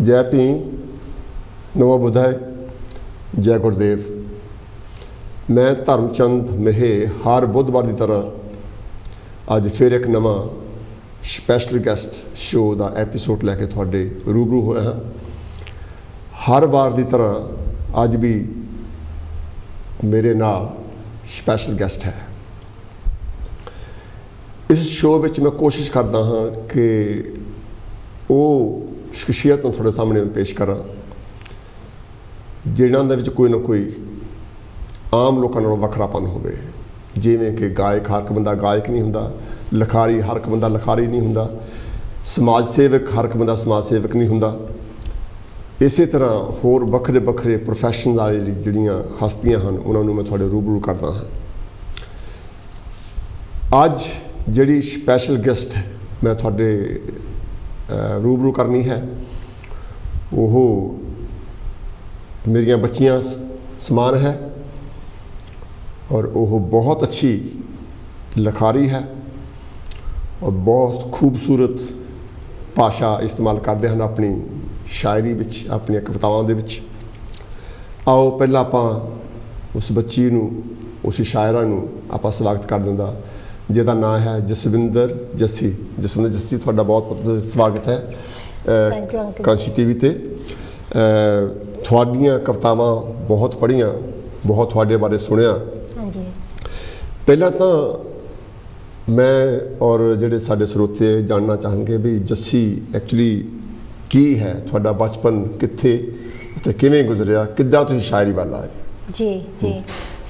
जय भीम, नमो बुद्धाय, जय गुरुदेव। मैं धर्मचंद मेहे हर बुधवार की तरह अज फिर एक नवा स्पैशल गैसट शो का एपीसोड लैके थोड़े रूबरू होया हाँ। हर बार की तरह अज भी मेरे नाल स्पैशल गैसट है। इस शो में मैं कोशिश करता हाँ कि वो शख्सियत थोड़े सामने पेश करा जिन्होंने कोई ना कोई आम लोगों नालों वखरापन हो। जिमें कि गायक हर एक बंदा गायक नहीं होंदा, लिखारी हर एक बंदा लिखारी नहीं होंदा, समाज सेवक हर एक बंदा समाज सेवक नहीं होंदा। इस तरह होर वखरे वखरे प्रोफैशन वाली जिहड़ियां हस्तियां हैं उन्होंने मैं थोड़े रूबरू करदा हाँ। अज जिहड़ी स्पैशल गेस्ट है मैं थोड़े रूबरू करनी है वो मेरियां बच्चियां समान है और वो बहुत अच्छी लिखारी है और बहुत खूबसूरत भाषा इस्तेमाल करते हैं अपनी शायरी विच, अपनी कवितावां दे विच। आओ पहला आपां उस बच्ची नूं, उस शायरा नूं आपां स्वागत कर दिंदा जिहदा नाम है जसविंदर जस्सी। जसविंदर जस्सी तुहाडा बहुत बहुत स्वागत है कांशी टीवी ते। तुहाडीआं कवितावां बहुत पढ़ियां, बहुत तुहाडे बारे सुनिया। पहला तो मैं और जिहड़े साडे स्रोते जानना चाहणगे भी जस्सी एक्चुअली की है, तुहाडा बचपन कित्थे ते किवें गुजरिया, किद्दां तुसीं शायरी वाल आए? जी जी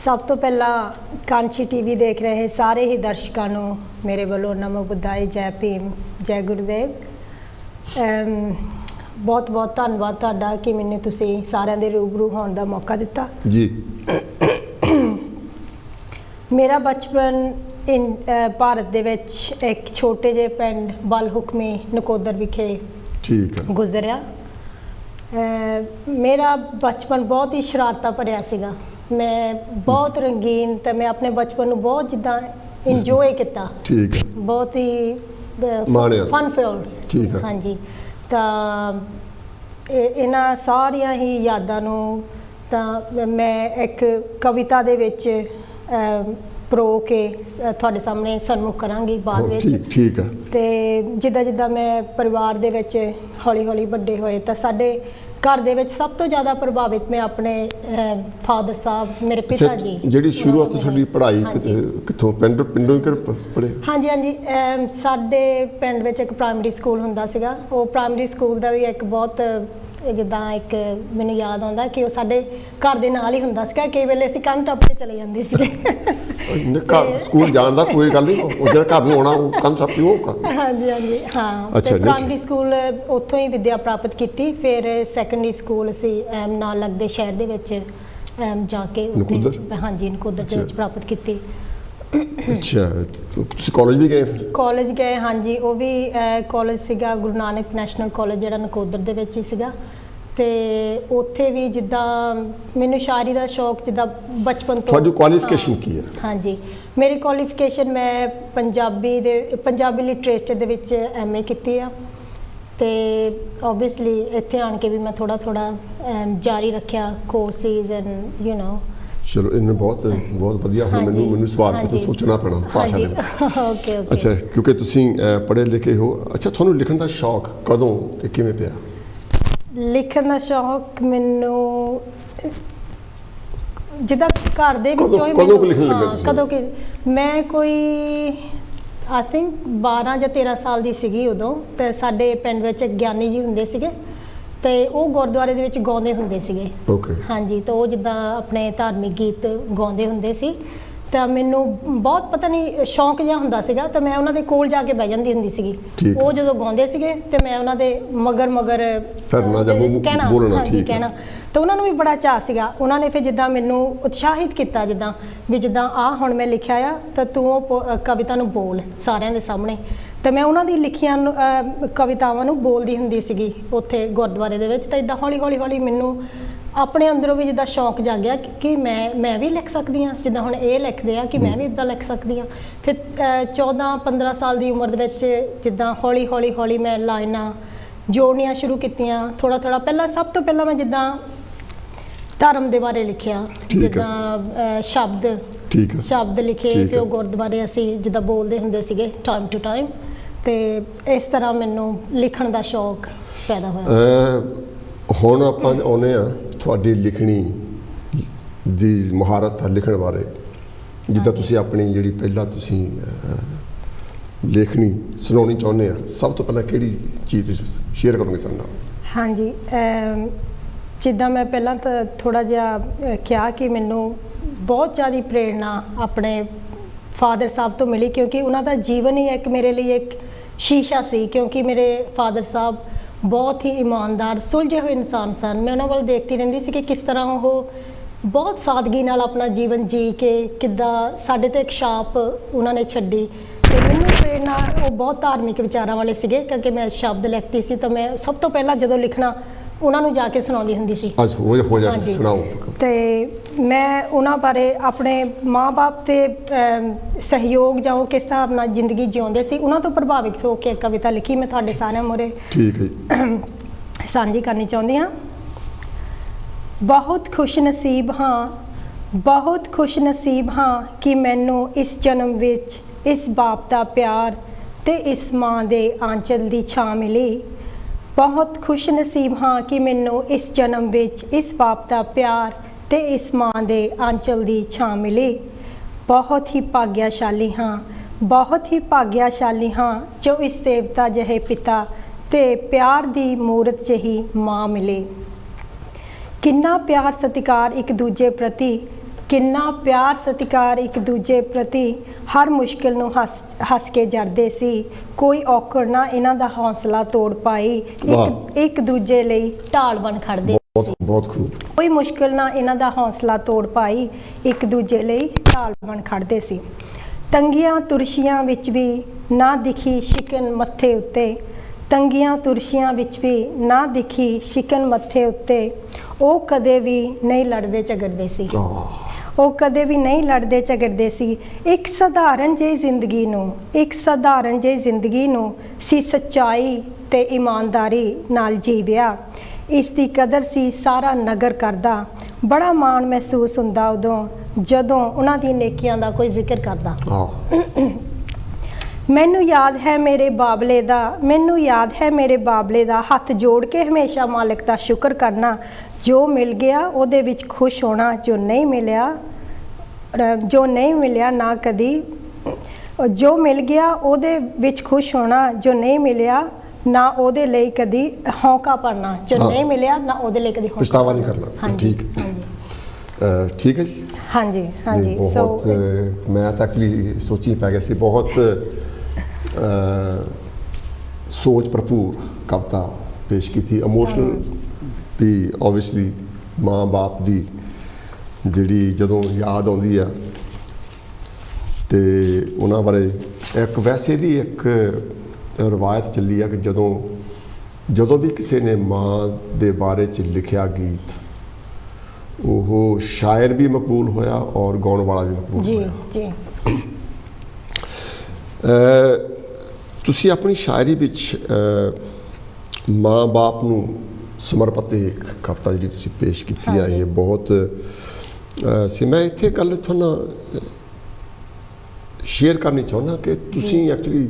सब तो पहला कांशी टीवी देख रहे सारे ही दर्शकों को मेरे वालों नमो बुद्धाय, जय भीम, जय गुरुदेव। बहुत बहुत धन्यवाद तुहाडा कि मैंने तुसीं सारिਆਂ ਦੇ रूबरू होने का मौका दिता जी। मेरा बचपन भारत दे विच एक छोटे जे पिंड बल हुकमी नकोदर विखे गुजरिया। मेरा बचपन बहुत ही शरारतां भरिया सीगा। मैं बहुत रंगीन तो मैं अपने बचपन को बहुत जिदा इंजॉय किया, बहुत ही फन फिल्ड। हाँ जी, तो इन्हां सारिया ही यादां नूं तां मैं एक कविता दे विच प्रो के तुहाडे सामने सन्मुख करांगी बाद विच। ठीक है। ते जिद्दां जिद्दां मैं परिवार दे विच हौली हौली वड्डे होए तां साडे घर दे विच सब तो ज़्यादा प्रभावित मैं अपने फादर साहब मेरे पिता जी। जिहड़ी शुरुआत तुहाडी पढ़ाई कित्थों पिंडों कर पढ़े? हाँ जी हाँ जी, साडे पिंड विच एक प्राइमरी स्कूल हुंदा सीगा। वो प्राइमरी स्कूल का भी एक बहुत जिद्दां एक मैनूं याद आउंदा कि वो साडे घर दे नाल ही हुंदा सीगा। कई वेले असीं कंध टप्प के चले जांदे सीगे। स्कूल जाण दा कोई गल नहीं, ओ जेड़ा घर नूं आउणा ओ कंध टप्प ही होगा। हाँ जी हाँ जी हाँ। अच्छा, प्राइमरी स्कूल उत्थों ही विद्या प्राप्त की। फिर सैकेंडरी स्कूल असीं नाल लगदे शहर दे विच जाके हाँ जी नकोदर दे विच प्राप्त की। अच्छा, कॉलेज भी गए? कॉलेज गए हाँ जी, वो भी कॉलेज सीगा गुरु नानक नैशनल कॉलेज जिहड़ा नकोदर दे विच ही सीगा। ते उत्थे भी जिद्दां मैनूं शायरी दा शौक जिद्दां बचपन तो। तुहाडी क्वालिफिकेशन की है? हाँ जी, मेरी क्वालिफिकेशन मैं पंजाबी लिटरेचर दे विच MA कीती आ। ते ओबवियसली इत्थे आण के भी मैं थोड़ा थोड़ा जारी रखिया कोर्सेज एंड यू नो। चलो इन्हें बहुत बहुत वधिया। हुण मैनूं सवाल तो सोचना पैना भाषा दे विच। ओके। अच्छा, क्योंकि तुसीं पढ़े लिखे हो। अच्छा, तुहानूं लिखण दा शौक कदों ते किवें पिया? लिखण दा शौक मैनूं जिद्दां घर दे विचों ही कदों लिखण लगे तुसीं? कदों कि मैं कोई आई थिंक 12 ਜਾਂ 13 साल दी सीगी उदों। ते साडे पिंड विच एक ज्ञानी जी हुंदे सीगे तो वो गुरुद्वारे दे विच गाउंदे हुंदे सीगे। हाँ जी, तो वो जिद्दां अपने धार्मिक गीत गाउंदे हुंदे सी। तो मैनूं बहुत पता नहीं शौक जिहा हुंदा सीगा। तो मैं उन्हां दे कोल जाके बह जांदी हुंदी सीगी। वो जदों गाउंदे सीगे ते मैं उन्हां दे मगर मगर कहना कहना तो उन्होंने भी बड़ा चाह सीगा। उन्होंने फिर जिद्दां मैनूं उत्साहित किया जिद्दां भी जिद्दां आ हुण मैं लिखिया आ तो तू वो कविता नूं बोल सारिਆਂ ਦੇ सामने। तो मैं उन्होंने लिखिया कवितावां नूं बोलदी हुंदी सीगी उत्थे गुरुद्वारे दे विच। तो इदां हौली हौली हौली मैनूं अपने अंदरों भी जिद्दां शौक जागया कि मैं भी लिख सकती हाँ, जिद्दां हुण ये लिखदे आ कि मैं भी इदां लिख सकती हाँ। फिर 14-15 साल की उम्र दे विच जिद्दां हौली हौली हौली मैं लाइनां ਜੋੜਨੀਆਂ ਸ਼ੁਰੂ ਕੀਤੀਆਂ ਥੋੜਾ ਥੋੜਾ। ਪਹਿਲਾਂ ਸਭ ਤੋਂ ਪਹਿਲਾਂ ਮੈਂ ਜਿੱਦਾਂ ਧਰਮ ਦੇ ਬਾਰੇ ਲਿਖਿਆ, ਜਿੱਦਾਂ ਸ਼ਬਦ ਲਿਖੇ ਤੇ ਉਹ ਗੁਰਦੁਆਰੇ ਅਸੀਂ ਜਿੱਦਾਂ ਬੋਲਦੇ ਹੁੰਦੇ ਸੀਗੇ ਟਾਈਮ ਟੂ ਟਾਈਮ, ਤੇ ਇਸ ਤਰ੍ਹਾਂ ਮੈਨੂੰ ਲਿਖਣ ਦਾ ਸ਼ੌਕ ਪੈਦਾ ਹੋਇਆ। ਹੁਣ ਆਪਾਂ ਆਉਂਦੇ ਹਾਂ ਤੁਹਾਡੀ ਲਿਖਣੀ ਦੀ ਮੁਹਾਰਤ ਲਿਖਣ ਬਾਰੇ, ਜਿੱਦਾਂ ਤੁਸੀਂ ਆਪਣੀ ਜਿਹੜੀ ਪਹਿਲਾਂ ਤੁਸੀਂ ਲੇਖਣੀ ਸੁਣਾਉਣੀ ਚਾਹੁੰਦੇ ਆ, ਸਭ ਤੋਂ ਪਹਿਲਾਂ ਕਿਹੜੀ ਚੀਜ਼ ਤੁਸੀਂ ਸ਼ੇਅਰ ਕਰੋਗੇ ਸਾਡੇ ਨਾਲ? ਹਾਂਜੀ, ਜਿੱਦਾਂ ਮੈਂ ਪਹਿਲਾਂ ਤਾਂ ਥੋੜ੍ਹਾ ਜਿਹਾ ਕਿਹਾ ਕਿ ਮੈਨੂੰ ਬਹੁਤ ਜ਼ਿਆਦਾ ਪ੍ਰੇਰਨਾ ਆਪਣੇ ਫਾਦਰ ਸਾਹਿਬ ਤੋਂ ਮਿਲੀ, ਕਿਉਂਕਿ ਉਹਨਾਂ ਦਾ ਜੀਵਨ ਹੀ ਇੱਕ ਮੇਰੇ ਲਈ ਇੱਕ ਸ਼ੀਸ਼ਾ ਸੀ। ਕਿਉਂਕਿ ਮੇਰੇ ਫਾਦਰ ਸਾਹਿਬ ਬਹੁਤ ਹੀ ਇਮਾਨਦਾਰ ਸੁਲਝੇ ਹੋਏ ਇਨਸਾਨ ਸਨ। ਮੈਂ ਉਹਨਾਂ ਵੱਲ ਦੇਖਦੀ ਰਹਿੰਦੀ ਸੀ ਕਿ ਕਿਸ ਤਰ੍ਹਾਂ ਉਹ ਬਹੁਤ ਸਾਦਗੀ ਨਾਲ ਆਪਣਾ ਜੀਵਨ ਜੀ ਕੇ ਕਿੱਦਾਂ ਸਾਡੇ 'ਤੇ ਇੱਕ ਛਾਪ ਉਹਨਾਂ ਨੇ ਛੱਡੀ। ਤੇ ਮੈਨੂੰ ਪ੍ਰੇਰਨਾ, ਉਹ ਬਹੁਤ ਧਾਰਮਿਕ ਵਿਚਾਰਾਂ ਵਾਲੇ ਸੀਗੇ, ਕਿਉਂਕਿ ਮੈਂ ਸ਼ਬਦ ਲਿਖਦੀ ਸੀ ਤਾਂ ਮੈਂ ਸਭ ਤੋਂ ਪਹਿਲਾਂ ਜਦੋਂ ਲਿਖਣਾ ਉਹਨਾਂ ਨੂੰ ਜਾ ਕੇ ਸੁਣਾਉਂਦੀ ਹੁੰਦੀ ਸੀ। ਹੋ ਜਾ ਸੁਣਾਓ। ਤੇ ਮੈਂ ਉਹਨਾਂ ਬਾਰੇ ਆਪਣੇ ਮਾਂ-ਬਾਪ ਦੇ ਸਹਿਯੋਗ ਜਾਂ ਉਹ ਕਿਸ ਤਰ੍ਹਾਂ ਆਪਣਾ ਜ਼ਿੰਦਗੀ ਜਿਉਂਦੇ ਸੀ ਉਹਨਾਂ ਤੋਂ ਪ੍ਰਭਾਵਿਤ ਹੋ ਕੇ ਕਵਿਤਾ ਲਿਖੀ। ਮੈਂ ਤੁਹਾਡੇ ਸਾਰਿਆਂ ਮੂਹਰੇ ਠੀਕ ਹੈ ਸਾਂਝੀ ਕਰਨੀ ਚਾਹੁੰਦੀ ਹਾਂ। ਬਹੁਤ ਖੁਸ਼ਨਸੀਬ ਹਾਂ ਕਿ ਮੈਨੂੰ ਇਸ ਜਨਮ ਵਿੱਚ ਇਸ ਬਾਪ ਦਾ ਪਿਆਰ ਤੇ ਇਸ ਮਾਂ ਦੇ ਆਂਚਲ ਦੀ ਛਾਂ ਮਿਲੀ। ਬਹੁਤ ਖੁਸ਼ਨਸੀਬ ਹਾਂ ਕਿ ਮੈਨੂੰ ਇਸ ਜਨਮ ਵਿੱਚ ਇਸ ਬਾਪ ਦਾ ਪਿਆਰ ਤੇ ਇਸ ਮਾਂ ਦੇ ਆਂਚਲ ਦੀ ਛਾਂ ਮਿਲੀ। ਬਹੁਤ ਹੀ ਭਾਗਿਆਸ਼ਾਲੀ ਹਾਂ ਜੋ ਇਸ ਦੇਵਤਾ ਜਿਹੇ ਪਿਤਾ ਤੇ ਪਿਆਰ ਦੀ ਮੂਰਤ ਜਿਹੀ ਮਾਂ ਮਿਲੇ। ਕਿੰਨਾ ਪਿਆਰ ਸਤਿਕਾਰ ਇੱਕ ਦੂਜੇ ਪ੍ਰਤੀ ਹਰ ਮੁਸ਼ਕਿਲ ਨੂੰ ਹੱਸ ਕੇ ਜਰਦੇ ਸੀ। ਕੋਈ ਔਕੜ ਨਾ ਇਹਨਾਂ ਦਾ ਹੌਸਲਾ ਤੋੜ ਪਾਈ, ਇੱਕ ਦੂਜੇ ਲਈ ਢਾਲ ਬਣ ਖੜਦੇ ਸੀ। ਬਹੁਤ ਖੂਬ। ਕੋਈ ਮੁਸ਼ਕਿਲ ਨਾ ਇਹਨਾਂ ਦਾ ਹੌਸਲਾ ਤੋੜ ਪਾਈ, ਇੱਕ ਦੂਜੇ ਲਈ ਢਾਲ ਬਣ ਖੜਦੇ ਸੀ। ਤੰਗੀਆਂ ਤੁਰਸ਼ੀਆਂ ਵਿੱਚ ਵੀ ਨਾ ਦਿਖੀ ਸ਼ਿਕਨ ਮੱਥੇ ਉੱਤੇ, ਉਹ ਕਦੇ ਵੀ ਨਹੀਂ ਲੜਦੇ ਝਗੜਦੇ ਸੀ। ਇੱਕ ਸਧਾਰਨ ਜਿਹੀ ਜ਼ਿੰਦਗੀ ਨੂੰ ਸੀ ਸੱਚਾਈ ਤੇ ਇਮਾਨਦਾਰੀ ਨਾਲ ਜੀਵਿਆ। ਇਸ ਦੀ ਕਦਰ ਸੀ ਸਾਰਾ ਨਗਰ ਕਰਦਾ। ਬੜਾ ਮਾਣ ਮਹਿਸੂਸ ਹੁੰਦਾ ਉਦੋਂ ਜਦੋਂ ਉਹਨਾਂ ਦੀ ਨੇਕੀਆਂ ਦਾ ਕੋਈ ਜ਼ਿਕਰ ਕਰਦਾ। ਮੈਨੂੰ ਯਾਦ ਹੈ ਮੇਰੇ ਬਾਬਲੇ ਦਾ ਹੱਥ ਜੋੜ ਕੇ ਹਮੇਸ਼ਾ ਮਾਲਕ ਦਾ ਸ਼ੁਕਰ ਕਰਨਾ। ਜੋ ਮਿਲ ਗਿਆ ਉਹਦੇ ਵਿੱਚ ਖੁਸ਼ ਹੋਣਾ, ਜੋ ਨਹੀਂ ਮਿਲਿਆ ਨਾ ਕਦੀ, ਜੋ ਮਿਲ ਗਿਆ ਉਹਦੇ ਵਿੱਚ ਖੁਸ਼ ਹੋਣਾ, ਜੋ ਨਹੀਂ ਮਿਲਿਆ ਨਾ ਉਹਦੇ ਲਈ ਕਦੀ ਹੌਂਕਾ ਭਰਨਾ, ਜੋ ਨਹੀਂ ਮਿਲਿਆ ਨਾ ਉਹਦੇ ਲਈ ਕਦੀ ਪਛਤਾਵਾ ਨਹੀਂ ਕਰਨਾ। ਠੀਕ ਹੈ ਜੀ। ਹਾਂਜੀ। ਬਹੁਤ ਮੈਂ ਤਾਂ ਐਕਚੁਅਲੀ ਸੋਚੀ ਪੈ ਗਿਆ ਸੀ। ਬਹੁਤ ਸੋਚ ਭਰਪੂਰ ਕਵਿਤਾ ਪੇਸ਼ ਕੀਤੀ। ਇਮੋਸ਼ਨਲ ਵੀ ਓਬਵੀਅਸਲੀ ਮਾਂ ਬਾਪ ਦੀ ਜਿਹੜੀ ਜਦੋਂ ਯਾਦ ਆਉਂਦੀ ਆ ਤੇ ਉਹਨਾਂ ਬਾਰੇ ਇੱਕ ਵੈਸੇ ਵੀ ਇੱਕ ਰਵਾਇਤ ਚੱਲੀ ਆ ਕਿ ਜਦੋਂ ਵੀ ਕਿਸੇ ਨੇ ਮਾਂ ਦੇ ਬਾਰੇ 'ਚ ਲਿਖਿਆ ਗੀਤ, ਉਹ ਸ਼ਾਇਰ ਵੀ ਮਕਬੂਲ ਹੋਇਆ ਔਰ ਗਾਉਣ ਵਾਲਾ ਵੀ ਮਕਬੂਲ ਹੋਇਆ। ਜੀ। ਤੁਸੀਂ ਆਪਣੀ ਸ਼ਾਇਰੀ ਵਿੱਚ ਮਾਂ ਬਾਪ ਨੂੰ ਸਮਰਪਿਤ ਇੱਕ ਕਵਿਤਾ ਜਿਹੜੀ ਤੁਸੀਂ ਪੇਸ਼ ਕੀਤੀ ਆ, ਇਹ ਬਹੁਤ ਸੀ। ਮੈਂ ਇੱਥੇ ਗੱਲ ਤੁਹਾਨੂੰ ਸ਼ੇਅਰ ਕਰਨੀ ਚਾਹੁੰਦਾ ਕਿ ਤੁਸੀਂ ਐਕਚੁਅਲੀ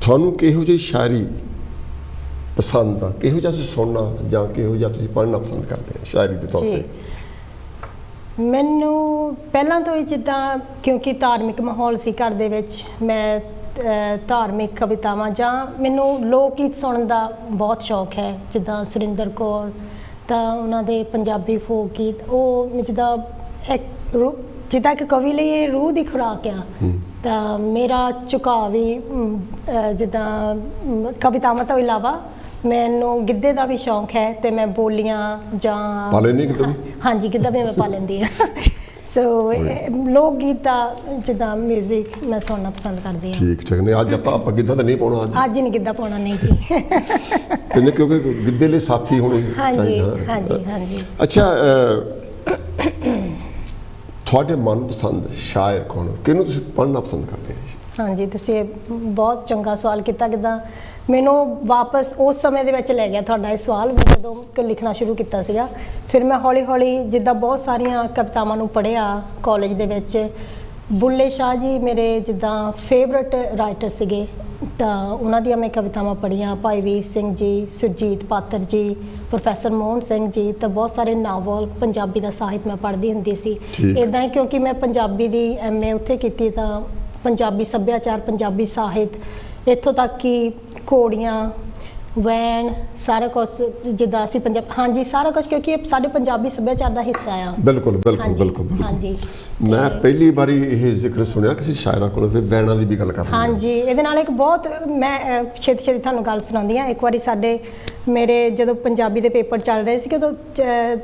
ਤੁਹਾਨੂੰ ਕਿਹੋ ਜਿਹੀ ਸ਼ਾਇਰੀ ਪਸੰਦ ਆ, ਕਿਹੋ ਜਿਹਾ ਤੁਸੀਂ ਸੁਣਨਾ ਜਾਂ ਕਿਹੋ ਜਿਹਾ ਤੁਸੀਂ ਪੜ੍ਹਨਾ ਪਸੰਦ ਕਰਦੇ ਆ ਸ਼ਾਇਰੀ ਦੇ ਤੌਰ 'ਤੇ? ਮੈਨੂੰ ਪਹਿਲਾਂ ਤੋਂ ਹੀ ਜਿੱਦਾਂ ਕਿਉਂਕਿ ਧਾਰਮਿਕ ਮਾਹੌਲ ਸੀ ਘਰ ਦੇ ਵਿੱਚ, ਮੈਂ ਧਾਰਮਿਕ ਕਵਿਤਾਵਾਂ ਜਾਂ ਮੈਨੂੰ ਲੋਕ ਗੀਤ ਸੁਣਨ ਦਾ ਬਹੁਤ ਸ਼ੌਕ ਹੈ। ਜਿੱਦਾਂ ਸੁਰਿੰਦਰ ਕੌਰ ਤਾਂ ਉਹਨਾਂ ਦੇ ਪੰਜਾਬੀ ਫੋਕ ਗੀਤ, ਉਹ ਜਿੱਦਾਂ ਕਿ ਕਵੀ ਲਈ ਇਹ ਰੂਹ ਦੀ ਖੁਰਾਕ ਆ। ਤਾਂ ਮੇਰਾ ਝੁਕਾਅ ਵੀ ਜਿੱਦਾਂ ਕਵਿਤਾਵਾਂ ਤੋਂ ਇਲਾਵਾ ਮੈਨੂੰ ਗਿੱਧੇ ਦਾ ਵੀ ਸ਼ੌਂਕ ਹੈ ਤੇ ਮੈਂ ਬੋਲੀਆਂ ਜਾਂ ਹਾਂਜੀ ਗਿੱਧਾ ਵੀ ਮੈਂ ਪਾ ਲੈਂਦੀ ਹਾਂ। ਸੋ ਲੋਕ ਗੀਤ ਦਾ ਜਿੱਦਾਂ ਮਿਊਜ਼ਿਕ ਮੈਂ ਸੁਣਨਾ ਪਸੰਦ ਕਰਦੀ ਹਾਂ। ਠੀਕ ਨਹੀਂ, ਅੱਜ ਆਪਾਂ ਗਿੱਧਾ ਤਾਂ ਨਹੀਂ ਪਾਉਣਾ। ਅੱਜ ਨਹੀਂ ਗਿੱਧਾ ਪਾਉਣਾ, ਨਹੀਂ ਜੀ। ਤੇ ਕਿਉਂਕਿ ਗਿੱਧੇ ਲਈ ਸਾਥੀ ਹੋਣੇ ਚਾਹੀਦੇ। ਹਾਂਜੀ। ਅੱਛਾ, ਤੁਹਾਡੇ ਮਨਪਸੰਦ ਸ਼ਾਇਰ ਕੌਣ? ਕਿਹਨੂੰ ਤੁਸੀਂ ਪੜ੍ਹਨਾ ਪਸੰਦ ਕਰਦੇ ਹੋ? ਹਾਂਜੀ, ਤੁਸੀਂ ਬਹੁਤ ਚੰਗਾ ਸਵਾਲ ਕੀਤਾ। ਕਿੱਦਾਂ ਮੈਨੂੰ ਵਾਪਸ ਉਸ ਸਮੇਂ ਦੇ ਵਿੱਚ ਲੈ ਗਿਆ ਤੁਹਾਡਾ ਇਹ ਸਵਾਲ। ਮੈਂ ਜਦੋਂ ਲਿਖਣਾ ਸ਼ੁਰੂ ਕੀਤਾ ਸੀਗਾ, ਫਿਰ ਮੈਂ ਹੌਲੀ ਹੌਲੀ ਜਿੱਦਾਂ ਬਹੁਤ ਸਾਰੀਆਂ ਕਵਿਤਾਵਾਂ ਨੂੰ ਪੜ੍ਹਿਆ ਕਾਲਜ ਦੇ ਵਿੱਚ। ਬੁੱਲੇ ਸ਼ਾਹ ਜੀ ਮੇਰੇ ਜਿੱਦਾਂ ਫੇਵਰਟ ਰਾਈਟਰ ਸੀਗੇ, ਤਾਂ ਉਹਨਾਂ ਦੀਆਂ ਮੈਂ ਕਵਿਤਾਵਾਂ ਪੜ੍ਹੀਆਂ। ਭਾਈ ਵੀਰ ਸਿੰਘ ਜੀ, ਸੁਰਜੀਤ ਪਾਤਰ ਜੀ, ਪ੍ਰੋਫੈਸਰ ਮੋਹਨ ਸਿੰਘ ਜੀ, ਤਾਂ ਬਹੁਤ ਸਾਰੇ ਨਾਵਲ, ਪੰਜਾਬੀ ਦਾ ਸਾਹਿਤ ਮੈਂ ਪੜ੍ਹਦੀ ਹੁੰਦੀ ਸੀ। ਇੱਦਾਂ ਹੀ ਕਿਉਂਕਿ ਮੈਂ ਪੰਜਾਬੀ ਦੀ MA ਉੱਥੇ ਕੀਤੀ, ਤਾਂ ਪੰਜਾਬੀ ਸੱਭਿਆਚਾਰ, ਪੰਜਾਬੀ ਸਾਹਿਤ, ਇੱਥੋਂ ਤੱਕ ਕਿ ਘੋੜੀਆਂ, ਵੈਣ, ਸਾਰਾ ਕੁਛ ਜਿੱਦਾਂ ਅਸੀਂ ਹਾਂਜੀ ਸਾਰਾ ਕੁਛ, ਕਿਉਂਕਿ ਇਹ ਸਾਡੇ ਪੰਜਾਬੀ ਸੱਭਿਆਚਾਰ ਦਾ ਹਿੱਸਾ ਆ। ਬਿਲਕੁਲ ਬਿਲਕੁਲ ਬਿਲਕੁਲ। ਹਾਂਜੀ, ਮੈਂ ਪਹਿਲੀ ਵਾਰੀ ਇਹ ਜ਼ਿਕਰ ਸੁਣਿਆ ਕਿਸੇ ਸ਼ਾਇਰਾਂ ਕੋਲੋਂ, ਫਿਰ ਵੈਣਾਂ ਦੀ ਵੀ ਗੱਲ ਕਰ ਰਹੇ। ਹਾਂਜੀ, ਇਹਦੇ ਨਾਲ ਇੱਕ ਬਹੁਤ ਮੈਂ ਛੇਤੀ ਛੇਤੀ ਤੁਹਾਨੂੰ ਗੱਲ ਸੁਣਾਉਂਦੀ ਹਾਂ। ਇੱਕ ਵਾਰੀ ਮੇਰੇ ਜਦੋਂ ਪੰਜਾਬੀ ਦੇ ਪੇਪਰ ਚੱਲ ਰਹੇ ਸੀਗੇ, ਉਦੋਂ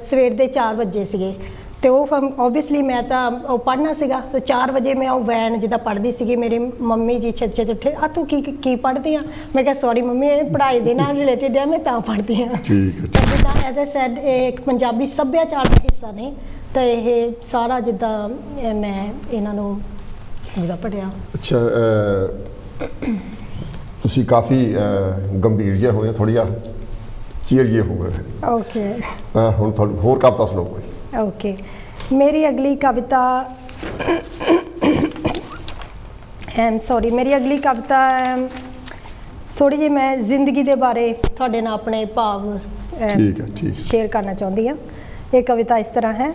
ਸਵੇਰ ਦੇ 4 ਵਜੇ ਸੀਗੇ, ਅਤੇ ਉਹ ਓਬਵੀਅਸਲੀ ਮੈਂ ਤਾਂ ਉਹ ਪੜ੍ਹਨਾ ਸੀਗਾ। ਤਾਂ 4 ਵਜੇ ਮੈਂ ਉਹ ਵੈਨ ਜਿੱਦਾਂ ਪੜ੍ਹਦੀ ਸੀਗੀ, ਮੇਰੇ ਮੰਮੀ ਜੀ ਛੇਤੀ ਛੇਤੀ ਉੱਠੇ, ਆ ਤੂੰ ਕੀ ਪੜ੍ਹਦੀ ਆ? ਮੈਂ ਕਿਹਾ ਸੌਰੀ ਮੰਮੀ, ਇਹ ਪੜ੍ਹਾਈ ਦੇ ਨਾਲ ਰਿਲੇਟਿਡ ਆ, ਮੈਂ ਤਾਂ ਪੜ੍ਹਦੀ ਹਾਂ। ਠੀਕ ਹੈ। ਜਿੱਦਾਂ ਐਜ਼ ਅ ਸੈਡ, ਇਹ ਇੱਕ ਪੰਜਾਬੀ ਸੱਭਿਆਚਾਰ ਦਾ ਹਿੱਸਾ ਨੇ, ਤਾਂ ਇਹ ਸਾਰਾ ਜਿੱਦਾਂ ਮੈਂ ਇਹਨਾਂ ਨੂੰ ਜਿੱਦਾਂ ਪੜ੍ਹਿਆ। ਅੱਛਾ, ਤੁਸੀਂ ਕਾਫੀ ਗੰਭੀਰ ਜਿਹਾ ਹੋਏ, ਥੋੜ੍ਹਾ ਜਿਹਾ ਚੀਅਰ ਜਿਹਾ ਹੋ ਗਏ। ਓਕੇ, ਹੁਣ ਤੁਹਾਨੂੰ ਹੋਰ ਕਵਿਤਾ ਸੁਣਾਓ ਕੋਈ। ਓਕੇ, ਮੇਰੀ ਅਗਲੀ ਕਵਿਤਾ ਮੇਰੀ ਅਗਲੀ ਕਵਿਤਾ ਥੋੜ੍ਹੀ ਜਿਹੀ ਮੈਂ ਜ਼ਿੰਦਗੀ ਦੇ ਬਾਰੇ ਤੁਹਾਡੇ ਨਾਲ ਆਪਣੇ ਭਾਵ ਸ਼ੇਅਰ ਕਰਨਾ ਚਾਹੁੰਦੀ ਹਾਂ। ਇਹ ਕਵਿਤਾ ਇਸ ਤਰ੍ਹਾਂ ਹੈ।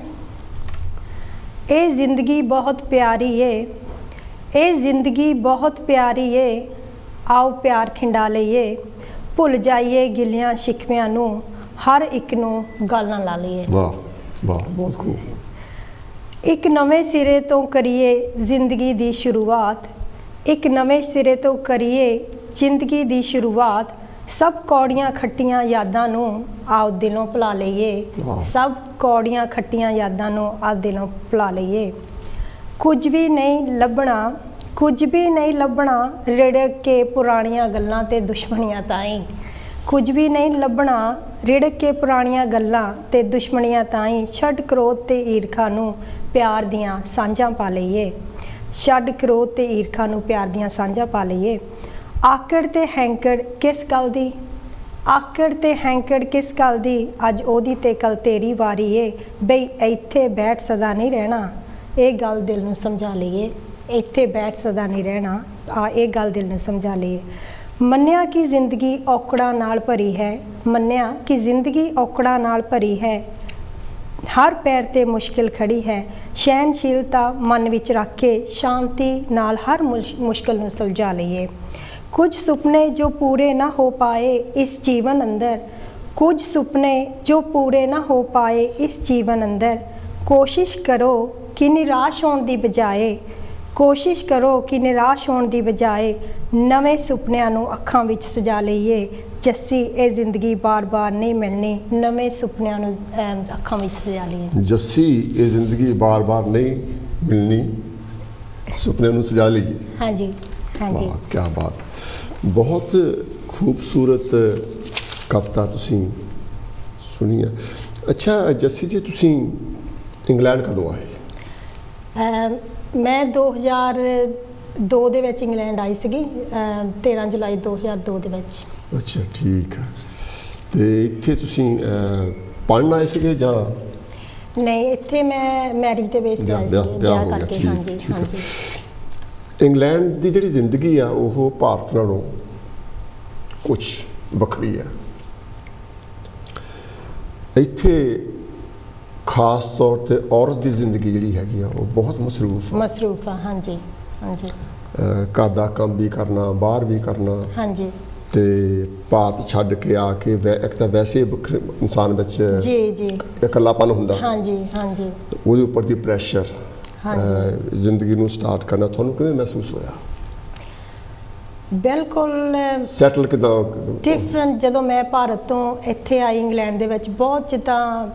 ਇਹ ਜ਼ਿੰਦਗੀ ਬਹੁਤ ਪਿਆਰੀ ਏ, ਇਹ ਜ਼ਿੰਦਗੀ ਬਹੁਤ ਪਿਆਰੀ ਏ, ਆਓ ਪਿਆਰ ਖਿੰਡਾ ਲਈਏ, ਭੁੱਲ ਜਾਈਏ ਗਿਲਿਆਂ ਸ਼ਿਕਵਿਆਂ ਨੂੰ, ਹਰ ਇੱਕ ਨੂੰ ਗੱਲ ਨਾਲ ਲਾ ਲਈਏ। ਵਾਹ ਵਾਹ, ਬਹੁਤ ਖੂਬ। ਇੱਕ ਨਵੇਂ ਸਿਰੇ ਤੋਂ ਕਰੀਏ ਜ਼ਿੰਦਗੀ ਦੀ ਸ਼ੁਰੂਆਤ, ਇੱਕ ਨਵੇਂ ਸਿਰੇ ਤੋਂ ਕਰੀਏ ਜ਼ਿੰਦਗੀ ਦੀ ਸ਼ੁਰੂਆਤ, ਸਭ ਕੌੜੀਆਂ ਖੱਟੀਆਂ ਯਾਦਾਂ ਨੂੰ ਆਓ ਦਿਲੋਂ ਭੁਲਾ ਲਈਏ, ਸਭ ਕੌੜੀਆਂ ਖੱਟੀਆਂ ਯਾਦਾਂ ਨੂੰ ਆਓ ਦਿਲੋਂ ਭੁਲਾ ਲਈਏ। ਕੁਝ ਵੀ ਨਹੀਂ ਲੱਭਣਾ, ਕੁਝ ਵੀ ਨਹੀਂ ਲੱਭਣਾ, ਰਿੜਕ ਕੇ ਪੁਰਾਣੀਆਂ ਗੱਲਾਂ ਤੇ ਦੁਸ਼ਮਣੀਆਂ ਤਾਈਂ, ਕੁਝ ਵੀ ਨਹੀਂ ਲੱਭਣਾ, ਰਿੜਕ ਕੇ ਪੁਰਾਣੀਆਂ ਗੱਲਾਂ ਤੇ ਦੁਸ਼ਮਣੀਆਂ ਤਾਈਂ, ਛੱਡ ਕ੍ਰੋਧ ਤੇ ਈਰਖਾ ਨੂੰ ਪਿਆਰ ਦੀਆਂ ਸਾਂਝਾਂ ਪਾ ਲਈਏ, ਛੱਡ ਕ੍ਰੋਧ ਤੇ ਈਰਖਾ ਨੂੰ ਪਿਆਰ ਦੀਆਂ ਸਾਂਝਾਂ ਪਾ ਲਈਏ। ਆਕੜ ਤੇ ਹੈਂਕੜ ਕਿਸ ਗੱਲ ਦੀ, ਆਕੜ ਤੇ ਹੈਂਕੜ ਕਿਸ ਗੱਲ ਦੀ, ਅੱਜ ਉਹਦੀ ਤੇ ਕੱਲ ਤੇਰੀ ਵਾਰੀ ਏ, ਬਈ ਇੱਥੇ ਬੈਠ ਸਦਾ ਨਹੀਂ ਰਹਿਣਾ, ਇਹ ਗੱਲ ਦਿਲ ਨੂੰ ਸਮਝਾ ਲਈਏ, ਇੱਥੇ ਬੈਠ ਸਦਾ ਨਹੀਂ ਰਹਿਣਾ, ਇਹ ਗੱਲ ਦਿਲ ਨੂੰ ਸਮਝਾ ਲਈਏ। ਮੰਨਿਆ ਕਿ ਜ਼ਿੰਦਗੀ ਔਕੜਾਂ ਨਾਲ ਭਰੀ ਹੈ, ਮੰਨਿਆ ਕਿ ਜ਼ਿੰਦਗੀ ਔਕੜਾਂ ਨਾਲ ਭਰੀ ਹੈ, ਹਰ ਪੈਰ ਤੇ ਮੁਸ਼ਕਿਲ ਖੜੀ ਹੈ, ਸਹਿਨਸ਼ੀਲਤਾ ਮਨ ਵਿੱਚ ਰੱਖ ਕੇ ਸ਼ਾਂਤੀ ਨਾਲ ਹਰ ਮੁਸ਼ਕਿਲ ਨੂੰ ਸੁਲਝਾ ਲਈਏ। ਕੁਝ ਸੁਪਨੇ ਜੋ ਪੂਰੇ ਨਾ ਹੋ ਪਾਏ ਇਸ ਜੀਵਨ ਅੰਦਰ, ਕੁਝ ਸੁਪਨੇ ਜੋ ਪੂਰੇ ਨਾ ਹੋ ਪਾਏ ਇਸ ਜੀਵਨ ਅੰਦਰ, ਕੋਸ਼ਿਸ਼ ਕਰੋ ਕਿ ਨਿਰਾਸ਼ ਹੋਣ ਦੀ ਬਜਾਏ, ਕੋਸ਼ਿਸ਼ ਕਰੋ ਕਿ ਨਿਰਾਸ਼ ਹੋਣ ਦੀ ਬਜਾਏ ਨਵੇਂ ਸੁਪਨਿਆਂ ਨੂੰ ਅੱਖਾਂ ਵਿੱਚ ਸਜਾ ਲਈਏ। ਜੱਸੀ ਇਹ ਜ਼ਿੰਦਗੀ ਬਾਰ-ਬਾਰ ਨਹੀਂ ਮਿਲਣੀ, ਨਵੇਂ ਸੁਪਨਿਆਂ ਨੂੰ ਅੱਖਾਂ ਵਿੱਚ ਸਜਾ ਲਈਏ। ਜੱਸੀ ਇਹ ਜ਼ਿੰਦਗੀ ਬਾਰ-ਬਾਰ ਨਹੀਂ ਮਿਲਣੀ, ਸੁਪਨਿਆਂ ਨੂੰ ਸਜਾ ਲਈਏ। ਹਾਂਜੀ ਹਾਂਜੀ, ਵਾਹ ਕੀ ਬਾਤ, ਬਹੁਤ ਖੂਬਸੂਰਤ ਕਵਿਤਾ ਤੁਸੀਂ ਸੁਣੀ ਹੈ। ਅੱਛਾ ਜੱਸੀ ਜੀ, ਤੁਸੀਂ ਇੰਗਲੈਂਡ ਕਦੋਂ ਆਏ? ਮੈਂ 2002 ਦੇ ਵਿੱਚ ਇੰਗਲੈਂਡ ਆਈ ਸੀਗੀ, 13 ਜੁਲਾਈ 2002 ਦੇ ਵਿੱਚ। ਅੱਛਾ ਠੀਕ ਹੈ। ਤੇ ਇੱਥੇ ਤੁਸੀਂ ਪੜ੍ਹਨ ਆਏ ਸੀਗੇ ਜਾਂ ਨਹੀਂ? ਇੱਥੇ ਮੈਂ ਮੈਰਿਜ ਦੇ ਬੇਸ ਤੇ ਆਈ ਸੀ, ਵਿਆਹ ਕਰਕੇ। ਹਾਂਜੀ ਹਾਂਜੀ। ਇੰਗਲੈਂਡ ਦੀ ਜਿਹੜੀ ਜ਼ਿੰਦਗੀ ਆ ਉਹ ਭਾਰਤ ਨਾਲੋਂ ਕੁਝ ਵੱਖਰੀ ਹੈ। ਇੱਥੇ ਖਾਸ ਤੌਰ ਤੇ ਔਰਤ ਦੀ ਜ਼ਿੰਦਗੀ ਜਿਹੜੀ ਹੈਗੀ ਆ ਉਹ ਬਹੁਤ ਮਸਰੂਫ ਆ। ਹਾਂਜੀ ਹਾਂਜੀ। ਘਰ ਦਾ ਕੰਮ ਵੀ ਕਰਨਾ, ਬਾਹਰ ਵੀ ਕਰਨਾ। ਹਾਂਜੀ। ਤੇ ਭਾਰਤ ਛੱਡ ਕੇ ਆ ਕੇ ਇੱਕ ਤਾਂ ਵੈਸੇ ਇਨਸਾਨ ਵਿੱਚ ਜੀ ਇਕੱਲਾਪਨ ਹੁੰਦਾ। ਹਾਂਜੀ ਹਾਂਜੀ। ਉਹਦੇ ਉੱਪਰ ਦੀ ਪ੍ਰੈਸ਼ਰ, ਜ਼ਿੰਦਗੀ ਨੂੰ ਸਟਾਰਟ ਕਰਨਾ ਤੁਹਾਨੂੰ ਕਿਵੇਂ ਮਹਿਸੂਸ ਹੋਇਆ? ਬਿਲਕੁਲ ਸੈਟਲ ਕਿੱਦਾਂ? ਡਿਫਰੈਂਟ। ਜਦੋਂ ਮੈਂ ਭਾਰਤ ਤੋਂ ਇੱਥੇ ਆਈ ਇੰਗਲੈਂਡ ਦੇ ਵਿੱਚ, ਬਹੁਤ ਜਿੱਦਾਂ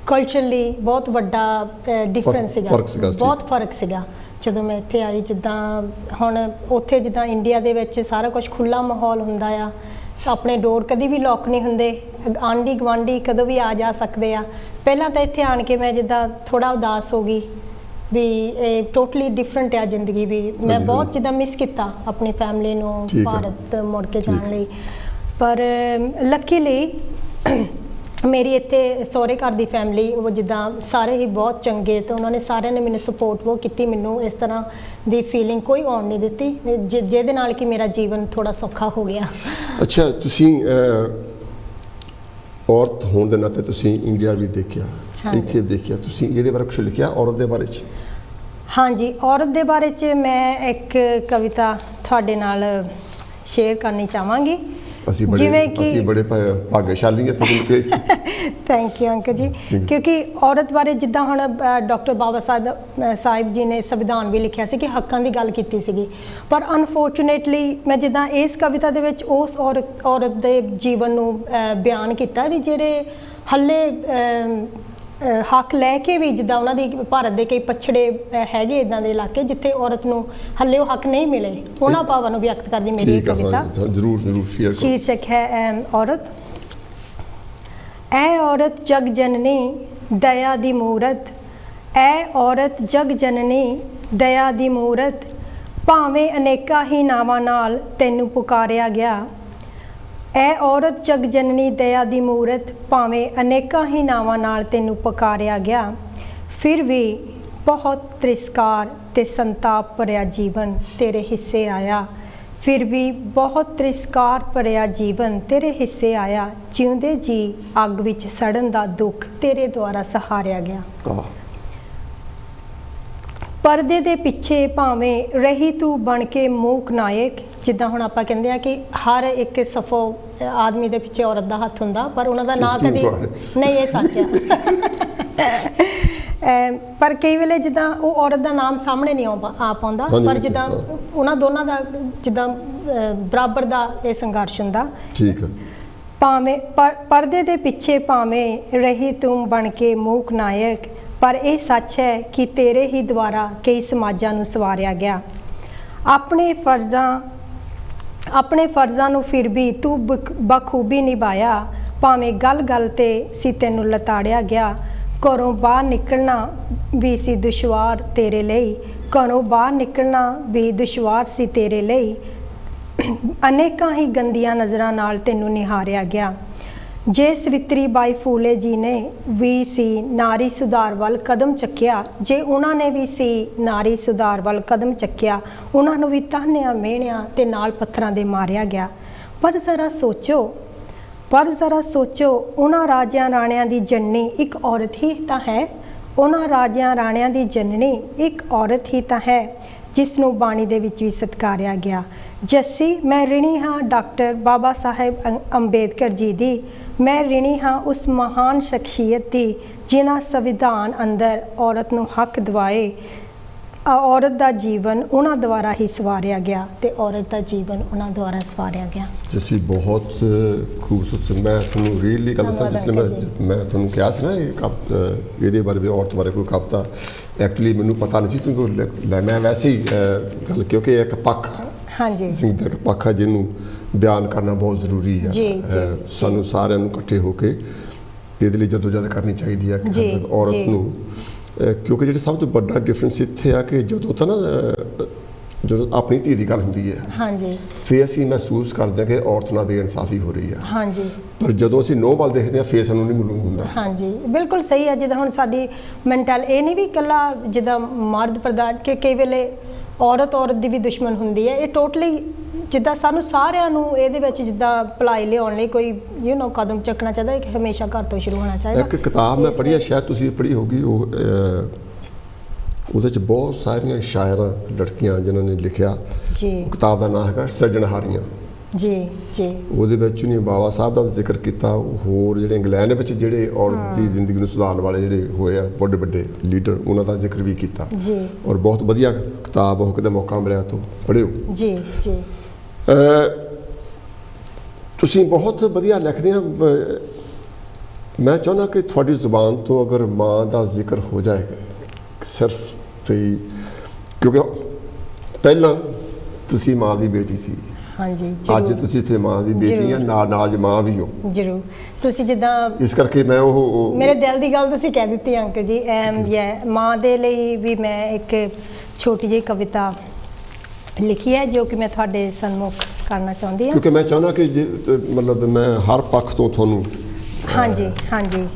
ਕਲਚਰਲੀ ਬਹੁਤ ਵੱਡਾ ਡਿਫਰੈਂਸ ਸੀਗਾ, ਬਹੁਤ ਫਰਕ ਸੀਗਾ ਜਦੋਂ ਮੈਂ ਇੱਥੇ ਆਈ। ਜਿੱਦਾਂ ਹੁਣ ਉੱਥੇ ਜਿੱਦਾਂ ਇੰਡੀਆ ਦੇ ਵਿੱਚ ਸਾਰਾ ਕੁਝ ਖੁੱਲ੍ਹਾ ਮਾਹੌਲ ਹੁੰਦਾ ਆ, ਆਪਣੇ ਡੋਰ ਕਦੀ ਵੀ ਲੌਕ ਨਹੀਂ ਹੁੰਦੇ, ਆਂਢੀ ਗੁਆਂਢੀ ਕਦੋਂ ਵੀ ਆ ਜਾ ਸਕਦੇ ਆ। ਪਹਿਲਾਂ ਤਾਂ ਇੱਥੇ ਆਣ ਕੇ ਮੈਂ ਜਿੱਦਾਂ ਥੋੜ੍ਹਾ ਉਦਾਸ ਹੋ ਗਈ, ਵੀ ਇਹ ਟੋਟਲੀ ਡਿਫਰੈਂਟ ਆ ਜ਼ਿੰਦਗੀ ਵੀ ਮੈਂ ਬਹੁਤ ਜਿੱਦਾਂ ਮਿਸ ਕੀਤਾ ਆਪਣੀ ਫੈਮਿਲੀ ਨੂੰ ਭਾਰਤ ਮੁੜ ਕੇ ਜਾਣ ਲਈ ਪਰ ਲੱਕੀਲੀ ਮੇਰੀ ਇੱਥੇ ਸਹੁਰੇ ਘਰ ਦੀ ਫੈਮਿਲੀ ਉਹ ਜਿੱਦਾਂ ਸਾਰੇ ਹੀ ਬਹੁਤ ਚੰਗੇ ਤੇ ਉਹਨਾਂ ਨੇ ਸਾਰਿਆਂ ਨੇ ਮੈਨੂੰ ਸਪੋਰਟ ਬਹੁਤ ਕੀਤੀ ਮੈਨੂੰ ਇਸ ਤਰ੍ਹਾਂ ਦੀ ਫੀਲਿੰਗ ਕੋਈ ਆਉਣ ਨਹੀਂ ਦਿੱਤੀ ਜਿਹਦੇ ਨਾਲ ਕਿ ਮੇਰਾ ਜੀਵਨ ਥੋੜਾ ਸੌਖਾ ਹੋ ਗਿਆ। ਅੱਛਾ ਤੁਸੀਂ ਔਰਤ ਹੋਣ ਦੇ ਨਾਤੇ ਤੁਸੀਂ ਇੰਡੀਆ ਵੀ ਦੇਖਿਆ ਇੱਥੇ ਵੀ ਦੇਖਿਆ ਤੁਸੀਂ ਇਹਦੇ ਬਾਰੇ ਕੁਝ ਲਿਖਿਆ ਔਰਤ ਦੇ ਬਾਰੇ 'ਚ? ਹਾਂਜੀ ਔਰਤ ਦੇ ਬਾਰੇ 'ਚ ਮੈਂ ਇੱਕ ਕਵਿਤਾ ਤੁਹਾਡੇ ਨਾਲ ਸ਼ੇਅਰ ਕਰਨੀ ਚਾਹਾਂਗੀ। ਅਸੀਂ ਬੜੇ ਭਾਗਸ਼ਾਲੀ ਹਾਂ ਤੁਹਾਨੂੰ ਨਿਕਲੇ। ਥੈਂਕ ਯੂ ਅੰਕਲ ਜੀ ਕਿਉਂਕਿ ਔਰਤ ਬਾਰੇ ਜਿੱਦਾਂ ਹੁਣ ਡਾਕਟਰ ਬਾਬਾ ਸਾਹਿਬ ਜੀ ਨੇ ਸੰਵਿਧਾਨ ਵੀ ਲਿਖਿਆ ਸੀ ਕਿ ਹੱਕਾਂ ਦੀ ਗੱਲ ਕੀਤੀ ਸੀਗੀ ਪਰ ਅਨਫੋਰਚੂਨੇਟਲੀ ਮੈਂ ਜਿੱਦਾਂ ਇਸ ਕਵਿਤਾ ਦੇ ਵਿੱਚ ਉਸ ਔਰਤ ਦੇ ਜੀਵਨ ਨੂੰ ਬਿਆਨ ਕੀਤਾ ਵੀ ਜਿਹੜੇ ਹੱਲੇ ਹੱਕ ਲੈ ਕੇ ਵੀ ਜਿੱਦਾਂ ਉਹਨਾਂ ਦੀ ਭਾਰਤ ਦੇ ਕਈ ਪਛੜੇ ਹੈਗੇ ਇੱਦਾਂ ਦੇ ਇਲਾਕੇ ਜਿੱਥੇ ਔਰਤ ਨੂੰ ਹੱਲੇ ਉਹ ਹੱਕ ਨਹੀਂ ਮਿਲੇ ਉਹਨਾਂ ਭਾਵਾਂ ਨੂੰ ਵਿਅਕਤ ਕਰਦੀ ਮੇਰੀ ਇਹ ਕਵਿਤਾ। ਜ਼ਰੂਰ ਸ਼ੇਅਰ ਕਰੋ। ਸ਼ੀਰਸ਼ਕ ਹੈ ਔਰਤ। ਐ ਔਰਤ ਜਗ ਜਨਨੀ ਦਇਆ ਦੀ ਮੂਰਤ ਐ ਔਰਤ ਜਗ ਜਨਨੀ ਦਇਆ ਦੀ ਮੂਰਤ ਭਾਵੇਂ ਅਨੇਕਾਂ ਹੀ ਨਾਵਾਂ ਨਾਲ ਤੈਨੂੰ ਪੁਕਾਰਿਆ ਗਿਆ ਐ ਔਰਤ ਜਗ ਜਨਨੀ ਦਇਆ ਦੀ ਮੂਰਤ ਭਾਵੇਂ ਅਨੇਕਾਂ ਹੀ ਨਾਵਾਂ ਨਾਲ ਤੈਨੂੰ ਪੁਕਾਰਿਆ ਗਿਆ ਫਿਰ ਵੀ ਬਹੁਤ ਤ੍ਰਿਸਕਾਰ ਤੇ ਸੰਤਾਪ ਭਰਿਆ ਜੀਵਨ ਤੇਰੇ ਹਿੱਸੇ ਆਇਆ ਫਿਰ ਵੀ ਬਹੁਤ ਤ੍ਰਿਸਕਾਰ ਭਰਿਆ ਜੀਵਨ ਤੇਰੇ ਹਿੱਸੇ ਆਇਆ ਜਿਉਂਦੇ ਜੀ ਅੱਗ ਵਿੱਚ ਸੜਨ ਦਾ ਦੁੱਖ ਤੇਰੇ ਦੁਆਰਾ ਸਹਾਰਿਆ ਗਿਆ ਪਰਦੇ ਦੇ ਪਿੱਛੇ ਭਾਵੇਂ ਰਹੀ ਤੂੰ ਬਣ ਕੇ ਮੂਕ ਨਾਇਕ ਜਿੱਦਾਂ ਹੁਣ ਆਪਾਂ ਕਹਿੰਦੇ ਆ ਕਿ ਹਰ ਇੱਕ ਸਫੋ ਆਦਮੀ ਦੇ ਪਿੱਛੇ ਔਰਤ ਦਾ ਹੱਥ ਹੁੰਦਾ ਪਰ ਉਹਨਾਂ ਦਾ ਨਾਂ ਕਦੀ ਨਹੀਂ ਇਹ ਸੱਚ ਆ ਪਰ ਕਈ ਵੇਲੇ ਜਿੱਦਾਂ ਉਹ ਔਰਤ ਦਾ ਨਾਮ ਸਾਹਮਣੇ ਨਹੀਂ ਆ ਪਾਉਂਦਾ ਪਰ ਜਿੱਦਾਂ ਉਹਨਾਂ ਦੋਨਾਂ ਦਾ ਜਿੱਦਾਂ ਬਰਾਬਰ ਦਾ ਇਹ ਸੰਘਰਸ਼ ਹੁੰਦਾ ਠੀਕ ਹੈ ਭਾਵੇਂ ਪਰਦੇ ਦੇ ਪਿੱਛੇ ਭਾਵੇਂ ਰਹੀ ਤੂੰ ਬਣ ਕੇ ਮੂਕ ਨਾਇਕ ਪਰ ਇਹ ਸੱਚ ਹੈ ਕਿ ਤੇਰੇ ਹੀ ਦੁਆਰਾ ਕਈ ਸਮਾਜਾਂ ਨੂੰ ਸਵਾਰਿਆ ਗਿਆ ਆਪਣੇ ਫਰਜ਼ਾਂ ਨੂੰ ਫਿਰ ਵੀ ਤੂੰ ਬਖੂਬੀ ਨਿਭਾਇਆ ਭਾਵੇਂ ਗੱਲ ਤੇ ਸੀ ਤੈਨੂੰ ਲਤਾੜਿਆ ਗਿਆ ਘਰੋਂ ਬਾਹਰ ਨਿਕਲਣਾ ਵੀ ਸੀ ਦੁਸ਼ਵਾਰ ਤੇਰੇ ਲਈ ਘਰੋਂ ਬਾਹਰ ਨਿਕਲਣਾ ਵੀ ਦੁਸ਼ਵਾਰ ਸੀ ਤੇਰੇ ਲਈ ਅਨੇਕਾਂ ਹੀ ਗੰਦੀਆਂ ਨਜ਼ਰਾਂ ਨਾਲ ਤੈਨੂੰ ਨਿਹਾਰਿਆ ਗਿਆ ਜੇ ਸਵਿਤਰੀ ਬਾਈ ਫੂਲੇ ਜੀ ਨੇ ਵੀ ਸੀ ਨਾਰੀ ਸੁਧਾਰ ਵੱਲ ਕਦਮ ਚੱਕਿਆ ਜੇ ਉਹਨਾਂ ਨੇ ਵੀ ਸੀ ਨਾਰੀ ਸੁਧਾਰ ਵੱਲ ਕਦਮ ਚੱਕਿਆ ਉਹਨਾਂ ਨੂੰ ਵੀ ਤਾਹਨਿਆਂ ਮਿਹਣਿਆਂ ਤੇ ਨਾਲ ਪੱਥਰਾਂ ਦੇ ਮਾਰਿਆ ਗਿਆ ਪਰ ਜ਼ਰਾ ਸੋਚੋ ਉਹਨਾਂ ਰਾਜਿਆਂ ਰਾਣਿਆਂ ਦੀ ਜਨਨੀ ਇੱਕ ਔਰਤ ਹੀ ਤਾਂ ਹੈ ਉਹਨਾਂ ਰਾਜਿਆਂ ਰਾਣਿਆਂ ਦੀ ਜਨਨੀ ਇੱਕ ਔਰਤ ਹੀ ਤਾਂ ਹੈ ਜਿਸ ਨੂੰ ਬਾਣੀ ਦੇ ਵਿੱਚ ਵੀ ਸਤਿਕਾਰਿਆ ਗਿਆ ਜੱਸੀ ਮੈਂ ਰਿਣੀ ਹਾਂ ਡਾਕਟਰ ਬਾਬਾ ਸਾਹਿਬ ਅੰਬੇਦਕਰ ਜੀ ਦੀ ਮੈਂ ਰਿਣੀ ਹਾਂ ਉਸ ਮਹਾਨ ਸ਼ਖਸੀਅਤ ਦੀ ਜਿਨ੍ਹਾਂ ਸੰਵਿਧਾਨ ਅੰਦਰ ਔਰਤ ਨੂੰ ਹੱਕ ਦਿਵਾਏ ਔਰਤ ਦਾ ਜੀਵਨ ਉਹਨਾਂ ਦੁਆਰਾ ਹੀ ਸਵਾਰਿਆ ਗਿਆ ਤੇ ਔਰਤ ਦਾ ਜੀਵਨ ਉਹਨਾਂ ਦੁਆਰਾ ਸਵਾਰਿਆ ਗਿਆ। ਜੱਸੀ ਬਹੁਤ ਖੂਬਸੂਰਤ ਮੈਂ ਤੁਹਾਨੂੰ ਰੀਅਲੀ ਗੱਲ ਦੱਸਾਂ ਜਿਸ ਲਈ ਮੈਂ ਤੁਹਾਨੂੰ ਕਿਹਾ ਸੀ ਨਾ ਇਹਦੇ ਬਾਰੇ ਵੀ ਔਰਤ ਬਾਰੇ ਕੋਈ ਕਵਿਤਾ ਐਕਚੁਅਲੀ ਮੈਨੂੰ ਪਤਾ ਨਹੀਂ ਸੀ ਕਿਉਂਕਿ ਮੈਂ ਵੈਸੇ ਹੀ ਗੱਲ ਕਿਉਂਕਿ ਇੱਕ ਪੱਖ ਹਾਂਜੀ ਸਿੰਘ ਦਾ ਇੱਕ ਪੱਖ ਹੈ ਜਿਹਨੂੰ ਬਿਆਨ ਕਰਨਾ ਬਹੁਤ ਜ਼ਰੂਰੀ ਹੈ ਸਾਨੂੰ ਸਾਰਿਆਂ ਨੂੰ ਇਕੱਠੇ ਹੋ ਕੇ ਇਹਦੇ ਲਈ ਜਦੋਜਹਿਦ ਕਰਨੀ ਚਾਹੀਦੀ ਹੈ ਔਰਤ ਨੂੰ ਕਿਉਂਕਿ ਜਿਹੜੀ ਸਭ ਤੋਂ ਵੱਡਾ ਡਿਫਰੈਂਸ ਇੱਥੇ ਆ ਕਿ ਜਦੋਂ ਤਾਂ ਨਾ ਜਦੋਂ ਆਪਣੀ ਧੀ ਦੀ ਗੱਲ ਹੁੰਦੀ ਹੈ ਹਾਂਜੀ ਫਿਰ ਅਸੀਂ ਮਹਿਸੂਸ ਕਰਦੇ ਹਾਂ ਕਿ ਔਰਤ ਨਾਲ ਬੇਇਨਸਾਫੀ ਹੋ ਰਹੀ ਹੈ ਹਾਂਜੀ ਪਰ ਜਦੋਂ ਅਸੀਂ ਨੋਹ ਵੱਲ ਦੇਖਦੇ ਹਾਂ ਫਿਰ ਸਾਨੂੰ ਨਹੀਂ ਮਾਲੂਮ ਹੁੰਦਾ ਹਾਂਜੀ ਬਿਲਕੁਲ ਸਹੀ ਹੈ ਜਿੱਦਾਂ ਹੁਣ ਸਾਡੀ ਮੈਂਟਲ ਇਹ ਨਹੀਂ ਵੀ ਇਕੱਲਾ ਜਿੱਦਾਂ ਮਰਦ ਪ੍ਰਧਾਨ ਕਿ ਕਈ ਵੇਲੇ ਔਰਤ ਦੀ ਵੀ ਦੁਸ਼ਮਣ ਹੁੰਦੀ ਹੈ ਇਹ ਟੋਟਲੀ ਜਿੱਦਾਂ ਸਾਨੂੰ ਸਾਰਿਆਂ ਨੂੰ ਇਹਦੇ ਵਿੱਚ ਜਿੱਦਾਂ ਭਲਾਈ ਲਿਆਉਣ ਲਈ ਕੋਈ ਕਦਮ ਚੱਕਣਾ ਚਾਹੀਦਾ ਕਿ ਹਮੇਸ਼ਾ ਘਰ ਤੋਂ ਸ਼ੁਰੂ ਹੋਣਾ ਚਾਹੀਦਾ। ਇੱਕ ਕਿਤਾਬ ਮੈਂ ਪੜ੍ਹੀ ਹੈ ਸ਼ਾਇਦ ਤੁਸੀਂ ਪੜ੍ਹੀ ਹੋਗੀ ਉਹਦੇ 'ਚ ਬਹੁਤ ਸਾਰੀਆਂ ਸ਼ਾਇਰਾਂ ਲੜਕੀਆਂ ਜਿਨ੍ਹਾਂ ਨੇ ਲਿਖਿਆ ਜੀ ਕਿਤਾਬ ਦਾ ਨਾਮ ਹੈਗਾ ਸਿਰਜਣਹਾਰੀਆਂ ਜੀ ਉਹਦੇ ਵਿੱਚ ਉਹਨੇ ਬਾਬਾ ਸਾਹਿਬ ਦਾ ਜ਼ਿਕਰ ਕੀਤਾ ਹੋਰ ਜਿਹੜੇ ਇੰਗਲੈਂਡ ਵਿੱਚ ਜਿਹੜੇ ਔਰਤ ਦੀ ਜ਼ਿੰਦਗੀ ਨੂੰ ਸੁਧਾਰਨ ਵਾਲੇ ਜਿਹੜੇ ਹੋਏ ਆ ਵੱਡੇ ਲੀਡਰ ਉਹਨਾਂ ਦਾ ਜ਼ਿਕਰ ਵੀ ਕੀਤਾ ਜੀ ਔਰ ਬਹੁਤ ਵਧੀਆ ਕਿਤਾਬ ਉਹ ਕਿਤੇ ਮੌਕਾ ਮਿਲਿਆ ਤਾਂ ਪੜ੍ਹਿਓ ਜੀ ਤੁਸੀਂ ਬਹੁਤ ਵਧੀਆ ਲਿਖਦੇ ਆ ਮੈਂ ਚਾਹੁੰਦਾ ਕਿ ਤੁਹਾਡੀ ਜ਼ੁਬਾਨ ਤੋਂ ਅਗਰ ਮਾਂ ਦਾ ਜ਼ਿਕਰ ਹੋ ਜਾਏ ਸਿਰਫ ਕਿਉਂਕਿ ਪਹਿਲਾਂ ਤੁਸੀਂ ਮਾਂ ਦੀ ਬੇਟੀ ਸੀ ਹਾਂਜੀ ਅੱਜ ਤੁਸੀਂ ਇੱਥੇ ਮਾਂ ਦੀ ਬੇਟੀ ਆ, ਨਾਲ ਅੱਜ ਮਾਂ ਵੀ ਹੋ। ਜ਼ਰੂਰ। ਤੁਸੀਂ ਜਿੱਦਾਂ ਇਸ ਕਰਕੇ ਮੈਂ ਉਹ ਮੇਰੇ ਦਿਲ ਦੀ ਗੱਲ ਤੁਸੀਂ ਕਹਿ ਦਿੱਤੀ ਅੰਕਲ ਜੀ। ਮਾਂ ਦੇ ਲਈ ਵੀ ਮੈਂ ਇੱਕ ਛੋਟੀ ਜਿਹੀ ਕਵਿਤਾ ਲਿਖੀ ਹੈ ਜੋ ਕਿ ਮੈਂ ਤੁਹਾਡੇ ਸਨਮੁਖ ਕਰਨਾ ਚਾਹੁੰਦੀ ਹਾਂ, ਕਿਉਂਕਿ ਮੈਂ ਚਾਹੁੰਦਾ ਕਿ ਮਤਲਬ ਮੈਂ ਹਰ ਪੱਖ ਤੋਂ ਤੁਹਾਨੂੰ ਹਾਂਜੀ ਹਾਂਜੀ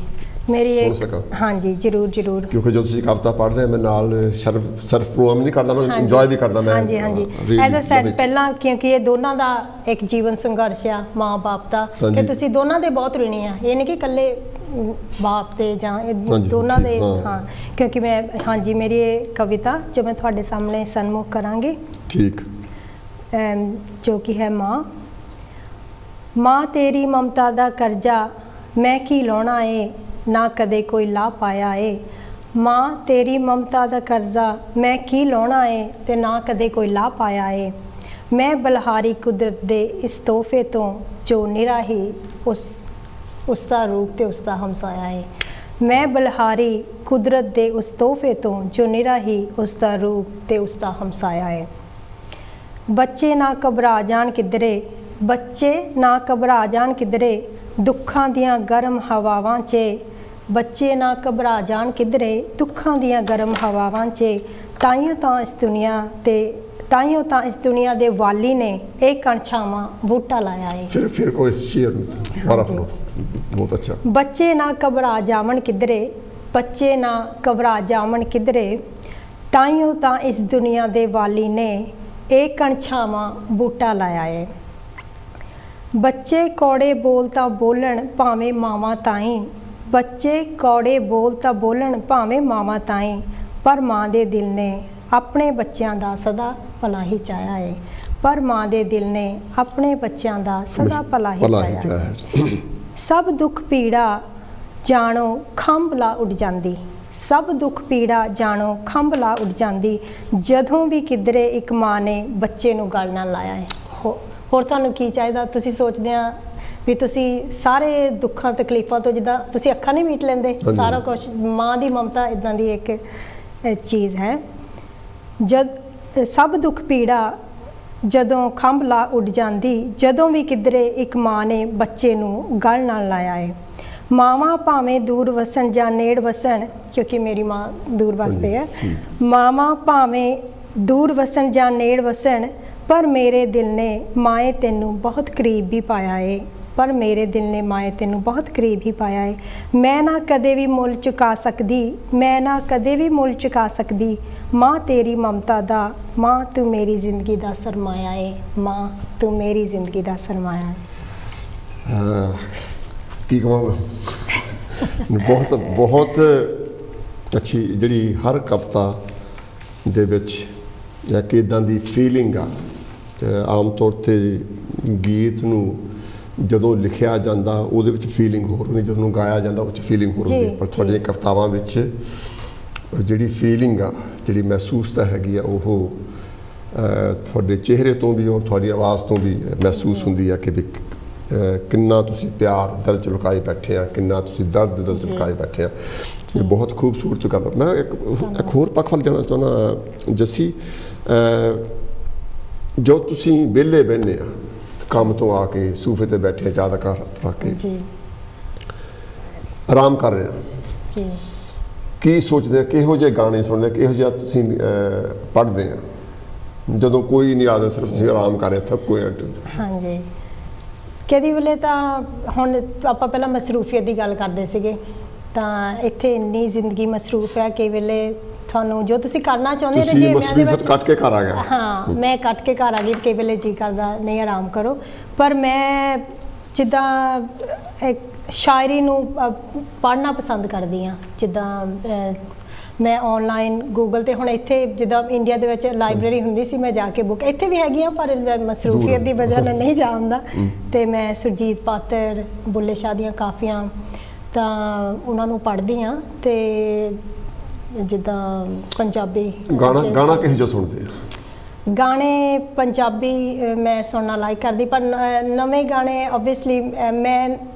ਮੇਰੀ ਸੁਣ ਸਕਾਂ। ਹਾਂਜੀ ਜ਼ਰੂਰ ਜ਼ਰੂਰ। ਕਿਉਂਕਿ ਜਦੋਂ ਤੁਸੀਂ ਕਵਿਤਾ ਪੜ੍ਹਦੇ ਆ ਮੈਂ ਨਾਲ ਸਿਰਫ ਪ੍ਰੋਗਰਾਮ ਨਹੀਂ ਕਰਦਾ, ਮੈਂ ਇੰਜੋਏ ਵੀ ਕਰਦਾ। ਮੈਂ ਹਾਂਜੀ ਹਾਂਜੀ ਐਜ਼ ਅ ਸੈਡ ਪਹਿਲਾਂ, ਕਿਉਂਕਿ ਇਹ ਦੋਨਾਂ ਦਾ ਇੱਕ ਜੀਵਨ ਸੰਘਰਸ਼ ਆ ਮਾਂ ਬਾਪ ਦਾ, ਕਿ ਤੁਸੀਂ ਦੋਨਾਂ ਦੇ ਬਹੁਤ ಋਣੀ ਆ। ਇਹ ਨਹੀਂ ਕਿ ਇਕੱਲੇ ਬਾਪ ਤੇ ਜਾਂ ਦੋਨਾਂ ਦੇ। ਹਾਂ ਕਿਉਂਕਿ ਮੈਂ ਹਾਂਜੀ ਮੇਰੀ ਇਹ ਕਵਿਤਾ ਜੋ ਮੈਂ ਤੁਹਾਡੇ ਸਾਹਮਣੇ ਸਨਮੁਖ ਕਰਾਂਗੀ, ਠੀਕ, ਜੋ ਕਿ ਹੈ ਮਾਂ ਤੇਰੀ ਮਮਤਾ ਦਾ ਕਰਜ਼ਾ ਮੈਂ ਕੀ ਲਾਉਣਾ ਏ, ਨਾ ਕਦੇ ਕੋਈ ਲਾ ਪਾਇਆ ਏ। ਮਾਂ ਤੇਰੀ ਮਮਤਾ ਦਾ ਕਰਜ਼ਾ ਮੈਂ ਕੀ ਲਾਉਣਾ ਏ ਤੇ ਨਾ ਕਦੇ ਕੋਈ ਲਾ ਪਾਇਆ ਏ। ਮੈਂ ਬਲਹਾਰੀ ਕੁਦਰਤ ਦੇ ਇਸ ਤੋਹਫੇ ਤੋਂ ਜੋ ਨਿਰਾਹੀ ਉਸ ਦਾ ਰੂਪ ਤੇ ਉਸ ਦਾ ਹਮਸਾਇਆ ਏ। ਮੈਂ ਬਲਹਾਰੀ ਕੁਦਰਤ ਦੇ ਉਸ ਤੋਹਫੇ ਤੋਂ ਜੋ ਨਿਰਾਹੀ ਉਸ ਦਾ ਰੂਪ ਤੇ ਉਸ ਦਾ ਹਮਸਾਇਆ ਏ। ਬੱਚੇ ਨਾ ਘਬਰਾ ਜਾਣ ਕਿਧਰੇ, ਬੱਚੇ ਨਾ ਘਬਰਾ ਜਾਣ ਕਿਧਰੇ, ਦੁੱਖਾਂ ਦੀਆਂ ਗਰਮ ਹਵਾਵਾਂ 'ਚ। ਬੱਚੇ ਨਾ ਘਬਰਾ ਜਾਣ ਕਿਧਰੇ, ਦੁੱਖਾਂ ਦੀਆਂ ਗਰਮ ਹਵਾਵਾਂ 'ਚ। ਤਾਈਓ ਤਾਂ ਇਸ ਦੁਨੀਆ ਦੇ ਵਾਲੀ ਨੇ ਇਹ ਕਣਛਾਵਾਂ ਬੂਟਾ ਲਾਇਆ ਏ। ਫਿਰ ਕੋਈ ਸ਼ੇਰ ਦੁਬਾਰਾ ਪੜੋ, ਬਹੁਤ ਅੱਛਾ। ਬੱਚੇ ਨਾ ਘਬਰਾ ਜਾਵਣ ਕਿਧਰੇ, ਬੱਚੇ ਨਾ ਘਬਰਾ ਜਾਵਣ ਕਿਧਰੇ, ਤਾਈਓ ਤਾਂ ਇਸ ਦੁਨੀਆ ਦੇ ਵਾਲੀ ਨੇ ਇਹ ਕਣਛਾਵਾਂ ਬੂਟਾ ਲਾਇਆ ਏ। ਬੱਚੇ ਕੌੜੇ ਬੋਲ ਤਾਂ ਬੋਲਣ ਭਾਵੇਂ ਮਾਵਾਂ ਤਾਈਂ, ਬੱਚੇ ਕੌੜੇ ਬੋਲ ਤਾਂ ਬੋਲਣ ਭਾਵੇਂ ਮਾਵਾਂ ਤਾਈਂ, ਪਰ ਮਾਂ ਦੇ ਦਿਲ ਨੇ ਆਪਣੇ ਬੱਚਿਆਂ ਦਾ ਸਦਾ ਭਲਾ ਹੀ ਚਾਹਿਆ ਏ। ਪਰ ਮਾਂ ਦੇ ਦਿਲ ਨੇ ਆਪਣੇ ਬੱਚਿਆਂ ਦਾ ਸਦਾ ਭਲਾ ਹੀ ਚਾਹਿਆ ਏ। ਸਭ ਦੁੱਖ ਪੀੜਾ ਜਾਣੋ ਖੰਭ ਲਾ ਉੱਡ ਜਾਂਦੀ, ਸਭ ਦੁੱਖ ਪੀੜਾ ਜਾਣੋ ਖੰਭ ਲਾ ਉੱਡ ਜਾਂਦੀ, ਜਦੋਂ ਵੀ ਕਿਧਰੇ ਇੱਕ ਮਾਂ ਨੇ ਬੱਚੇ ਨੂੰ ਗਲ ਨਾਲ ਲਾਇਆ ਹੈ। ਹੋਰ ਤੁਹਾਨੂੰ ਕੀ ਚਾਹੀਦਾ? ਤੁਸੀਂ ਸੋਚਦੇ ਆ ਵੀ ਤੁਸੀਂ ਸਾਰੇ ਦੁੱਖਾਂ ਤਕਲੀਫਾਂ ਤੋਂ, ਜਿੱਦਾਂ ਤੁਸੀਂ ਅੱਖਾਂ ਨਹੀਂ ਮੀਟ ਲੈਂਦੇ, ਸਾਰਾ ਕੁਝ ਮਾਂ ਦੀ ਮਮਤਾ ਇਦਾਂ ਦੀ ਇੱਕ ਚੀਜ਼ ਹੈ। ਜਦ ਸਭ ਦੁੱਖ ਪੀੜਾ ਜਦੋਂ ਖੰਭ ਲਾ ਉੱਡ ਜਾਂਦੀ, ਜਦੋਂ ਵੀ ਕਿਧਰੇ ਇੱਕ ਮਾਂ ਨੇ ਬੱਚੇ ਨੂੰ ਗਲ ਨਾਲ ਲਾਇਆ ਹੈ। ਮਾਵਾਂ ਭਾਵੇਂ ਦੂਰ ਵਸਣ ਜਾਂ ਨੇੜ ਵਸਣ, ਕਿਉਂਕਿ ਮੇਰੀ ਮਾਂ ਦੂਰ ਵਸਦੇ ਹੈ, ਮਾਵਾਂ ਭਾਵੇਂ ਦੂਰ ਵਸਣ ਜਾਂ ਨੇੜ ਵਸਣ, ਪਰ ਮੇਰੇ ਦਿਲ ਨੇ ਮਾਏ ਤੈਨੂੰ ਬਹੁਤ ਕਰੀਬ ਵੀ ਪਾਇਆ ਏ। ਪਰ ਮੇਰੇ ਦਿਲ ਨੇ ਮਾਏ ਤੈਨੂੰ ਬਹੁਤ ਕਰੀਬ ਹੀ ਪਾਇਆ ਏ। ਮੈਂ ਨਾ ਕਦੇ ਵੀ ਮੁੱਲ ਚੁਕਾ ਸਕਦੀ, ਮੈਂ ਨਾ ਕਦੇ ਵੀ ਮੁੱਲ ਚੁਕਾ ਸਕਦੀ, ਮਾਂ ਤੇਰੀ ਮਮਤਾ ਦਾ, ਮਾਂ ਤੂੰ ਮੇਰੀ ਜ਼ਿੰਦਗੀ ਦਾ ਸਰਮਾਇਆ ਏ, ਮਾਂ ਤੂੰ ਮੇਰੀ ਜ਼ਿੰਦਗੀ ਦਾ ਸਰਮਾਇਆ ਏ। ਕੀ ਕਹਾਂ, ਬਹੁਤ ਅੱਛੀ ਜਿਹੜੀ ਹਰ ਕਵਿਤਾ ਦੇ ਵਿੱਚ ਜਾਂ ਕਿ ਇੱਦਾਂ ਦੀ ਫੀਲਿੰਗ ਆ। ਆਮ ਤੌਰ 'ਤੇ ਗੀਤ ਨੂੰ ਜਦੋਂ ਲਿਖਿਆ ਜਾਂਦਾ ਉਹਦੇ ਵਿੱਚ ਫੀਲਿੰਗ ਹੋਰ ਹੁੰਦੀ, ਜਦੋਂ ਗਾਇਆ ਜਾਂਦਾ ਉਹ 'ਚ ਫੀਲਿੰਗ ਹੋਰ ਹੁੰਦੀ, ਪਰ ਤੁਹਾਡੀਆਂ ਕਵਿਤਾਵਾਂ ਵਿੱਚ ਜਿਹੜੀ ਫੀਲਿੰਗ ਆ, ਜਿਹੜੀ ਮਹਿਸੂਸਤਾ ਹੈਗੀ ਆ, ਉਹ ਤੁਹਾਡੇ ਚਿਹਰੇ ਤੋਂ ਵੀ ਔਰ ਤੁਹਾਡੀ ਆਵਾਜ਼ ਤੋਂ ਵੀ ਮਹਿਸੂਸ ਹੁੰਦੀ ਆ ਕਿ ਵੀ ਕਿੰਨਾ ਤੁਸੀਂ ਪਿਆਰ ਦਿਲ 'ਚ ਲੁਕਾਏ ਬੈਠੇ ਆ, ਕਿੰਨਾ ਤੁਸੀਂ ਦਰਦ ਦਿਲ 'ਚ ਲੁਕਾਏ ਬੈਠੇ ਆ। ਇਹ ਬਹੁਤ ਖੂਬਸੂਰਤ ਗੱਲ। ਮੈਂ ਇੱਕ ਹੋਰ ਪੱਖ ਵੱਲ ਜਾਣਾ ਚਾਹੁੰਦਾ ਜੱਸੀ, ਜੋ ਤੁਸੀਂ ਵਿਹਲੇ ਬਹਿੰਦੇ ਆ ਕੰਮ ਤੋਂ ਆ ਕੇ ਸੋਫੇ 'ਤੇ ਬੈਠੇ, ਚਾਹ ਦਾ ਕੱਪ ਰੱਖ ਕੇ ਆਰਾਮ ਕਰ ਰਹੇ ਆ, ਕੀ ਸੋਚਦੇ ਆ, ਕਿਹੋ ਜਿਹੇ ਗਾਣੇ ਸੁਣਦੇ, ਕਿਹੋ ਜਿਹਾ ਤੁਸੀਂ ਪੜ੍ਹਦੇ ਆ ਜਦੋਂ ਕੋਈ ਨਹੀਂ ਆਦਾ, ਸਿਰਫ ਤੁਸੀਂ ਆਰਾਮ ਕਰ ਰਹੇ, ਥੱਕੇ ਆ? ਹਾਂਜੀ, ਕਦੀ ਵੇਲੇ ਤਾਂ ਹੁਣ ਆਪਾਂ ਪਹਿਲਾਂ ਮਸਰੂਫੀਅਤ ਦੀ ਗੱਲ ਕਰਦੇ ਸੀਗੇ, ਤਾਂ ਇੱਥੇ ਇੰਨੀ ਜ਼ਿੰਦਗੀ ਮਸਰੂਫ ਹੈ ਕਈ ਵੇਲੇ ਤੁਹਾਨੂੰ ਜੋ ਤੁਸੀਂ ਕਰਨਾ ਚਾਹੁੰਦੇ ਤੁਸੀਂ ਮਸਰੂਫੀਅਤ ਕੱਟ ਕੇ ਘਰ ਆ ਗਏ। ਹਾਂ, ਮੈਂ ਕੱਟ ਕੇ ਘਰ ਆ ਗਈ। ਕਈ ਵੇਲੇ ਜੀ ਕਰਦਾ ਨਹੀਂ ਆਰਾਮ ਕਰੋ, ਪਰ ਮੈਂ ਜਿੱਦਾਂ ਇੱਕ ਸ਼ਾਇਰੀ ਨੂੰ ਪੜ੍ਹਨਾ ਪਸੰਦ ਕਰਦੀ ਹਾਂ। ਜਿੱਦਾਂ ਮੈਂ ਆਨਲਾਈਨ ਗੂਗਲ 'ਤੇ, ਹੁਣ ਇੱਥੇ ਜਿੱਦਾਂ ਇੰਡੀਆ ਦੇ ਵਿੱਚ ਲਾਇਬ੍ਰੇਰੀ ਹੁੰਦੀ ਸੀ, ਮੈਂ ਜਾ ਕੇ ਬੁੱਕ, ਇੱਥੇ ਵੀ ਹੈਗੀ ਆ ਪਰ ਮਸਰੂਫੀਅਤ ਦੀ ਵਜ੍ਹਾ ਨਾਲ ਨਹੀਂ ਜਾ ਹੁੰਦਾ। ਅਤੇ ਮੈਂ ਸੁਰਜੀਤ ਪਾਤਰ, ਬੁੱਲੇ ਸ਼ਾਹ ਦੀਆਂ ਕਾਫੀਆਂ, ਤਾਂ ਉਹਨਾਂ ਨੂੰ ਪੜ੍ਹਦੀ ਹਾਂ। ਅਤੇ ਜਿੱਦਾਂ ਪੰਜਾਬੀ ਗਾਣਾ ਕਿਹੋ ਜਿਹਾ ਸੁਣਦੇ ਆ? ਗਾਣੇ ਪੰਜਾਬੀ ਮੈਂ ਸੁਣਨਾ ਲਾਈਕ ਕਰਦੀ, ਪਰ ਨਵੇਂ ਗਾਣੇ ਓਬਵੀਅਸਲੀ ਮੈਂ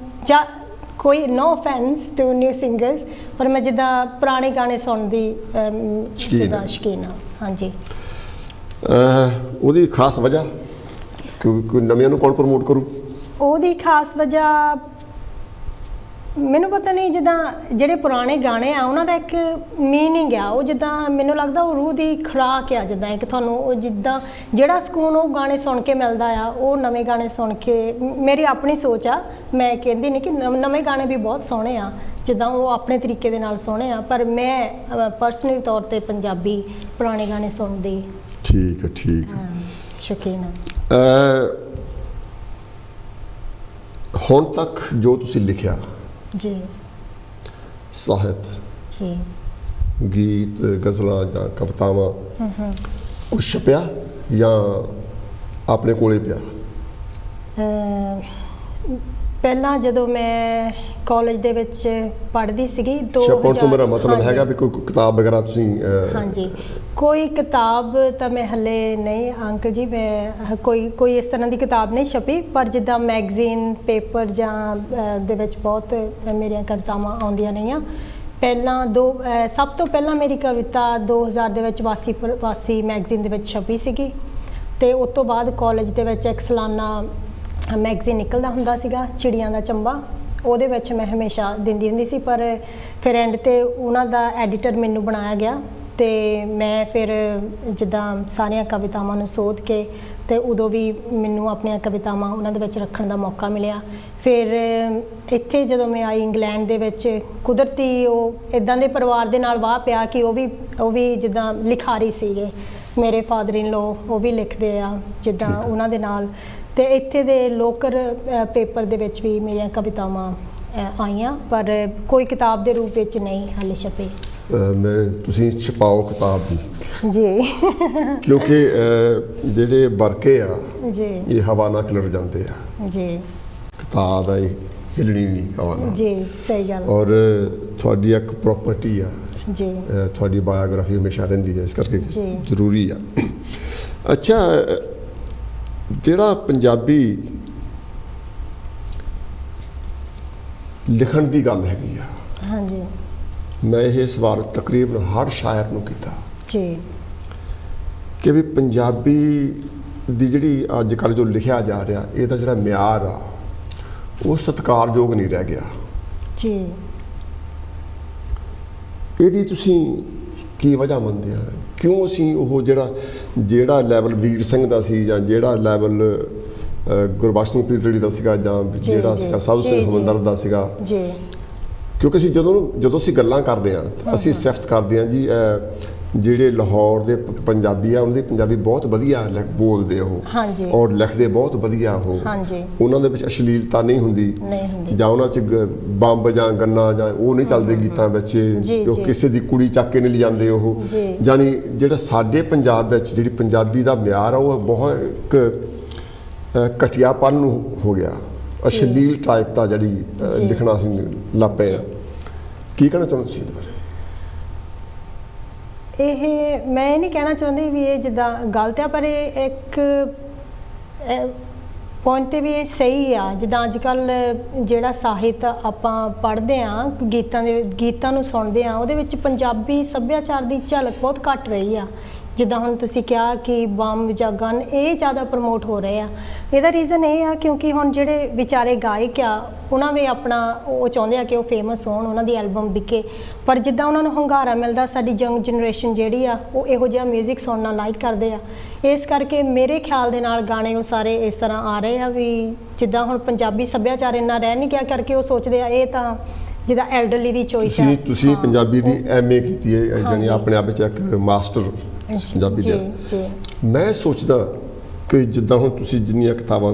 ਜਾਂ ਕੋਈ ਨੋ ਔਫੈਂਸ ਟੂ ਨਿਊ ਸਿੰਗਰਸ, ਪਰ ਮੈਂ ਜਿੱਦਾਂ ਪੁਰਾਣੇ ਗਾਣੇ ਸੁਣਨ ਦੀ ਜਿੱਦਾਂ ਸ਼ੌਕੀਨ ਹਾਂ। ਹਾਂਜੀ, ਉਹਦੀ ਖਾਸ ਵਜ੍ਹਾ? ਕੋਈ ਨਵਿਆਂ ਨੂੰ ਕੌਣ ਪ੍ਰਮੋਟ ਕਰੂ? ਉਹਦੀ ਖਾਸ ਵਜ੍ਹਾ ਮੈਨੂੰ ਪਤਾ ਨਹੀਂ, ਜਿੱਦਾਂ ਜਿਹੜੇ ਪੁਰਾਣੇ ਗਾਣੇ ਆ ਉਹਨਾਂ ਦਾ ਇੱਕ ਮੀਨਿੰਗ ਆ, ਉਹ ਜਿੱਦਾਂ ਮੈਨੂੰ ਲੱਗਦਾ ਉਹ ਰੂਹ ਦੀ ਖੁਰਾਕ ਆ, ਜਿੱਦਾਂ ਇੱਕ ਤੁਹਾਨੂੰ ਉਹ ਜਿੱਦਾਂ ਜਿਹੜਾ ਸਕੂਨ ਉਹ ਗਾਣੇ ਸੁਣ ਕੇ ਮਿਲਦਾ ਆ, ਉਹ ਨਵੇਂ ਗਾਣੇ ਸੁਣ ਕੇ, ਮੇਰੀ ਆਪਣੀ ਸੋਚ ਆ, ਮੈਂ ਕਹਿੰਦੀ ਨਹੀਂ ਕਿ ਨਵੇਂ ਗਾਣੇ ਵੀ ਬਹੁਤ ਸੋਹਣੇ ਆ, ਜਿੱਦਾਂ ਉਹ ਆਪਣੇ ਤਰੀਕੇ ਦੇ ਨਾਲ ਸੋਹਣੇ ਆ, ਪਰ ਮੈਂ ਪਰਸਨਲੀ ਤੌਰ 'ਤੇ ਪੰਜਾਬੀ ਪੁਰਾਣੇ ਗਾਣੇ ਸੁਣਦੀ। ਠੀਕ ਹੈ ਸ਼ੌਕੀਨ ਆ। ਹੁਣ ਤੱਕ ਜੋ ਤੁਸੀਂ ਲਿਖਿਆ ਜੀ, ਸਾਹਿਤ, ਜੀ, ਗੀਤ, ਗਜ਼ਲਾਂ ਜਾਂ ਕਵਿਤਾਵਾਂ, ਕੁਛ ਛਪਿਆ ਜਾਂ ਆਪਣੇ ਕੋਲੇ ਪਿਆ? ਪਹਿਲਾਂ ਜਦੋਂ ਮੈਂ ਕਾਲਜ ਦੇ ਵਿੱਚ ਪੜ੍ਹਦੀ ਸੀਗੀ, ਛਪਣ ਤੋਂ ਮੇਰਾ ਮਤਲਬ ਹੈਗਾ ਵੀ ਕੋਈ ਕਿਤਾਬ ਵਗੈਰਾ ਤੁਸੀਂ? ਹਾਂਜੀ, ਕੋਈ ਕਿਤਾਬ ਤਾਂ ਮੈਂ ਹਲੇ ਨਹੀਂ ਅੰਕਲ ਜੀ, ਮੈਂ ਕੋਈ ਇਸ ਤਰ੍ਹਾਂ ਦੀ ਕਿਤਾਬ ਨਹੀਂ ਛਪੀ, ਪਰ ਜਿੱਦਾਂ ਮੈਗਜ਼ੀਨ, ਪੇਪਰ ਜਾਂ ਦੇ ਵਿੱਚ ਬਹੁਤ ਮੇਰੀਆਂ ਕਵਿਤਾਵਾਂ ਆਉਂਦੀਆਂ ਰਹੀਆਂ। ਪਹਿਲਾਂ ਸਭ ਤੋਂ ਪਹਿਲਾਂ ਮੇਰੀ ਕਵਿਤਾ 2000 ਦੇ ਵਿੱਚ ਵਾਸੀ ਮੈਗਜ਼ੀਨ ਦੇ ਵਿੱਚ ਛਪੀ ਸੀਗੀ, ਅਤੇ ਉਸ ਤੋਂ ਬਾਅਦ ਕਾਲਜ ਦੇ ਵਿੱਚ ਇੱਕ ਸਾਲਾਨਾ ਮੈਗਜ਼ੀਨ ਨਿਕਲਦਾ ਹੁੰਦਾ ਸੀਗਾ, ਚਿੜੀਆਂ ਦਾ ਚੰਬਾ, ਉਹਦੇ ਵਿੱਚ ਮੈਂ ਹਮੇਸ਼ਾ ਦਿੰਦੀ ਹੁੰਦੀ ਸੀ, ਪਰ ਫਿਰ ਐਂਡ 'ਤੇ ਉਹਨਾਂ ਦਾ ਐਡੀਟਰ ਮੈਨੂੰ ਬਣਾਇਆ ਗਿਆ, ਅਤੇ ਮੈਂ ਫਿਰ ਜਿੱਦਾਂ ਸਾਰੀਆਂ ਕਵਿਤਾਵਾਂ ਨੂੰ ਸੋਧ ਕੇ, ਅਤੇ ਉਦੋਂ ਵੀ ਮੈਨੂੰ ਆਪਣੀਆਂ ਕਵਿਤਾਵਾਂ ਉਹਨਾਂ ਦੇ ਵਿੱਚ ਰੱਖਣ ਦਾ ਮੌਕਾ ਮਿਲਿਆ। ਫਿਰ ਇੱਥੇ ਜਦੋਂ ਮੈਂ ਆਈ ਇੰਗਲੈਂਡ ਦੇ ਵਿੱਚ, ਕੁਦਰਤੀ ਉਹ ਇੱਦਾਂ ਦੇ ਪਰਿਵਾਰ ਦੇ ਨਾਲ ਵਾਹ ਪਿਆ ਕਿ ਉਹ ਵੀ ਜਿੱਦਾਂ ਲਿਖਾਰੀ ਸੀਗੇ, ਮੇਰੇ ਫਾਦਰ ਇਨ ਲੋ ਉਹ ਵੀ ਲਿਖਦੇ ਆ ਜਿੱਦਾਂ ਉਹਨਾਂ ਦੇ ਨਾਲ, ਅਤੇ ਇੱਥੇ ਦੇ ਲੋਕਲ ਪੇਪਰ ਦੇ ਵਿੱਚ ਵੀ ਮੇਰੀਆਂ ਕਵਿਤਾਵਾਂ ਆਈਆਂ, ਪਰ ਕੋਈ ਕਿਤਾਬ ਦੇ ਰੂਪ ਵਿੱਚ ਨਹੀਂ ਹਾਲੇ ਛਪੇ। ਤੁਸੀਂ ਛਪਾਓ ਕਿਤਾਬ ਦੀ ਜੀ, ਕਿਉਂਕਿ ਜਿਹੜੇ ਵਰਕੇ ਆ ਜੀ, ਇਹ ਹਵਾ ਨਾਲ ਖਿਲਰ ਜਾਂਦੇ ਆ ਜੀ, ਕਿਤਾਬ ਹੈ ਇਹ ਹਿਲਣੀ ਨਹੀਂ ਹਵਾ ਨਾਲ ਜੀ, ਸਹੀ ਗੱਲ। ਔਰ ਤੁਹਾਡੀ ਇੱਕ ਪ੍ਰੋਪਰਟੀ ਆ ਜੀ, ਤੁਹਾਡੀ ਬਾਇਓਗ੍ਰਾਫੀ ਹਮੇਸ਼ਾ ਰਹਿੰਦੀ ਹੈ, ਇਸ ਕਰਕੇ ਜੀ, ਜ਼ਰੂਰੀ ਆ। ਅੱਛਾ, ਜਿਹੜਾ ਪੰਜਾਬੀ ਲਿਖਣ ਦੀ ਗੱਲ ਹੈਗੀ ਆ, ਹਾਂਜੀ, ਮੈਂ ਇਹ ਸਵਾਲ ਤਕਰੀਬਨ ਹਰ ਸ਼ਾਇਰ ਨੂੰ ਕੀਤਾ ਜੀ, ਕਿ ਵੀ ਪੰਜਾਬੀ ਦੀ ਜਿਹੜੀ ਅੱਜ ਕੱਲ੍ਹ ਜੋ ਲਿਖਿਆ ਜਾ ਰਿਹਾ, ਇਹਦਾ ਜਿਹੜਾ ਮਿਆਰ ਆ ਉਹ ਸਤਿਕਾਰਯੋਗ ਨਹੀਂ ਰਹਿ ਗਿਆ ਜੀ। ਇਹਦੀ ਤੁਸੀਂ ਕੀ ਵਜ੍ਹਾ ਮੰਨਦੇ ਆ? ਕਿਉਂ ਅਸੀਂ ਉਹ ਜਿਹੜਾ ਲੈਵਲ ਵੀਰ ਸਿੰਘ ਦਾ ਸੀ, ਜਾਂ ਜਿਹੜਾ ਲੈਵਲ ਗੁਰਬਖਸ਼ ਸਿੰਘ ਪ੍ਰੀਤੜੀ ਦਾ ਸੀਗਾ, ਜਾਂ ਜਿਹੜਾ ਸੀਗਾ ਸਾਧੂ ਸਿੰਘ ਹਮਦਰਦ ਦਾ ਸੀਗਾ, ਕਿਉਂਕਿ ਅਸੀਂ ਜਦੋਂ ਅਸੀਂ ਗੱਲਾਂ ਕਰਦੇ ਹਾਂ, ਅਸੀਂ ਸਿਫਤ ਕਰਦੇ ਹਾਂ ਜੀ ਜਿਹੜੇ ਲਾਹੌਰ ਦੇ ਪੰਜਾਬੀ ਆ, ਉਹਨਾਂ ਦੀ ਪੰਜਾਬੀ ਬਹੁਤ ਵਧੀਆ ਬੋਲਦੇ ਉਹ, ਔਰ ਲਿਖਦੇ ਬਹੁਤ ਵਧੀਆ ਉਹ, ਉਹਨਾਂ ਦੇ ਵਿੱਚ ਅਸ਼ਲੀਲਤਾ ਨਹੀਂ ਹੁੰਦੀ, ਜਾਂ ਉਹਨਾਂ 'ਚ ਬੰਬ ਜਾਂ ਗੰਨਾ ਜਾਂ ਉਹ ਨਹੀਂ ਚੱਲਦੇ ਗੀਤਾਂ ਵਿੱਚ, ਕਿਸੇ ਦੀ ਕੁੜੀ ਚੱਕ ਕੇ ਨਹੀਂ ਲਿਜਾਂਦੇ ਉਹ। ਜਾਣੀ ਜਿਹੜਾ ਸਾਡੇ ਪੰਜਾਬ ਵਿੱਚ ਜਿਹੜੀ ਪੰਜਾਬੀ ਦਾ ਮਿਆਰ ਆ, ਉਹ ਬਹੁਤ ਇੱਕ ਘਟੀਆਪਨ ਨੂੰ ਹੋ ਗਿਆ, ਅਸ਼ਲੀਲ ਟਾਈਪ ਦਾ ਜਿਹੜੀ ਲਿਖਣਾ ਅਸੀਂ ਲੱਗ ਪਏ ਆ। ਕੀ ਕਹਿਣਾ ਚਾਹੁੰਦੇ ਤੁਸੀਂ ਇਹਦੇ ਬਾਰੇ? ਇਹ ਮੈਂ ਇਹ ਨਹੀਂ ਕਹਿਣਾ ਚਾਹੁੰਦੀ ਵੀ ਇਹ ਜਿੱਦਾਂ ਗਲਤ ਆ, ਪਰ ਇਹ ਇੱਕ ਪੁਆਇੰਟ 'ਤੇ ਵੀ ਇਹ ਸਹੀ ਆ। ਜਿੱਦਾਂ ਅੱਜ ਕੱਲ੍ਹ ਜਿਹੜਾ ਸਾਹਿਤ ਆਪਾਂ ਪੜ੍ਹਦੇ ਹਾਂ, ਗੀਤਾਂ ਨੂੰ ਸੁਣਦੇ ਹਾਂ, ਉਹਦੇ ਵਿੱਚ ਪੰਜਾਬੀ ਸੱਭਿਆਚਾਰ ਦੀ ਝਲਕ ਬਹੁਤ ਘੱਟ ਰਹੀ ਆ। ਜਿੱਦਾਂ ਹੁਣ ਤੁਸੀਂ ਕਿਹਾ ਕਿ ਬੰਬ ਜਾਂ ਗਨ ਇਹ ਜ਼ਿਆਦਾ ਪ੍ਰਮੋਟ ਹੋ ਰਹੇ ਆ, ਇਹਦਾ ਰੀਜ਼ਨ ਇਹ ਆ ਕਿਉਂਕਿ ਹੁਣ ਜਿਹੜੇ ਵਿਚਾਰੇ ਗਾਇਕ ਆ, ਉਹਨਾਂ ਵੀ ਆਪਣਾ ਉਹ ਚਾਹੁੰਦੇ ਆ ਕਿ ਉਹ ਫੇਮਸ ਹੋਣ, ਉਹਨਾਂ ਦੀ ਐਲਬਮ ਵਿਕੇ, ਪਰ ਜਿੱਦਾਂ ਉਹਨਾਂ ਨੂੰ ਹੁੰਗਾਰਾ ਮਿਲਦਾ, ਸਾਡੀ ਯੰਗ ਜਨਰੇਸ਼ਨ ਜਿਹੜੀ ਆ ਉਹ ਇਹੋ ਜਿਹਾ ਮਿਊਜ਼ਿਕ ਸੁਣਨਾ ਲਾਈਕ ਕਰਦੇ ਆ। ਇਸ ਕਰਕੇ ਮੇਰੇ ਖਿਆਲ ਦੇ ਨਾਲ ਗਾਣੇ ਉਹ ਸਾਰੇ ਇਸ ਤਰ੍ਹਾਂ ਆ ਰਹੇ ਆ ਵੀ ਜਿੱਦਾਂ ਹੁਣ ਪੰਜਾਬੀ ਸੱਭਿਆਚਾਰ ਇੰਨਾ ਰਹਿ ਨਹੀਂ ਗਿਆ, ਕਰਕੇ ਉਹ ਸੋਚਦੇ ਆ ਇਹ ਤਾਂ ਜਿੱਦਾਂ ਐਲਡਰਲੀ ਦੀ ਚੋਇਸ ਹੈ। ਤੁਸੀਂ ਪੰਜਾਬੀ ਦੀ ਐਮਏ ਕੀਤੀ ਹੈ, ਜਾਨੀ ਆਪਣੇ ਆਪ ਵਿੱਚ ਇੱਕ ਮਾਸਟਰ ਪੰਜਾਬੀ ਦਾ। ਮੈਂ ਸੋਚਦਾ ਕਿ ਜਿੱਦਾਂ ਹੁਣ ਤੁਸੀਂ ਜਿੰਨੀਆਂ ਕਿਤਾਬਾਂ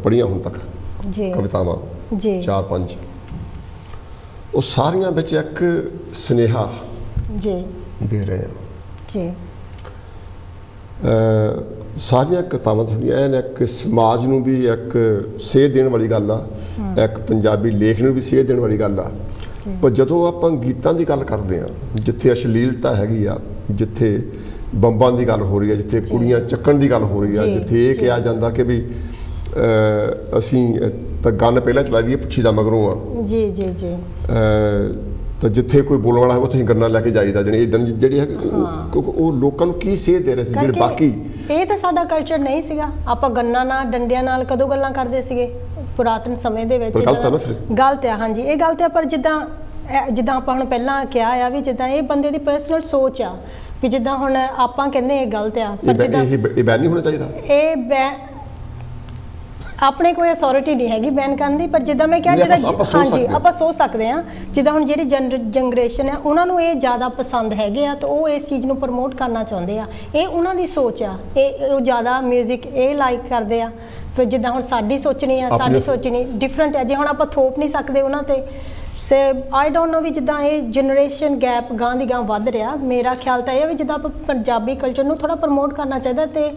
ਪੜ੍ਹੀਆਂ ਹੁਣ ਤੱਕ, ਕਵਿਤਾਵਾਂ 4-5, ਉਹ ਸਾਰੀਆਂ ਵਿੱਚ ਇੱਕ ਸੁਨੇਹਾ ਦੇ ਰਹੇ ਆ। ਸਾਰੀਆਂ ਕਿਤਾਬਾਂ ਤੁਹਾਡੀਆਂ ਐਨ ਇੱਕ ਸਮਾਜ ਨੂੰ ਵੀ ਇੱਕ ਸੇਧ ਦੇਣ ਵਾਲੀ ਗੱਲ ਆ, ਇੱਕ ਪੰਜਾਬੀ ਲੇਖ ਨੂੰ ਵੀ ਸੇਧ ਦੇਣ ਵਾਲੀ ਗੱਲ ਆ। ਪਰ ਜਦੋਂ ਆਪਾਂ ਗੀਤਾਂ ਦੀ ਗੱਲ ਕਰਦੇ ਹਾਂ, ਜਿੱਥੇ ਅਸ਼ਲੀਲਤਾ ਹੈਗੀ ਆ, ਜਿੱਥੇ ਬੰਬਾਂ ਦੀ ਗੱਲ ਹੋ ਰਹੀ ਹੈ, ਜਿੱਥੇ ਕੁੜੀਆਂ ਚੱਕਣ ਦੀ ਗੱਲ ਹੋ ਰਹੀ ਆ, ਜਿੱਥੇ ਇਹ ਕਿਹਾ ਜਾਂਦਾ ਕਿ ਵੀ ਅਸੀਂ ਤਾਂ ਗਨ ਪਹਿਲਾਂ ਚਲਾ ਦਈਏ, ਪੁੱਛੀ ਦਾ ਮਗਰੋਂ ਆ, ਤਾਂ ਜਿੱਥੇ ਕੋਈ ਬੋਲਣ ਵਾਲਾ ਹੈ ਉੱਥੇ ਗੰਨਾਂ ਲੈ ਕੇ ਜਾਈਦਾ, ਜਿਹੜੀ ਹੈ ਉਹ ਲੋਕਾਂ ਨੂੰ ਕੀ ਸੇਧ ਦੇ ਰਹੇ ਸੀ ਜਿਹੜੇ ਬਾਕੀ ਇਹ ਤਾਂ ਸਾਡਾ ਕਲਚਰ ਨਹੀਂ ਸੀਗਾ। ਆਪਾਂ ਗੰਨਾਂ ਨਾਲ ਡੰਡਿਆਂ ਨਾਲ ਕਦੋਂ ਗੱਲਾਂ ਕਰਦੇ ਸੀਗੇ ਪੁਰਾਤਨ ਸਮੇਂ ਦੇ ਵਿੱਚ। ਗਲਤ ਆ ਨਾ ਫਿਰ। ਗਲਤ ਆ, ਹਾਂਜੀ ਇਹ ਗਲਤ ਆ। ਪਰ ਜਿੱਦਾਂ ਆਪਾਂ ਹੁਣ ਪਹਿਲਾਂ ਕਿਹਾ ਆ ਵੀ ਜਿੱਦਾਂ ਇਹ ਬੰਦੇ ਦੀ ਪਰਸਨਲ ਸੋਚ ਆ ਵੀ ਜਿੱਦਾਂ ਹੁਣ ਆਪਾਂ ਕਹਿੰਦੇ ਇਹ ਗਲਤ ਆ, ਪਰ ਜਿੱਦਾਂ ਇਹ ਬੈਨ ਨਹੀਂ ਹੋਣਾ ਚਾਹੀਦਾ। ਇਹ ਆਪਣੇ ਕੋਈ ਅਥਾਰਟੀ ਨਹੀਂ ਹੈਗੀ ਬੈਨ ਕਰਨ ਦੀ, ਪਰ ਜਿੱਦਾਂ ਮੈਂ ਕਿਹਾ ਜਿੱਦਾਂ ਹਾਂਜੀ ਆਪਾਂ ਸੋਚ ਸਕਦੇ ਹਾਂ। ਜਿੱਦਾਂ ਹੁਣ ਜਿਹੜੀ ਜਨਰੇਸ਼ਨ ਹੈ ਉਹਨਾਂ ਨੂੰ ਇਹ ਜ਼ਿਆਦਾ ਪਸੰਦ ਹੈਗੇ ਆ ਤਾਂ ਉਹ ਇਸ ਚੀਜ਼ ਨੂੰ ਪ੍ਰਮੋਟ ਕਰਨਾ ਚਾਹੁੰਦੇ ਆ। ਇਹ ਉਹਨਾਂ ਦੀ ਸੋਚ ਆ, ਉਹ ਜ਼ਿਆਦਾ ਮਿਊਜ਼ਿਕ ਇਹ ਲਾਈਕ ਕਰਦੇ ਆ। ਫਿਰ ਜਿੱਦਾਂ ਹੁਣ ਸਾਡੀ ਸੋਚਣੀ ਆ, ਸਾਡੀ ਸੋਚਣੀ ਡਿਫਰੈਂਟ ਹੈ। ਜੇ ਹੁਣ ਆਪਾਂ ਥੋਪ ਨਹੀਂ ਸਕਦੇ ਉਹਨਾਂ ਤੇ ਸੇ ਆਈ ਡੋਂਟ ਨੋ ਵੀ ਜਿੱਦਾਂ ਇਹ ਜਨਰੇਸ਼ਨ ਗੈਪ ਗਾਂ ਦੀ ਗਾਂ ਵੱਧ ਰਿਹਾ। ਮੇਰਾ ਖਿਆਲ ਤਾਂ ਇਹ ਵੀ ਜਿੱਦਾਂ ਆਪਾਂ ਪੰਜਾਬੀ ਕਲਚਰ ਨੂੰ ਥੋੜਾ ਪ੍ਰਮੋਟ ਕਰਨਾ ਚਾਹੀਦਾ ਤੇ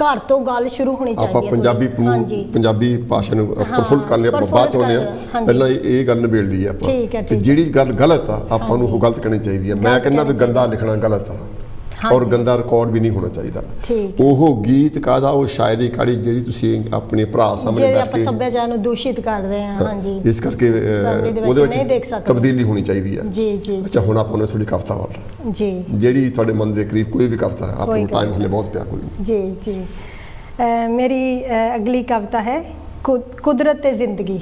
ਘਰ ਤੋਂ ਗੱਲ ਸ਼ੁਰੂ ਹੋਣੀ ਚਾਹੀਦੀ ਹੈ। ਆਪਾਂ ਪੰਜਾਬੀ ਭਾਸ਼ਾ ਨੂੰ ਪ੍ਰਫੁੱਲਤ ਕਰਨ ਲਈ ਆਪਾਂ ਬਾਅਦ ਚਾਹੁੰਦੇ ਆ, ਪਹਿਲਾਂ ਇਹ ਗੱਲ ਨਿਬੇੜ ਲਈ ਆਪਾਂ ਤੇ ਜਿਹੜੀ ਗੱਲ ਗਲਤ ਆ ਆਪਾਂ ਨੂੰ ਉਹ ਗਲਤ ਕਰਨੀ ਚਾਹੀਦੀ ਹੈ। ਮੈਂ ਕਹਿੰਦਾ ਵੀ ਗੰਦਾ ਲਿਖਣਾ ਗਲਤ ਆ ਔਰ ਗੰਦਾ ਰਿਕਾਰਡ ਵੀ ਨਹੀਂ ਹੋਣਾ ਚਾਹੀਦਾ। ਉਹ ਗੀਤ ਕਾਹਦਾ, ਉਹ ਸ਼ਾਇਰੀ ਕਾੜੀ ਜਿਹੜੀ ਤੁਸੀਂ ਆਪਣੇ ਭਰਾ ਸਾਹਮਣੇ ਬੈਠ ਕੇ ਸੱਭਿਆਚਾਰ ਨੂੰ ਦੂਸ਼ਿਤ ਕਰਦੇ ਆ। ਹਾਂਜੀ, ਇਸ ਕਰਕੇ ਉਹਦੇ ਵਿੱਚ ਤਬਦੀਲੀ ਹੋਣੀ ਚਾਹੀਦੀ ਹੈ। ਜੀ ਜੀ। ਅੱਛਾ, ਹੁਣ ਆਪਾਂ ਨੂੰ ਥੋੜੀ ਕਵਿਤਾ ਵੱਲ ਜੀ, ਜਿਹੜੀ ਤੁਹਾਡੇ ਮਨ ਦੇ ਕਰੀਬ ਕੋਈ ਵੀ ਕਵਿਤਾ ਆਪਾਂ ਨੂੰ ਟਾਈਮ ਹਲੇ ਬਹੁਤ ਪਿਆ ਕੋਈ। ਜੀ ਜੀ। ਮੇਰੀ ਅਗਲੀ ਕਵਿਤਾ ਹੈ ਕੁਦਰਤ ਤੇ ਜ਼ਿੰਦਗੀ।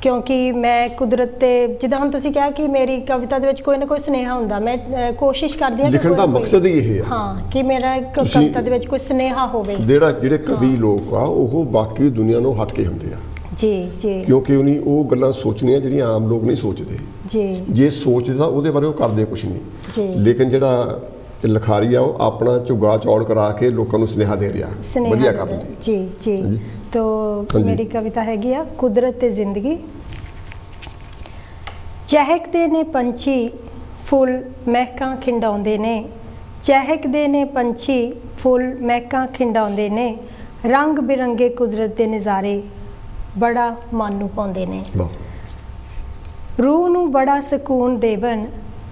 ਕਿਉਂਕਿ ਮੈਂ ਕੁਦਰਤ ਤੇ ਜਿੱਦਾਂ ਹੁਣ ਤੁਸੀਂ ਕਿਹਾ ਕਿ ਮੇਰੀ ਕਵਿਤਾ ਦੇ ਵਿੱਚ ਕੋਈ ਨਾ ਕੋਈ ਸੁਨੇਹਾ ਹੁੰਦਾ, ਮੈਂ ਕੋਸ਼ਿਸ਼ ਕਰਦੀ ਹਾਂ ਲਿਖਣ ਦਾ ਮਕਸਦ ਹੀ ਇਹ ਹੈ ਹਾਂ ਕਿ ਮੇਰਾ ਕਵਿਤਾ ਦੇ ਵਿੱਚ ਕੋਈ ਸੁਨੇਹਾ ਹੋਵੇ। ਜਿਹੜੇ ਕਵੀ ਲੋਕ ਆ ਉਹ ਬਾਕੀ ਦੁਨੀਆ ਨੂੰ ਹਟ ਕੇ ਹੁੰਦੇ ਆ। ਜੀ ਜੀ। ਕਿਉਂਕਿ ਉਹ ਗੱਲਾਂ ਸੋਚਣੀਆਂ ਜਿਹੜੀਆਂ ਆਮ ਲੋਕ ਨਹੀਂ ਸੋਚਦੇ। ਜੀ। ਜੇ ਸੋਚਦਾ ਉਹਦੇ ਬਾਰੇ ਉਹ ਕਰਦੇ ਕੁਝ ਨਹੀਂ। ਲੇਕਿਨ ਜਿਹੜਾ ਲਿਖਾਰੀ ਆ ਉਹ ਆਪਣਾ ਝੁੱਗਾ ਚੌੜ ਕਰਾ ਕੇ ਲੋਕਾਂ ਨੂੰ ਸੁਨੇਹਾ ਦੇ ਰਿਹਾ, ਵਧੀਆ ਕਰਨ ਲਈ। ਜੀ ਜੀ। ਤੋ ਮੇਰੀ ਕਵਿਤਾ ਹੈਗੀ ਆ ਕੁਦਰਤ ਤੇ ਜ਼ਿੰਦਗੀ। ਚਹਿਕਦੇ ਨੇ ਪੰਛੀ ਫੁੱਲ ਮਹਿਕਾਂ ਖਿੰਡਾਉਂਦੇ ਨੇ, ਚਹਿਕਦੇ ਨੇ ਪੰਛੀ ਫੁੱਲ ਮਹਿਕਾਂ ਖਿੰਡਾਉਂਦੇ ਨੇ, ਰੰਗ ਬਿਰੰਗੇ ਕੁਦਰਤ ਦੇ ਨਜ਼ਾਰੇ ਬੜਾ ਮਨ ਨੂੰ ਪਾਉਂਦੇ ਨੇ। ਰੂਹ ਨੂੰ ਬੜਾ ਸਕੂਨ ਦੇਵਨ,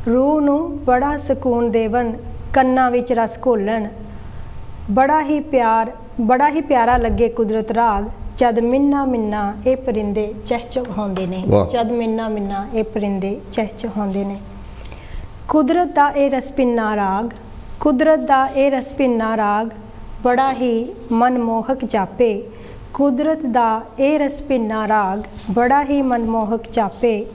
ਰੂਹ ਨੂੰ ਬੜਾ ਸਕੂਨ ਦੇਵਨ, ਕੰਨਾਂ ਵਿੱਚ ਰਸ ਘੋਲਣ, ਬੜਾ ਹੀ ਪਿਆਰਾ ਲੱਗੇ ਕੁਦਰਤ ਰਾਗ, ਜਦ ਮਿੰਨਾ ਮਿੰਨਾ ਇਹ ਪਰਿੰਦੇ ਚਹਿਚਹਾਉਂਦੇ ਨੇ, ਜਦ ਮਿੰਨਾ ਮਿੰਨਾ ਇਹ ਪਰਿੰਦੇ ਚਹਿਚਹਾਉਂਦੇ ਨੇ। ਕੁਦਰਤ ਦਾ ਇਹ ਰਸਪਿੰਨਾ ਰਾਗ, ਕੁਦਰਤ ਦਾ ਇਹ ਰਸਪਿੰਨਾ ਰਾਗ ਬੜਾ ਹੀ ਮਨਮੋਹਕ ਜਾਪੇ, ਕੁਦਰਤ ਦਾ ਇਹ ਰਸਪਿੰਨਾ ਰਾਗ ਬੜਾ ਹੀ ਮਨਮੋਹਕ ਜਾਪੇ।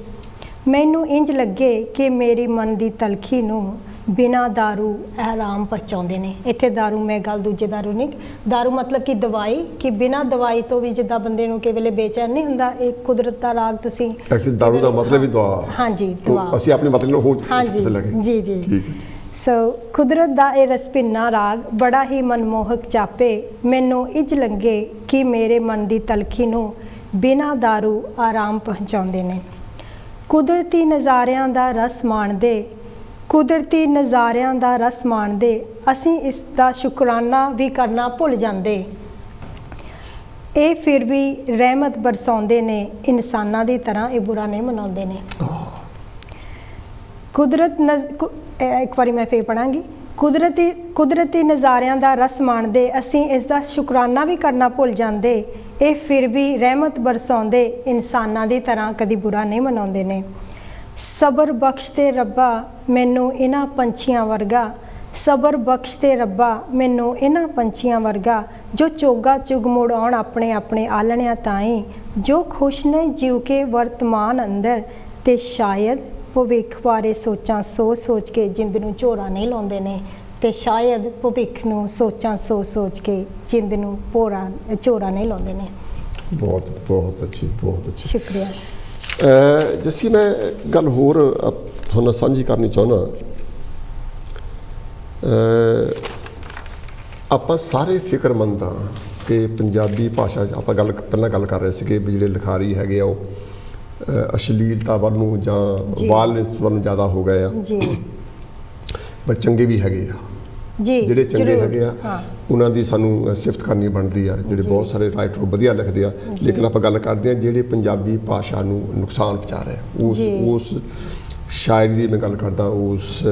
ਮੈਨੂੰ ਇੰਜ ਲੱਗੇ ਕਿ ਮੇਰੀ ਮਨ ਦੀ ਤਲਖੀ ਨੂੰ ਬਿਨਾਂ ਦਾਰੂ ਆਰਾਮ ਪਹੁੰਚਾਉਂਦੇ ਨੇ। ਇੱਥੇ ਦਾਰੂ ਮੈਂ ਗੱਲ ਦੂਜੇ ਦਾਰੂ ਨਹੀਂ, ਦਾਰੂ ਮਤਲਬ ਕਿ ਦਵਾਈ, ਕਿ ਬਿਨਾਂ ਦਵਾਈ ਤੋਂ ਵੀ ਜਿੱਦਾਂ ਬੰਦੇ ਨੂੰ ਕਿਸੇ ਵੇਲੇ ਬੇਚੈਨ ਨਹੀਂ ਹੁੰਦਾ। ਇਹ ਕੁਦਰਤ ਦਾ ਰਾਗ ਤੁਸੀਂ ਐਕਚੁਅਲੀ ਦਾਰੂ ਦਾ ਮਤਲਬ ਹੀ ਦਵਾ। ਹਾਂਜੀ, ਦਵਾ। ਅਸੀਂ ਆਪਣੇ ਮਤਲਬ ਨੂੰ ਹੋਰ ਕਿਸੇ ਲੱਗੇ। ਜੀ ਜੀ, ਠੀਕ ਹੈ। ਸੋ ਕੁਦਰਤ ਦਾ ਇਹ ਰਸਪਿੰਨਾ ਰਾਗ ਬੜਾ ਹੀ ਮਨਮੋਹਕ ਜਾਪੇ, ਮੈਨੂੰ ਇੰਜ ਲੱਗੇ ਕਿ ਮੇਰੇ ਮਨ ਦੀ ਤਲਖੀ ਨੂੰ ਬਿਨਾਂ ਦਾਰੂ ਆਰਾਮ ਪਹੁੰਚਾਉਂਦੇ ਨੇ। ਕੁਦਰਤੀ ਨਜ਼ਾਰਿਆਂ ਦਾ ਰਸ ਮਾਣਦੇ, ਕੁਦਰਤੀ ਨਜ਼ਾਰਿਆਂ ਦਾ ਰਸ ਮਾਣਦੇ, ਅਸੀਂ ਇਸ ਦਾ ਸ਼ੁਕਰਾਨਾ ਵੀ ਕਰਨਾ ਭੁੱਲ ਜਾਂਦੇ। ਇਹ ਫਿਰ ਵੀ ਰਹਿਮਤ ਬਰਸਾਉਂਦੇ ਨੇ, ਇਨਸਾਨਾਂ ਦੀ ਤਰ੍ਹਾਂ ਇਹ ਬੁਰਾ ਨਹੀਂ ਮਨਾਉਂਦੇ ਨੇ। ਇੱਕ ਵਾਰੀ ਮੈਂ ਫੇਰ ਪੜਾਂਗੀ। ਕੁਦਰਤੀ ਨਜ਼ਾਰਿਆਂ ਦਾ ਰਸ ਮਾਣਦੇ, ਅਸੀਂ ਇਸ ਦਾ ਸ਼ੁਕਰਾਨਾ ਵੀ ਕਰਨਾ ਭੁੱਲ ਜਾਂਦੇ। ਇਹ ਫਿਰ ਵੀ ਰਹਿਮਤ ਬਰਸਾਉਂਦੇ, ਇਨਸਾਨਾਂ ਦੀ ਤਰ੍ਹਾਂ ਕਦੀ ਬੁਰਾ ਨਹੀਂ ਮਨਾਉਂਦੇ ਨੇ। ਸਬਰ ਬਖਸ਼ ਤੇ ਰੱਬਾ ਮੈਨੂੰ ਇਹਨਾਂ ਪੰਛੀਆਂ ਵਰਗਾ, ਸਬਰ ਬਖਸ਼ ਤੇ ਰੱਬਾ ਮੈਨੂੰ ਇਹਨਾਂ ਪੰਛੀਆਂ ਵਰਗਾ, ਜੋ ਚੋਗਾ ਚੁਗ ਮੁੜ ਆਉਣ ਆਪਣੇ ਆਪਣੇ ਆਲਣਿਆਂ ਤਾਈਂ, ਜੋ ਖੁਸ਼ ਨੇ ਜਿਉ ਕੇ ਵਰਤਮਾਨ ਅੰਦਰ, ਤੇ ਸ਼ਾਇਦ ਭਵਿੱਖ ਬਾਰੇ ਸੋਚਾਂ ਸੋਚ ਸੋਚ ਕੇ ਜਿੰਦ ਨੂੰ ਝੋਰਾ ਨਹੀਂ ਲਾਉਂਦੇ ਨੇ, ਤੇ ਸ਼ਾਇਦ ਭਵਿੱਖ ਨੂੰ ਸੋਚਾਂ ਸੋਚ ਸੋਚ ਕੇ ਜਿੰਦ ਨੂੰ ਝੋਰਾ ਨਹੀਂ ਲਾਉਂਦੇ ਨੇ। ਬਹੁਤ ਬਹੁਤ ਅੱਛੀ, ਬਹੁਤ ਅੱਛੀ, ਸ਼ੁਕਰੀਆ। ਜੱਸੀ, ਮੈਂ ਗੱਲ ਹੋਰ ਤੁਹਾਨੂੰ ਸਾਂਝੀ ਕਰਨੀ ਚਾਹੁੰਦਾ। ਆਪਾਂ ਸਾਰੇ ਫਿਕਰਮੰਦ ਹਾਂ ਕਿ ਪੰਜਾਬੀ ਭਾਸ਼ਾ 'ਚ ਆਪਾਂ ਪਹਿਲਾਂ ਗੱਲ ਕਰ ਰਹੇ ਸੀਗੇ ਵੀ ਜਿਹੜੇ ਲਿਖਾਰੀ ਹੈਗੇ ਆ ਉਹ ਅਸ਼ਲੀਲਤਾ ਵੱਲ ਨੂੰ ਜਾਂ ਵਾਇਲੈਂਸ ਵੱਲ ਨੂੰ ਜ਼ਿਆਦਾ ਹੋ ਗਏ ਆ ਜੀ। ਪਰ ਚੰਗੇ ਵੀ ਹੈਗੇ ਆ ਜੀ, ਜਿਹੜੇ ਚੰਗੇ ਹੈਗੇ ਆ ਉਹਨਾਂ ਦੀ ਸਾਨੂੰ ਸਿਫਤ ਕਰਨੀ ਬਣਦੀ ਆ। ਜਿਹੜੇ ਬਹੁਤ ਸਾਰੇ ਰਾਈਟਰ ਵਧੀਆ ਲਿਖਦੇ ਆ, ਲੇਕਿਨ ਆਪਾਂ ਗੱਲ ਕਰਦੇ ਆ ਜਿਹੜੇ ਪੰਜਾਬੀ ਭਾਸ਼ਾ ਨੂੰ ਨੁਕਸਾਨ ਪਹੁੰਚਾ ਰਹੇ, ਉਸ ਸ਼ਾਇਰੀ ਦੀ ਮੈਂ ਗੱਲ ਕਰਦਾ, ਉਸ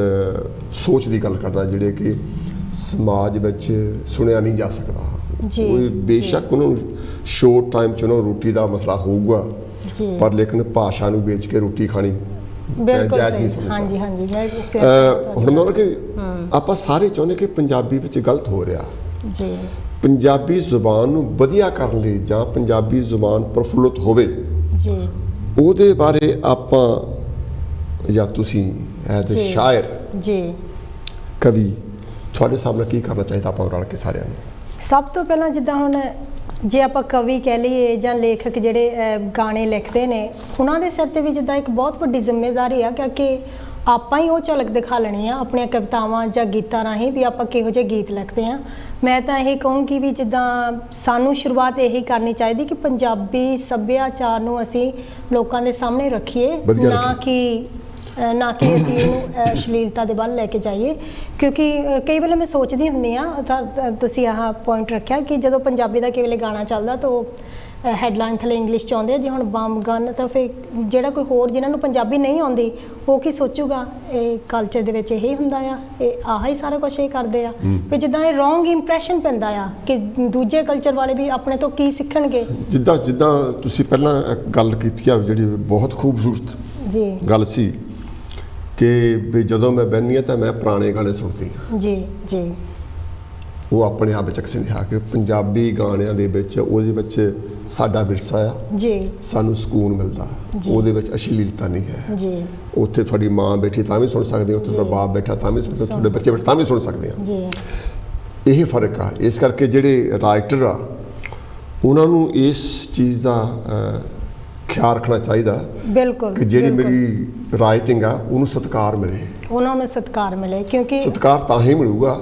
ਸੋਚ ਦੀ ਗੱਲ ਕਰਦਾ ਜਿਹੜੇ ਕਿ ਸਮਾਜ ਵਿੱਚ ਸੁਣਿਆ ਨਹੀਂ ਜਾ ਸਕਦਾ। ਕੋਈ ਬੇਸ਼ੱਕ ਉਹਨਾਂ ਨੂੰ ਸ਼ੋਰਟ ਟਾਈਮ 'ਚ ਉਹਨਾਂ ਨੂੰ ਰੋਟੀ ਦਾ ਮਸਲਾ ਹੋਊਗਾ, ਪਰ ਲੇਕਿਨ ਭਾਸ਼ਾ ਨੂੰ ਵੇਚ ਕੇ ਰੋਟੀ ਖਾਣੀ ਜਾਇਜ਼ ਨਹੀਂ ਸਮਝਦਾ। ਹਾਂਜੀ ਹਾਂਜੀ, ਹੁਣ ਮੈਂ ਕਿ ਆਪਾਂ ਸਾਰੇ ਚਾਹੁੰਦੇ ਕਿ ਪੰਜਾਬੀ ਵਿੱਚ ਗਲਤ ਹੋ ਰਿਹਾ, ਜੀ ਪੰਜਾਬੀ ਜ਼ੁਬਾਨ ਨੂੰ ਵਧੀਆ ਕਰਨ ਲਈ ਜਾਂ ਪੰਜਾਬੀ ਜ਼ੁਬਾਨ ਪ੍ਰਫੁੱਲਤ ਹੋਵੇ ਜੀ ਉਹਦੇ ਬਾਰੇ ਆਪਾਂ ਜਾਂ ਤੁਸੀਂ ਐਜ਼ ਅ ਸ਼ਾਇਰ ਜੀ ਕਵੀ ਤੁਹਾਡੇ ਸਾਹਮਣੇ ਕੀ ਕਰਨਾ ਚਾਹੀਦਾ ਆਪਾਂ ਰਲ ਕੇ ਸਾਰਿਆਂ ਨੂੰ? ਸਭ ਤੋਂ ਪਹਿਲਾਂ ਜਿੱਦਾਂ ਹੁਣ ਜੇ ਆਪਾਂ ਕਵੀ ਕਹਿ ਲਈਏ ਜਾਂ ਲੇਖਕ ਜਿਹੜੇ ਗਾਣੇ ਲਿਖਦੇ ਨੇ, ਉਹਨਾਂ ਦੇ ਸਿਰ 'ਤੇ ਵੀ ਜਿੱਦਾਂ ਇੱਕ ਬਹੁਤ ਵੱਡੀ ਜ਼ਿੰਮੇਵਾਰੀ ਆ, ਕਿਉਂਕਿ ਆਪਾਂ ਹੀ ਉਹ ਝਲਕ ਦਿਖਾ ਲੈਣੀ ਆ ਆਪਣੀਆਂ ਕਵਿਤਾਵਾਂ ਜਾਂ ਗੀਤਾਂ ਰਾਹੀਂ ਵੀ ਆਪਾਂ ਕਿਹੋ ਜਿਹੇ ਗੀਤ ਲਿਖਦੇ ਹਾਂ। ਮੈਂ ਤਾਂ ਇਹ ਕਹੂੰਗੀ ਵੀ ਜਿੱਦਾਂ ਸਾਨੂੰ ਸ਼ੁਰੂਆਤ ਇਹੀ ਕਰਨੀ ਚਾਹੀਦੀ ਕਿ ਪੰਜਾਬੀ ਸੱਭਿਆਚਾਰ ਨੂੰ ਅਸੀਂ ਲੋਕਾਂ ਦੇ ਸਾਹਮਣੇ ਰੱਖੀਏ, ਨਾ ਕਿ ਅਸੀਂ ਇਹਨੂੰ ਅਸ਼ਲੀਲਤਾ ਦੇ ਵੱਲ ਲੈ ਕੇ ਜਾਈਏ। ਕਿਉਂਕਿ ਕਈ ਵੇਲੇ ਮੈਂ ਸੋਚਦੀ ਹੁੰਦੀ ਹਾਂ, ਤੁਸੀਂ ਆਹ ਪੁਆਇੰਟ ਰੱਖਿਆ ਕਿ ਜਦੋਂ ਪੰਜਾਬੀ ਦਾ ਕਈ ਵੇਲੇ ਗਾਣਾ ਚੱਲਦਾ ਤਾਂ ਉਹ ਹੈਡਲਾਈਨ ਥੱਲੇ ਇੰਗਲਿਸ਼ 'ਚ ਆਉਂਦੇ ਆ, ਜੇ ਹੁਣ ਬੰਬ ਗਨ, ਤਾਂ ਫਿਰ ਜਿਹੜਾ ਕੋਈ ਹੋਰ ਜਿਨ੍ਹਾਂ ਨੂੰ ਪੰਜਾਬੀ ਨਹੀਂ ਆਉਂਦੀ ਉਹ ਕੀ ਸੋਚੂਗਾ? ਇਹ ਕਲਚਰ ਦੇ ਵਿੱਚ ਇਹੀ ਹੁੰਦਾ ਆ, ਇਹ ਆਹ ਹੀ ਸਾਰਾ ਕੁਛ ਇਹ ਕਰਦੇ ਆ। ਫਿਰ ਜਿੱਦਾਂ ਇਹ ਰੋਂਗ ਇੰਪ੍ਰੈਸ਼ਨ ਪੈਂਦਾ ਆ ਕਿ ਦੂਜੇ ਕਲਚਰ ਵਾਲੇ ਵੀ ਆਪਣੇ ਤੋਂ ਕੀ ਸਿੱਖਣਗੇ। ਜਿੱਦਾਂ ਤੁਸੀਂ ਪਹਿਲਾਂ ਗੱਲ ਕੀਤੀ ਆ, ਜਿਹੜੀ ਬਹੁਤ ਖੂਬਸੂਰਤ ਜੀ ਗੱਲ ਸੀ ਕਿ ਵੀ ਜਦੋਂ ਮੈਂ ਬਹਿੰਦੀ ਹਾਂ ਤਾਂ ਮੈਂ ਪੁਰਾਣੇ ਗਾਣੇ ਸੁਣਦੀ ਹਾਂ। ਜੀ ਜੀ ਉਹ ਆਪਣੇ ਆਪ ਵਿੱਚ ਅਕਸਰ ਨਹੀਂ ਆ ਕਿ ਪੰਜਾਬੀ ਗਾਣਿਆਂ ਦੇ ਵਿੱਚ ਉਹਦੇ ਵਿੱਚ ਸਾਡਾ ਵਿਰਸਾ ਆ ਜੀ, ਸਾਨੂੰ ਸਕੂਨ ਮਿਲਦਾ, ਉਹਦੇ ਵਿੱਚ ਅਸ਼ਲੀਲਤਾ ਨਹੀਂ ਹੈ ਜੀ। ਉੱਥੇ ਤੁਹਾਡੀ ਮਾਂ ਬੈਠੀ ਤਾਂ ਵੀ ਸੁਣ ਸਕਦੇ ਹੋ, ਉੱਥੇ ਤੁਹਾਡਾ ਬਾਪ ਬੈਠਾ ਤਾਂ ਵੀ ਸੁਣ ਸਕਦੇ, ਤੁਹਾਡੇ ਬੱਚੇ ਬੈਠੇ ਤਾਂ ਵੀ ਸੁਣ ਸਕਦੇ ਆ ਜੀ। ਇਹ ਫਰਕ ਆ। ਇਸ ਕਰਕੇ ਜਿਹੜੇ ਰਾਈਟਰ ਆ ਉਹਨਾਂ ਨੂੰ ਇਸ ਚੀਜ਼ ਦਾ ਖਿਆਲ ਰੱਖਣਾ ਚਾਹੀਦਾ ਬਿਲਕੁਲ ਕਿ ਜਿਹੜੀ ਮੇਰੀ ਰਾਈਟਿੰਗ ਆ ਉਹਨੂੰ ਸਤਿਕਾਰ ਮਿਲੇ, ਉਹਨਾਂ ਨੂੰ ਸਤਿਕਾਰ ਮਿਲੇ, ਕਿਉਂਕਿ ਸਤਿਕਾਰ ਤਾਂ ਹੀ ਮਿਲੂਗਾ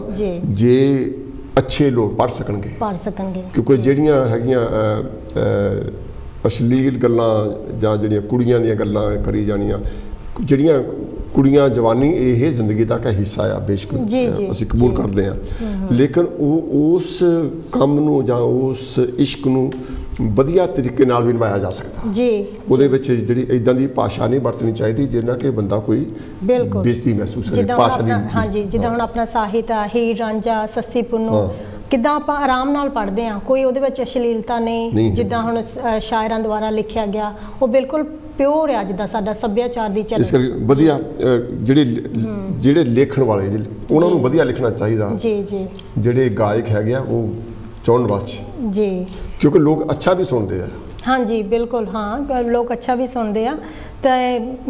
ਜੇ ਅੱਛੇ ਲੋਕ ਪੜ੍ਹ ਸਕਣਗੇ ਕਿਉਂਕਿ ਜਿਹੜੀਆਂ ਹੈਗੀਆਂ ਅਸ਼ਲੀਲ ਗੱਲਾਂ ਜਾਂ ਜਿਹੜੀਆਂ ਕੁੜੀਆਂ ਦੀਆਂ ਗੱਲਾਂ ਕਰੀ ਜਾਣੀਆਂ, ਜਿਹੜੀਆਂ ਕੁੜੀਆਂ ਜਵਾਨੀ ਇਹ ਜ਼ਿੰਦਗੀ ਦਾ ਇੱਕ ਹਿੱਸਾ ਆ, ਬੇਸ਼ੱਕ ਅਸੀਂ ਕਬੂਲ ਕਰਦੇ ਹਾਂ, ਲੇਕਿਨ ਉਹ ਉਸ ਕੰਮ ਨੂੰ ਜਾਂ ਉਸ ਇਸ਼ਕ ਨੂੰ ਵਧੀਆ ਤਰੀਕੇ ਨਾਲ ਵੀ ਨਿਭਾਇਆ ਜਾ ਸਕਦਾ ਜੀ। ਉਹਦੇ ਵਿੱਚ ਜਿਹੜੀ ਇਦਾਂ ਦੀ ਭਾਸ਼ਾ ਨਹੀਂ ਵਰਤਣੀ ਚਾਹੀਦੀ ਜਿਹਨਾਂ ਕਿ ਬੰਦਾ ਕੋਈ ਬੇਇੱਜ਼ਤੀ ਮਹਿਸੂਸ ਕਰੇ ਭਾਸ਼ਾ ਦੀ। ਹਾਂਜੀ, ਜਿੱਦਾਂ ਹੁਣ ਆਪਣਾ ਸਾਹਿਤ ਆ, ਹੀਰ ਰਾਂਝਾ, ਸੱਸੀ ਪੁੰਨੂ, ਕਿੱਦਾਂ ਆਪਾਂ ਆਰਾਮ ਨਾਲ ਪੜ੍ਹਦੇ ਹਾਂ, ਕੋਈ ਉਹਦੇ ਵਿੱਚ ਅਸ਼ਲੀਲਤਾ ਨਹੀਂ। ਜਿੱਦਾਂ ਹੁਣ ਸ਼ਾਇਰਾਂ ਦੁਆਰਾ ਲਿਖਿਆ ਗਿਆ ਉਹ ਬਿਲਕੁਲ ਪਿਓਰ ਆ, ਜਿੱਦਾਂ ਸਾਡਾ ਸੱਭਿਆਚਾਰ ਦੀ ਚੱਲ। ਇਸ ਕਰਕੇ ਵਧੀਆ ਜਿਹੜੇ ਲਿਖਣ ਵਾਲੇ ਉਹਨਾਂ ਨੂੰ ਵਧੀਆ ਲਿਖਣਾ ਚਾਹੀਦਾ ਜੀ ਜੀ। ਜਿਹੜੇ ਗਾਇਕ ਹੈਗੇ ਆ ਉਹ ਚੌਣ ਵਾਚ ਜੀ, ਕਿਉਂਕਿ ਲੋਕ ਅੱਛਾ ਵੀ ਸੁਣਦੇ ਆ। ਹਾਂਜੀ ਬਿਲਕੁਲ, ਹਾਂ ਲੋਕ ਅੱਛਾ ਵੀ ਸੁਣਦੇ ਆ। ਤਾਂ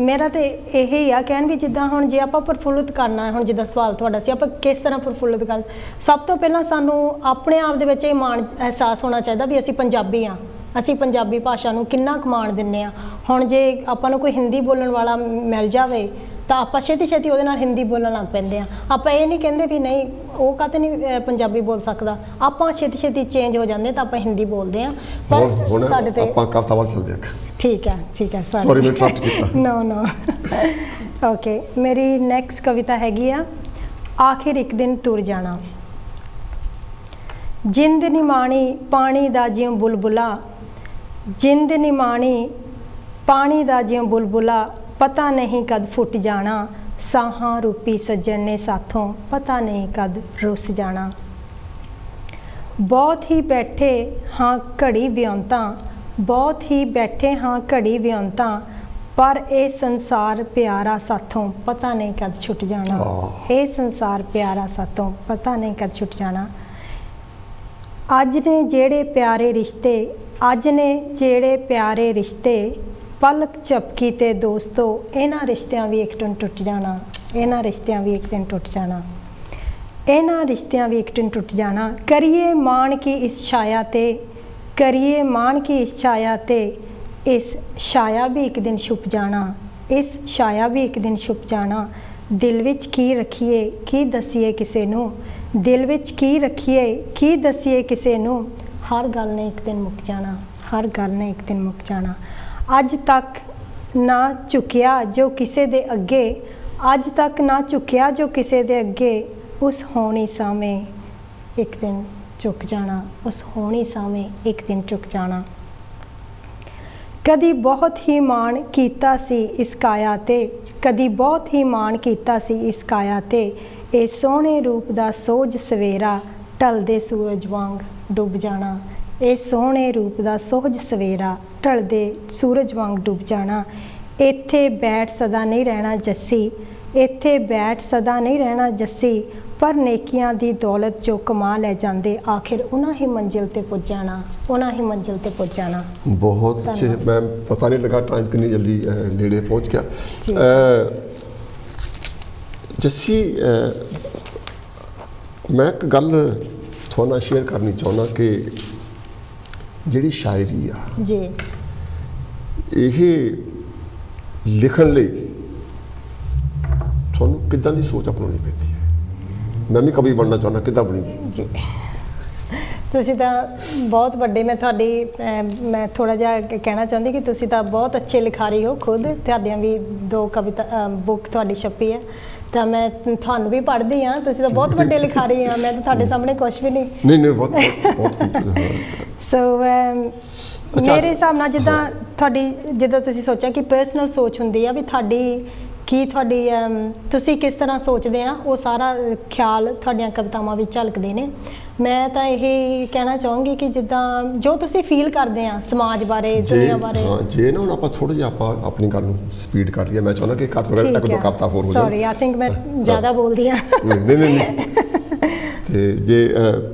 ਮੇਰਾ ਤਾਂ ਇਹ ਹੀ ਆ ਕਹਿਣ ਵੀ ਜਿੱਦਾਂ ਹੁਣ ਜੇ ਆਪਾਂ ਪ੍ਰਫੁੱਲਿਤ ਕਰਨਾ ਹੈ, ਹੁਣ ਜਿੱਦਾਂ ਸਵਾਲ ਤੁਹਾਡਾ ਸੀ ਆਪਾਂ ਕਿਸ ਤਰ੍ਹਾਂ ਪ੍ਰਫੁੱਲਿਤ ਕਰ, ਸਭ ਤੋਂ ਪਹਿਲਾਂ ਸਾਨੂੰ ਆਪਣੇ ਆਪ ਦੇ ਵਿੱਚ ਇਹ ਮਾਣ ਅਹਿਸਾਸ ਹੋਣਾ ਚਾਹੀਦਾ ਵੀ ਅਸੀਂ ਪੰਜਾਬੀ ਹਾਂ, ਅਸੀਂ ਪੰਜਾਬੀ ਭਾਸ਼ਾ ਨੂੰ ਕਿੰਨਾ ਕੁ ਮਾਣ ਦਿੰਦੇ ਹਾਂ। ਹੁਣ ਜੇ ਆਪਾਂ ਨੂੰ ਕੋਈ ਹਿੰਦੀ ਬੋਲਣ ਵਾਲਾ ਮਿਲ ਜਾਵੇ ਤਾਂ ਆਪਾਂ ਛੇਤੀ ਉਹਦੇ ਨਾਲ ਹਿੰਦੀ ਬੋਲਣ ਲੱਗ ਪੈਂਦੇ ਹਾਂ। ਆਪਾਂ ਇਹ ਨਹੀਂ ਕਹਿੰਦੇ ਵੀ ਨਹੀਂ ਉਹ ਕਾਹਤੇ ਨਹੀਂ ਪੰਜਾਬੀ ਬੋਲ ਸਕਦਾ, ਆਪਾਂ ਛੇਤੀ ਚੇਂਜ ਹੋ ਜਾਂਦੇ ਤਾਂ ਆਪਾਂ ਹਿੰਦੀ ਬੋਲਦੇ ਹਾਂ। ਪਰ ਸਾਡੇ ਤੇ ਆਪਾਂ ਕਵਿਤਾ ਵੱਲ ਚੱਲਦੇ ਹਾਂ। ਠੀਕ ਹੈ ਸੌਰੀ ਮੈਂ ਇੰਟਰਪਟ ਕੀਤਾ। ਨੋ ਓਕੇ, ਮੇਰੀ ਨੈਕਸਟ ਕਵਿਤਾ ਹੈਗੀ ਆ ਆਖਿਰ ਇੱਕ ਦਿਨ ਤੁਰ ਜਾਣਾ। ਜਿੰਦ ਨਿਮਾਣੀ ਪਾਣੀ ਦਾ ਜਿਉਂ ਬੁਲਬੁਲਾ, ਜਿੰਦ ਨਿਮਾਣੀ ਪਾਣੀ ਦਾ ਜਿਉਂ ਬੁਲਬੁਲਾ, ਪਤਾ ਨਹੀਂ ਕਦ ਫੁੱਟ ਜਾਣਾ, ਸਾਹਾਂ ਰੂਪੀ ਸੱਜਣ ਨੇ ਸਾਥੋਂ ਪਤਾ ਨਹੀਂ ਕਦ ਰੁੱਸ ਜਾਣਾ। ਬਹੁਤ ਹੀ ਬੈਠੇ ਹਾਂ ਘੜੀ ਵਿਉਂਤਾਂ, ਬਹੁਤ ਹੀ ਬੈਠੇ ਹਾਂ ਘੜੀ ਵਿਉਂਤਾਂ, ਪਰ ਇਹ ਸੰਸਾਰ ਪਿਆਰਾ ਸਾਥੋਂ ਪਤਾ ਨਹੀਂ ਕਦ ਛੁੱਟ ਜਾਣਾ। ਇਹ ਸੰਸਾਰ ਪਿਆਰਾ ਸਾਥੋਂ ਪਤਾ ਨਹੀਂ ਕਦ ਛੁੱਟ ਜਾਣਾ। ਅੱਜ ਨੇ ਜਿਹੜੇ ਪਿਆਰੇ ਰਿਸ਼ਤੇ, ਅੱਜ ਨੇ ਜਿਹੜੇ ਪਿਆਰੇ ਰਿਸ਼ਤੇ, ਪਲਕ ਝਪਕੀ ਤੇ ਦੋਸਤੋ ਇਹਨਾਂ ਰਿਸ਼ਤਿਆਂ ਵੀ ਇੱਕ ਦਿਨ ਟੁੱਟ ਜਾਣਾ, ਇਹਨਾਂ ਰਿਸ਼ਤਿਆਂ ਵੀ ਇੱਕ ਦਿਨ ਟੁੱਟ ਜਾਣਾ, ਇਹਨਾਂ ਰਿਸ਼ਤਿਆਂ ਵੀ ਇੱਕ ਦਿਨ ਟੁੱਟ ਜਾਣਾ। ਕਰੀਏ ਮਾਣ ਕੀ ਇਸ ਛਾਇਆ ਤੇ, ਕਰੀਏ ਮਾਣ ਕੀ ਇਸ ਛਾਇਆ ਤੇ, ਇਸ ਛਾਇਆ ਵੀ ਇੱਕ ਦਿਨ ਛੁਪ ਜਾਣਾ, ਇਸ ਛਾਇਆ ਵੀ ਇੱਕ ਦਿਨ ਛੁਪ ਜਾਣਾ। ਦਿਲ ਵਿੱਚ ਕੀ ਰੱਖੀਏ ਕੀ ਦਸੀਏ ਕਿਸੇ ਨੂੰ, ਦਿਲ ਵਿੱਚ ਕੀ ਰੱਖੀਏ ਕੀ ਦਸੀਏ ਕਿਸੇ ਨੂੰ, ਹਰ ਗੱਲ ਨੇ ਇੱਕ ਦਿਨ ਮੁੱਕ ਜਾਣਾ, ਹਰ ਗੱਲ ਨੇ ਇੱਕ ਦਿਨ ਮੁੱਕ ਜਾਣਾ। ਅੱਜ ਤੱਕ ਨਾ ਝੁਕਿਆ ਜੋ ਕਿਸੇ ਦੇ ਅੱਗੇ, ਅੱਜ ਤੱਕ ਨਾ ਝੁਕਿਆ ਜੋ ਕਿਸੇ ਦੇ ਅੱਗੇ, ਉਸ ਹੋਣੀ ਸਾਹਮਣੇ ਇੱਕ ਦਿਨ ਝੁਕ ਜਾਣਾ, ਉਸ ਹੋਣੀ ਸਾਹਮਣੇ ਇੱਕ ਦਿਨ ਝੁਕ ਜਾਣਾ। ਕਦੀ ਬਹੁਤ ਹੀ ਮਾਣ ਕੀਤਾ ਸੀ ਇਸ ਕਾਇਆ ਤੇ, ਕਦੀ ਬਹੁਤ ਹੀ ਮਾਣ ਕੀਤਾ ਸੀ ਇਸ ਕਾਇਆ ਤੇ, ਇਹ ਸੋਹਣੇ ਰੂਪ ਦਾ ਸੋਝ ਸਵੇਰਾ ਢਲਦੇ ਸੂਰਜ ਵਾਂਗ ਡੁੱਬ ਜਾਣਾ, ਇਹ ਸੋਹਣੇ ਰੂਪ ਦਾ ਸੋਝ ਸਵੇਰਾ ਢਲਦੇ ਸੂਰਜ ਵਾਂਗ ਡੁੱਬ ਜਾਣਾ। ਇੱਥੇ ਬੈਠ ਸਦਾ ਨਹੀਂ ਰਹਿਣਾ ਜੱਸੀ, ਇੱਥੇ ਬੈਠ ਸਦਾ ਨਹੀਂ ਰਹਿਣਾ ਜੱਸੀ, पर नेकियां दी दौलत जो कमा ले जांदे आखिर उन्हां ही मंजिल ते पुज जाना, उन्हां ही मंजिल ते पुज जाना। बहुत अच्छे मैम, पता नहीं लगा टाइम कितनी जल्दी नेड़े पहुंच गया। जस्सी मैं एक गल थोड़ा नाल शेयर करनी चाहुंदा कि जिहड़ी शायरी आ जी ये लिखण लई तुहानूं किदां दी सोच अपनाउणी पैंदी है? मैं भी कवि बनना चाहुंदा, किदां बणी जी? ਤੁਸੀਂ ਤਾਂ ਬਹੁਤ ਵੱਡੇ, ਮੈਂ ਤੁਹਾਡੀ ਮੈਂ ਥੋੜਾ ਜਿਹਾ ਕਹਿਣਾ ਚਾਹੁੰਦੀ ਕਿ ਤੁਸੀਂ ਤਾਂ ਬਹੁਤ ਅੱਛੇ ਲਿਖਾਰੀ ਹੋ ਖੁਦ, ਤੁਹਾਡੀਆਂ ਵੀ 2 ਕਵਿਤਾ ਬੁੱਕ ਤੁਹਾਡੀ ਛਪੀ ਹੈ, ਤਾਂ ਮੈਂ ਤੁਹਾਨੂੰ ਵੀ ਪੜ੍ਹਦੀ ਹਾਂ, ਤੁਸੀਂ ਤਾਂ ਬਹੁਤ ਵੱਡੇ ਲਿਖਾਰੀ ਆ, ਮੈਂ ਤਾਂ ਤੁਹਾਡੇ ਸਾਹਮਣੇ ਕੁਝ ਵੀ ਨਹੀਂ। ਨਹੀਂ ਬਹੁਤ ਸੋ ਮੇਰੇ ਹਿਸਾਬ ਨਾਲ ਜਿੱਦਾਂ ਤੁਹਾਡੀ, ਜਿੱਦਾਂ ਤੁਸੀਂ ਸੋਚਿਆ ਕਿ ਪਰਸਨਲ ਸੋਚ ਹੁੰਦੀ ਆ ਵੀ ਤੁਹਾਡੀ ਕੀ, ਤੁਹਾਡੀ ਤੁਸੀਂ ਕਿਸ ਤਰ੍ਹਾਂ ਸੋਚਦੇ ਆ, ਉਹ ਸਾਰਾ ਖਿਆਲ ਤੁਹਾਡੀਆਂ ਕਵਿਤਾਵਾਂ ਵਿੱਚ ਝਲਕਦੇ ਨੇ। ਮੈਂ ਤਾਂ ਇਹ ਕਹਿਣਾ ਚਾਹੂੰਗੀ ਕਿ ਜਿੱਦਾਂ ਜੋ ਤੁਸੀਂ ਫੀਲ ਕਰਦੇ ਆ ਸਮਾਜ ਬਾਰੇ, ਦੁਨੀਆ ਬਾਰੇ। ਹਾਂ, ਜੇ ਨਾ ਹੁਣ ਆਪਾਂ ਥੋੜਾ ਜਿਹਾ ਆਪਾਂ ਆਪਣੀ ਗੱਲ ਨੂੰ ਸਪੀਡ ਕਰ ਲਈਏ, ਮੈਂ ਚਾਹੁੰਦਾ ਕਿ ਇੱਕ ਦੋ ਕਵਿਤਾ ਹੋਰ ਹੋ ਜਾਣ। ਸੌਰੀ, ਆਈ ਥਿੰਕ ਮੈਂ ਜ਼ਿਆਦਾ ਬੋਲਦੀ ਆ। ਨਹੀਂ ਤੇ ਜੇ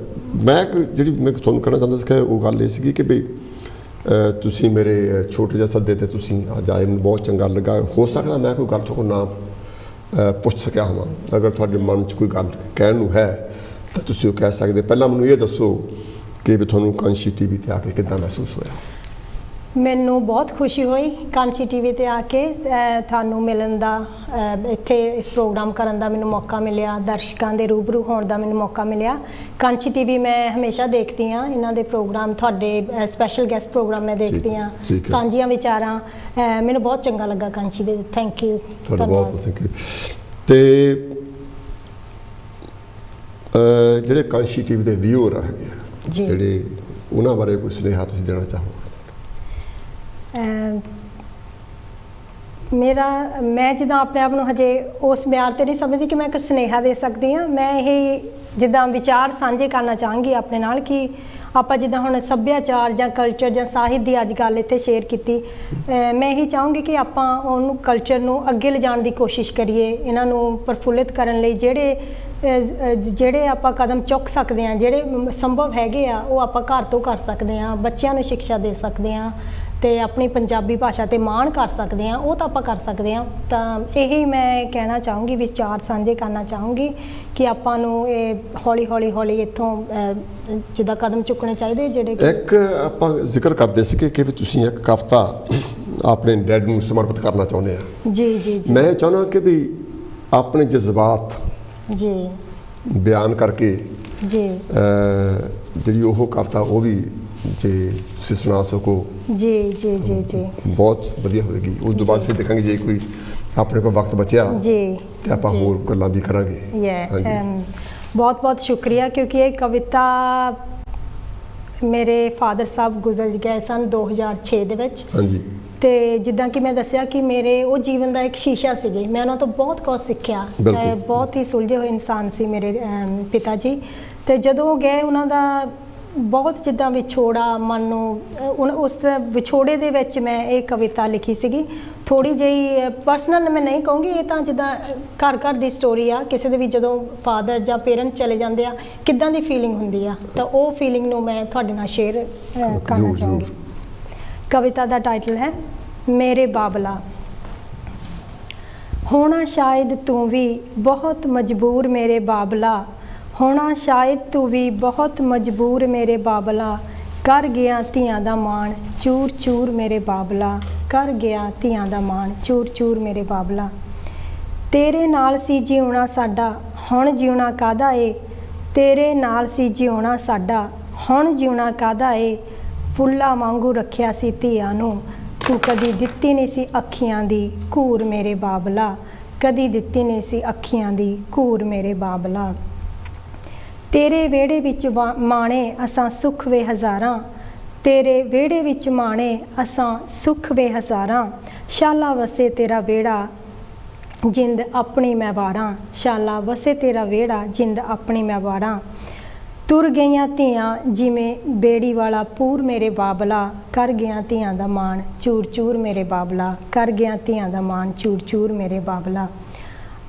ਮੈਂ ਜਿਹੜੀ ਮੈਂ ਤੁਹਾਨੂੰ ਕਹਿਣਾ ਚਾਹੁੰਦਾ ਸੀ ਉਹ ਗੱਲ ਇਹ ਸੀਗੀ ਕਿ ਬਈ ਤੁਸੀਂ ਮੇਰੇ ਛੋਟੇ ਜਿਹੇ ਸੱਦੇ ਤੇ ਤੁਸੀਂ ਅੱਜ ਆਏ, ਮੈਨੂੰ ਬਹੁਤ ਚੰਗਾ ਲੱਗਾ। ਹੋ ਸਕਦਾ ਮੈਂ ਕੋਈ ਗੱਲ ਤੁਹਾਡੇ ਨਾ ਪੁੱਛ ਸਕਿਆ ਹੋਵਾਂ, ਅਗਰ ਤੁਹਾਡੇ ਮਨ 'ਚ ਕੋਈ ਗੱਲ ਕਹਿਣ ਨੂੰ ਹੈ ਤਾਂ ਤੁਸੀਂ ਉਹ ਕਹਿ ਸਕਦੇ। ਪਹਿਲਾਂ ਮੈਨੂੰ ਇਹ ਦੱਸੋ ਕਿ ਵੀ ਤੁਹਾਨੂੰ ਕਾਂਸ਼ੀ ਟੀਵੀ ਤੇ ਆ ਕੇ ਕਿੱਦਾਂ ਮਹਿਸੂਸ ਹੋਇਆ? ਮੈਨੂੰ ਬਹੁਤ ਖੁਸ਼ੀ ਹੋਈ ਕਾਂਸ਼ੀ ਟੀਵੀ ਤੇ ਆ ਕੇ ਤੁਹਾਨੂੰ ਮਿਲਣ ਦਾ, ਇੱਥੇ ਇਸ ਪ੍ਰੋਗਰਾਮ ਕਰਨ ਦਾ ਮੈਨੂੰ ਮੌਕਾ ਮਿਲਿਆ, ਦਰਸ਼ਕਾਂ ਦੇ ਰੂਬਰੂ ਹੋਣ ਦਾ ਮੈਨੂੰ ਮੌਕਾ ਮਿਲਿਆ। ਕਾਂਸ਼ੀ ਟੀਵੀ ਮੈਂ ਹਮੇਸ਼ਾ ਦੇਖਦੀ ਹਾਂ, ਇਹਨਾਂ ਦੇ ਪ੍ਰੋਗਰਾਮ, ਤੁਹਾਡੇ ਸਪੈਸ਼ਲ ਗੈਸਟ ਪ੍ਰੋਗਰਾਮ ਮੈਂ ਦੇਖਦੀ ਹਾਂ, ਸਾਂਝੀਆਂ ਵਿਚਾਰਾਂ, ਮੈਨੂੰ ਬਹੁਤ ਚੰਗਾ ਲੱਗਾ ਕਾਂਸ਼ੀ ਟੀਵੀ। ਥੈਂਕ ਯੂ, ਤੁਹਾਡਾ ਬਹੁਤ ਥੈਂਕ ਯੂ। ਤੇ ਜਿਹੜੇ ਕਾਂਸ਼ੀ ਟੀਵੀ ਦੇ ਵਿਊਅਰ ਹੈਗੇ ਆ ਜਿਹੜੇ, ਉਹਨਾਂ ਬਾਰੇ ਕੋਈ ਸੁਨੇਹਾ ਤੁਸੀਂ ਦੇਣਾ ਚਾਹੋ? ਮੈਂ ਜਿੱਦਾਂ ਆਪਣੇ ਆਪ ਨੂੰ ਹਜੇ ਉਸ ਮਿਆਰ 'ਤੇ ਨਹੀਂ ਸਮਝਦੀ ਕਿ ਮੈਂ ਇੱਕ ਸੁਨੇਹਾ ਦੇ ਸਕਦੀ ਹਾਂ। ਮੈਂ ਇਹ ਜਿੱਦਾਂ ਵਿਚਾਰ ਸਾਂਝੇ ਕਰਨਾ ਚਾਹਾਂਗੀ ਆਪਣੇ ਨਾਲ ਕਿ ਆਪਾਂ ਜਿੱਦਾਂ ਹੁਣ ਸੱਭਿਆਚਾਰ ਜਾਂ ਕਲਚਰ ਜਾਂ ਸਾਹਿਤ ਦੀ ਅੱਜ ਗੱਲ ਇੱਥੇ ਸ਼ੇਅਰ ਕੀਤੀ, ਮੈਂ ਇਹੀ ਚਾਹੂੰਗੀ ਕਿ ਆਪਾਂ ਉਹਨੂੰ ਕਲਚਰ ਨੂੰ ਅੱਗੇ ਲਿਜਾਣ ਦੀ ਕੋਸ਼ਿਸ਼ ਕਰੀਏ, ਇਹਨਾਂ ਨੂੰ ਪ੍ਰਫੁੱਲਿਤ ਕਰਨ ਲਈ ਜਿਹੜੇ ਆਪਾਂ ਕਦਮ ਚੁੱਕ ਸਕਦੇ ਹਾਂ, ਜਿਹੜੇ ਸੰਭਵ ਹੈਗੇ ਆ, ਉਹ ਆਪਾਂ ਘਰ ਤੋਂ ਕਰ ਸਕਦੇ ਹਾਂ, ਬੱਚਿਆਂ ਨੂੰ ਸਿੱਖਿਆ ਦੇ ਸਕਦੇ ਹਾਂ ਤੇ ਆਪਣੀ ਪੰਜਾਬੀ ਭਾਸ਼ਾ ਤੇ ਮਾਣ ਕਰ ਸਕਦੇ ਹਾਂ, ਉਹ ਤਾਂ ਆਪਾਂ ਕਰ ਸਕਦੇ ਹਾਂ। ਤਾਂ ਇਹੀ ਮੈਂ ਕਹਿਣਾ ਚਾਹੂੰਗੀ, ਵਿਚਾਰ ਸਾਂਝੇ ਕਰਨਾ ਚਾਹੂੰਗੀ ਕਿ ਆਪਾਂ ਨੂੰ ਇਹ ਹੌਲੀ ਇੱਥੋਂ ਜਿੱਦਾਂ ਕਦਮ ਚੁੱਕਣੇ ਚਾਹੀਦੇ। ਜਿਹੜੇ ਇੱਕ ਆਪਾਂ ਜ਼ਿਕਰ ਕਰਦੇ ਸੀਗੇ ਕਿ ਵੀ ਤੁਸੀਂ ਇੱਕ ਕਵਿਤਾ ਆਪਣੇ ਡੈਡ ਨੂੰ ਸਮਰਪਿਤ ਕਰਨਾ ਚਾਹੁੰਦੇ ਆ। ਜੀ ਮੈਂ ਚਾਹੁੰਦਾ ਕਿ ਵੀ ਆਪਣੇ ਜਜ਼ਬਾਤ ਜੀ ਬਿਆਨ ਕਰਕੇ ਜੀ ਜਿਹੜੀ ਉਹ ਕਵਿਤਾ ਉਹ ਵੀ ਜੇ ਤੁਸੀਂ ਸੁਣਾ ਸਕੋ ਜੀ ਬਹੁਤ ਵਧੀਆ ਹੋਵੇਗੀ। ਉਸ ਤੋਂ ਬਾਅਦ ਫਿਰ ਦੇਖਾਂਗੇ ਜੇ ਕੋਈ ਆਪਣੇ ਕੋਲ ਵਕਤ ਬਚਿਆ ਜੀ ਤੇ ਆਪਾਂ ਹੋਰ ਗੱਲਾਂ ਵੀ ਕਰਾਂਗੇ। ਬਹੁਤ ਬਹੁਤ ਸ਼ੁਕਰੀਆ, ਕਿਉਂਕਿ ਇਹ ਕਵਿਤਾ ਮੇਰੇ ਫਾਦਰ ਸਾਹਿਬ ਗੁਜ਼ਰ ਗਏ ਸਨ 2006 ਦੇ ਵਿੱਚ। ਹਾਂਜੀ। ਤੇ ਜਿੱਦਾਂ ਕਿ ਮੈਂ ਦੱਸਿਆ ਕਿ ਮੇਰੇ ਉਹ ਜੀਵਨ ਦਾ ਇੱਕ ਸ਼ੀਸ਼ਾ ਸੀਗੇ, ਮੈਂ ਉਹਨਾਂ ਤੋਂ ਬਹੁਤ ਕੁਝ ਸਿੱਖਿਆ। ਬਹੁਤ ਹੀ ਸੁਲਝੇ ਹੋਏ ਇਨਸਾਨ ਸੀ ਮੇਰੇ ਪਿਤਾ ਜੀ, ਤੇ ਜਦੋਂ ਗਏ ਉਹਨਾਂ ਦਾ ਬਹੁਤ ਜਿੱਦਾਂ ਵਿਛੋੜਾ ਮਨ ਨੂੰ, ਉਸ ਵਿਛੋੜੇ ਦੇ ਵਿੱਚ ਮੈਂ ਇਹ ਕਵਿਤਾ ਲਿਖੀ ਸੀਗੀ। ਥੋੜੀ ਜਿਹੀ ਪਰਸਨਲ ਮੈਂ ਨਹੀਂ ਕਹੂੰਗੀ, ਇਹ ਤਾਂ ਜਿੱਦਾਂ ਘਰ ਘਰ ਦੀ ਸਟੋਰੀ ਆ, ਕਿਸੇ ਦੇ ਵੀ ਜਦੋਂ ਫਾਦਰ ਜਾਂ ਪੇਰੈਂਟ ਚਲੇ ਜਾਂਦੇ ਆ ਕਿੱਦਾਂ ਦੀ ਫੀਲਿੰਗ ਹੁੰਦੀ ਆ, ਤਾਂ ਉਹ ਫੀਲਿੰਗ ਨੂੰ ਮੈਂ ਤੁਹਾਡੇ ਨਾਲ ਸ਼ੇਅਰ ਕਰਨਾ ਚਾਹੂੰਗੀ। ਕਵਿਤਾ ਦਾ ਟਾਈਟਲ ਹੈ ਮੇਰੇ ਬਾਬਲਾ। ਹੋਣਾ ਸ਼ਾਇਦ ਤੂੰ ਵੀ ਬਹੁਤ ਮਜਬੂਰ ਮੇਰੇ ਬਾਬਲਾ, ਹੋਣਾ ਸ਼ਾਇਦ ਤੂੰ ਵੀ ਬਹੁਤ ਮਜਬੂਰ ਮੇਰੇ ਬਾਬਲਾ, ਕਰ ਗਿਆ ਧੀਆਂ ਦਾ ਮਾਣ ਚੂਰ ਚੂਰ ਮੇਰੇ ਬਾਬਲਾ, ਕਰ ਗਿਆ ਧੀਆਂ ਦਾ ਮਾਣ ਚੂਰ ਚੂਰ ਮੇਰੇ ਬਾਬਲਾ। ਤੇਰੇ ਨਾਲ ਸੀ ਜਿਉਣਾ ਸਾਡਾ ਹੁਣ ਜਿਉਣਾ ਕਾਹਦਾ ਏ, ਤੇਰੇ ਨਾਲ ਸੀ ਜਿਉਣਾ ਸਾਡਾ ਹੁਣ ਜਿਉਣਾ ਕਾਹਦਾ ਏ, ਫੁੱਲਾਂ ਵਾਂਗੂ ਰੱਖਿਆ ਸੀ ਧੀਆਂ ਨੂੰ, ਤੂੰ ਕਦੀ ਦਿੱਤੀ ਨਹੀਂ ਸੀ ਅੱਖੀਆਂ ਦੀ ਘੂਰ ਮੇਰੇ ਬਾਬਲਾ, ਕਦੀ ਦਿੱਤੀ ਨਹੀਂ ਸੀ ਅੱਖੀਆਂ ਦੀ ਘੂਰ ਮੇਰੇ ਬਾਬਲਾ। ਤੇਰੇ ਵਿਹੜੇ ਵਿੱਚ ਮਾਣੇ ਅਸਾਂ ਸੁੱਖ ਵੇ ਹਜ਼ਾਰਾਂ, ਤੇਰੇ ਵਿਹੜੇ ਵਿੱਚ ਮਾਣੇ ਅਸਾਂ ਸੁੱਖ ਵੇ ਹਜ਼ਾਰਾਂ, ਸ਼ਾਲਾ ਵਸੇ ਤੇਰਾ ਵਿਹੜਾ ਜਿੰਦ ਆਪਣੀ ਮੈਂ ਵਾਰਾਂ, ਸ਼ਾਲਾ ਵਸੇ ਤੇਰਾ ਵਿਹੜਾ ਜਿੰਦ ਆਪਣੀ ਮੈਂ ਵਾਰਾਂ। ਤੁਰ ਗਈਆਂ ਧੀਆਂ ਜਿਵੇਂ ਬੇੜੀ ਵਾਲਾ ਪੂਰ ਮੇਰੇ ਬਾਬਲਾ, ਕਰ ਗਿਆ ਧੀਆਂ ਦਾ ਮਾਣ ਚੂਰ ਚੂਰ ਮੇਰੇ ਬਾਬਲਾ, ਕਰ ਗਿਆ ਧੀਆਂ ਦਾ ਮਾਣ ਚੂਰ ਚੂਰ ਮੇਰੇ ਬਾਬਲਾ।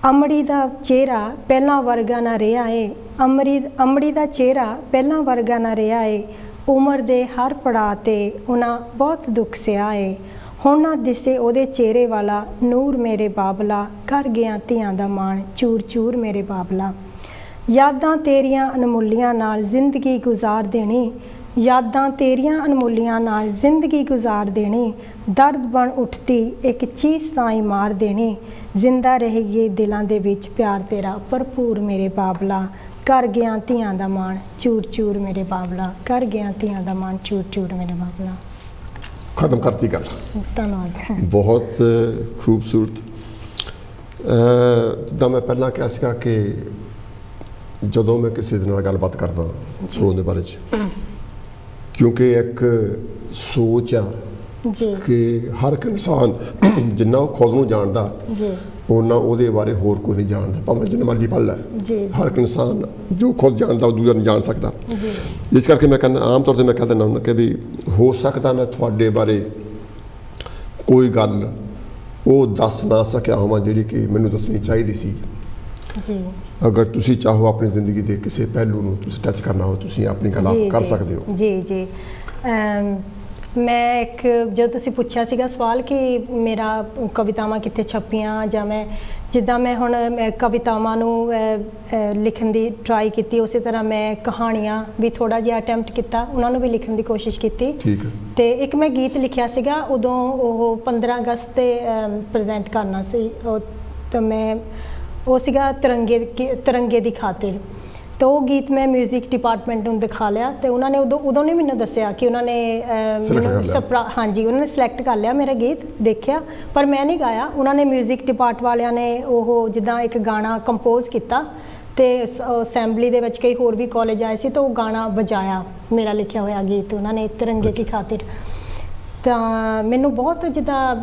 ਅਮੜੀ ਦਾ ਚਿਹਰਾ ਪਹਿਲਾਂ ਵਰਗਾ ਨਾ ਰਿਹਾ ਏ, ਅਮੜੀ ਦਾ ਚਿਹਰਾ ਪਹਿਲਾਂ ਵਰਗਾ ਨਾ ਰਿਹਾ ਏ, ਉਮਰ ਦੇ ਹਰ ਪੜਾਅ 'ਤੇ ਉਹਨਾਂ ਬਹੁਤ ਦੁੱਖ ਸਿਆ ਏ, ਹੁਣ ਨਾ ਦਿਸੇ ਉਹਦੇ ਚਿਹਰੇ ਵਾਲਾ ਨੂਰ ਮੇਰੇ ਬਾਬਲਾ, ਕਰ ਗਿਆ ਧੀਆਂ ਦਾ ਮਾਣ ਚੂਰ ਚੂਰ ਮੇਰੇ ਬਾਬਲਾ। ਯਾਦਾਂ ਤੇਰੀਆਂ ਅਨਮੁੱਲੀਆਂ ਨਾਲ ਜ਼ਿੰਦਗੀ ਗੁਜ਼ਾਰ ਦੇਣੀ, ਯਾਦਾਂ ਤੇਰੀਆਂ ਅਨਮੁੱਲੀਆਂ ਨਾਲ ਜ਼ਿੰਦਗੀ ਗੁਜ਼ਾਰ ਦੇਣੀ, ਦਰਦ ਬਣ ਉੱਠਦੀ ਇੱਕ ਚੀਜ਼ ਤਾਂ ਹੀ ਮਾਰ ਦੇਣੀ, ਜ਼ਿੰਦਾ ਰਹੇਗੀ ਦਿਲਾਂ ਦੇ ਵਿੱਚ ਪਿਆਰ ਤੇਰਾ ਭਰਪੂਰ ਮੇਰੇ ਬਾਬਲਾ, ਕਰ ਗਿਆ ਧੀਆਂ ਦਾ ਮਾਣ ਚੂਰ ਚੂਰ ਮੇਰੇ ਬਾਬਲਾ, ਕਰ ਗਿਆ ਧੀਆਂ ਦਾ ਮਾਣ ਚੂਰ ਚੂਰ ਮੇਰੇ ਬਾਬਲਾ। ਖਤਮ ਕਰਤੀ ਗੱਲ। ਧੰਨਵਾਦ। ਬਹੁਤ ਖੂਬਸੂਰਤ। ਜਿੱਦਾਂ ਮੈਂ ਪਹਿਲਾਂ ਕਿਹਾ ਸੀਗਾ ਕਿ ਜਦੋਂ ਮੈਂ ਕਿਸੇ ਦੇ ਨਾਲ ਗੱਲਬਾਤ ਕਰਦਾ ਫੋਨ ਦੇ ਬਾਰੇ 'ਚ, ਕਿਉਂਕਿ ਇੱਕ ਸੋਚ ਆ ਕਿ ਹਰ ਇੱਕ ਇਨਸਾਨ ਜਿੰਨਾ ਉਹ ਖੁਦ ਨੂੰ ਜਾਣਦਾ ਉਹਨਾਂ ਉਹਦੇ ਬਾਰੇ ਹੋਰ ਕੋਈ ਨਹੀਂ ਜਾਣਦਾ, ਭਾਵੇਂ ਜਿੰਨਾ ਮਰਜ਼ੀ ਪੜ੍ਹ ਲੈ। ਹਰ ਇੱਕ ਇਨਸਾਨ ਜੋ ਖੁਦ ਜਾਣਦਾ ਉਹ ਦੂਜਾ ਨਹੀਂ ਜਾਣ ਸਕਦਾ। ਇਸ ਕਰਕੇ ਮੈਂ ਕਹਿੰਦਾ, ਆਮ ਤੌਰ 'ਤੇ ਮੈਂ ਕਹਿ ਦਿੰਦਾ ਹੁੰਦਾ ਕਿ ਵੀ ਹੋ ਸਕਦਾ ਮੈਂ ਤੁਹਾਡੇ ਬਾਰੇ ਕੋਈ ਗੱਲ ਉਹ ਦੱਸ ਨਾ ਸਕਿਆ ਹੋਵਾਂ ਜਿਹੜੀ ਕਿ ਮੈਨੂੰ ਦੱਸਣੀ ਚਾਹੀਦੀ ਸੀ। ਅਗਰ ਤੁਸੀਂ ਚਾਹੋ ਆਪਣੀ ਜ਼ਿੰਦਗੀ ਦੇ ਕਿਸੇ ਪਹਿਲੂ ਨੂੰ ਤੁਸੀਂ ਟੱਚ ਕਰਨਾ ਹੋ, ਤੁਸੀਂ ਆਪਣੀ ਗੱਲ ਆਪ ਕਰ ਸਕਦੇ ਹੋ। ਜੀ ਮੈਂ ਇੱਕ ਜਦੋਂ ਤੁਸੀਂ ਪੁੱਛਿਆ ਸੀਗਾ ਸਵਾਲ ਕਿ ਮੇਰਾ ਕਵਿਤਾਵਾਂ ਕਿੱਥੇ ਛਪੀਆਂ, ਜਾਂ ਮੈਂ ਜਿੱਦਾਂ ਮੈਂ ਹੁਣ ਕਵਿਤਾਵਾਂ ਨੂੰ ਲਿਖਣ ਦੀ ਟਰਾਈ ਕੀਤੀ, ਉਸੇ ਤਰ੍ਹਾਂ ਮੈਂ ਕਹਾਣੀਆਂ ਵੀ ਥੋੜ੍ਹਾ ਜਿਹਾ ਅਟੈਂਪਟ ਕੀਤਾ, ਉਹਨਾਂ ਨੂੰ ਵੀ ਲਿਖਣ ਦੀ ਕੋਸ਼ਿਸ਼ ਕੀਤੀ। ਠੀਕ ਹੈ। ਅਤੇ ਇੱਕ ਮੈਂ ਗੀਤ ਲਿਖਿਆ ਸੀਗਾ ਉਦੋਂ, ਉਹ 15 ਅਗਸਤ 'ਤੇ ਪ੍ਰੈਜ਼ੈਂਟ ਕਰਨਾ ਸੀ, ਤਾਂ ਮੈਂ ਉਹ ਸੀਗਾ ਤਿਰੰਗੇ ਦੀ ਖਾਤਰ। ਤਾਂ ਉਹ ਗੀਤ ਮੈਂ ਮਿਊਜ਼ਿਕ ਡਿਪਾਰਟਮੈਂਟ ਨੂੰ ਦਿਖਾ ਲਿਆ, ਅਤੇ ਉਹਨਾਂ ਨੇ ਉਦੋਂ ਨੇ ਮੈਨੂੰ ਦੱਸਿਆ ਕਿ ਉਹਨਾਂ ਨੇ ਉਹਨਾਂ ਨੇ ਸਿਲੈਕਟ ਕਰ ਲਿਆ ਮੇਰਾ ਗੀਤ, ਦੇਖਿਆ, ਪਰ ਮੈਂ ਨਹੀਂ ਗਾਇਆ। ਉਹਨਾਂ ਨੇ ਮਿਊਜ਼ਿਕ ਡਿਪਾਰਟ ਵਾਲਿਆਂ ਨੇ ਉਹ ਜਿੱਦਾਂ ਇੱਕ ਗਾਣਾ ਕੰਪੋਜ਼ ਕੀਤਾ, ਅਤੇ ਅਸੈਂਬਲੀ ਦੇ ਵਿੱਚ ਕਈ ਹੋਰ ਵੀ ਕਾਲਜ ਆਏ ਸੀ, ਤਾਂ ਉਹ ਗਾਣਾ ਵਜਾਇਆ ਮੇਰਾ ਲਿਖਿਆ ਹੋਇਆ ਗੀਤ ਉਹਨਾਂ ਨੇ, ਤਿਰੰਗੇ ਦੀ ਖਾਤਰ। ਤਾਂ ਮੈਨੂੰ ਬਹੁਤ ਜਿੱਦਾਂ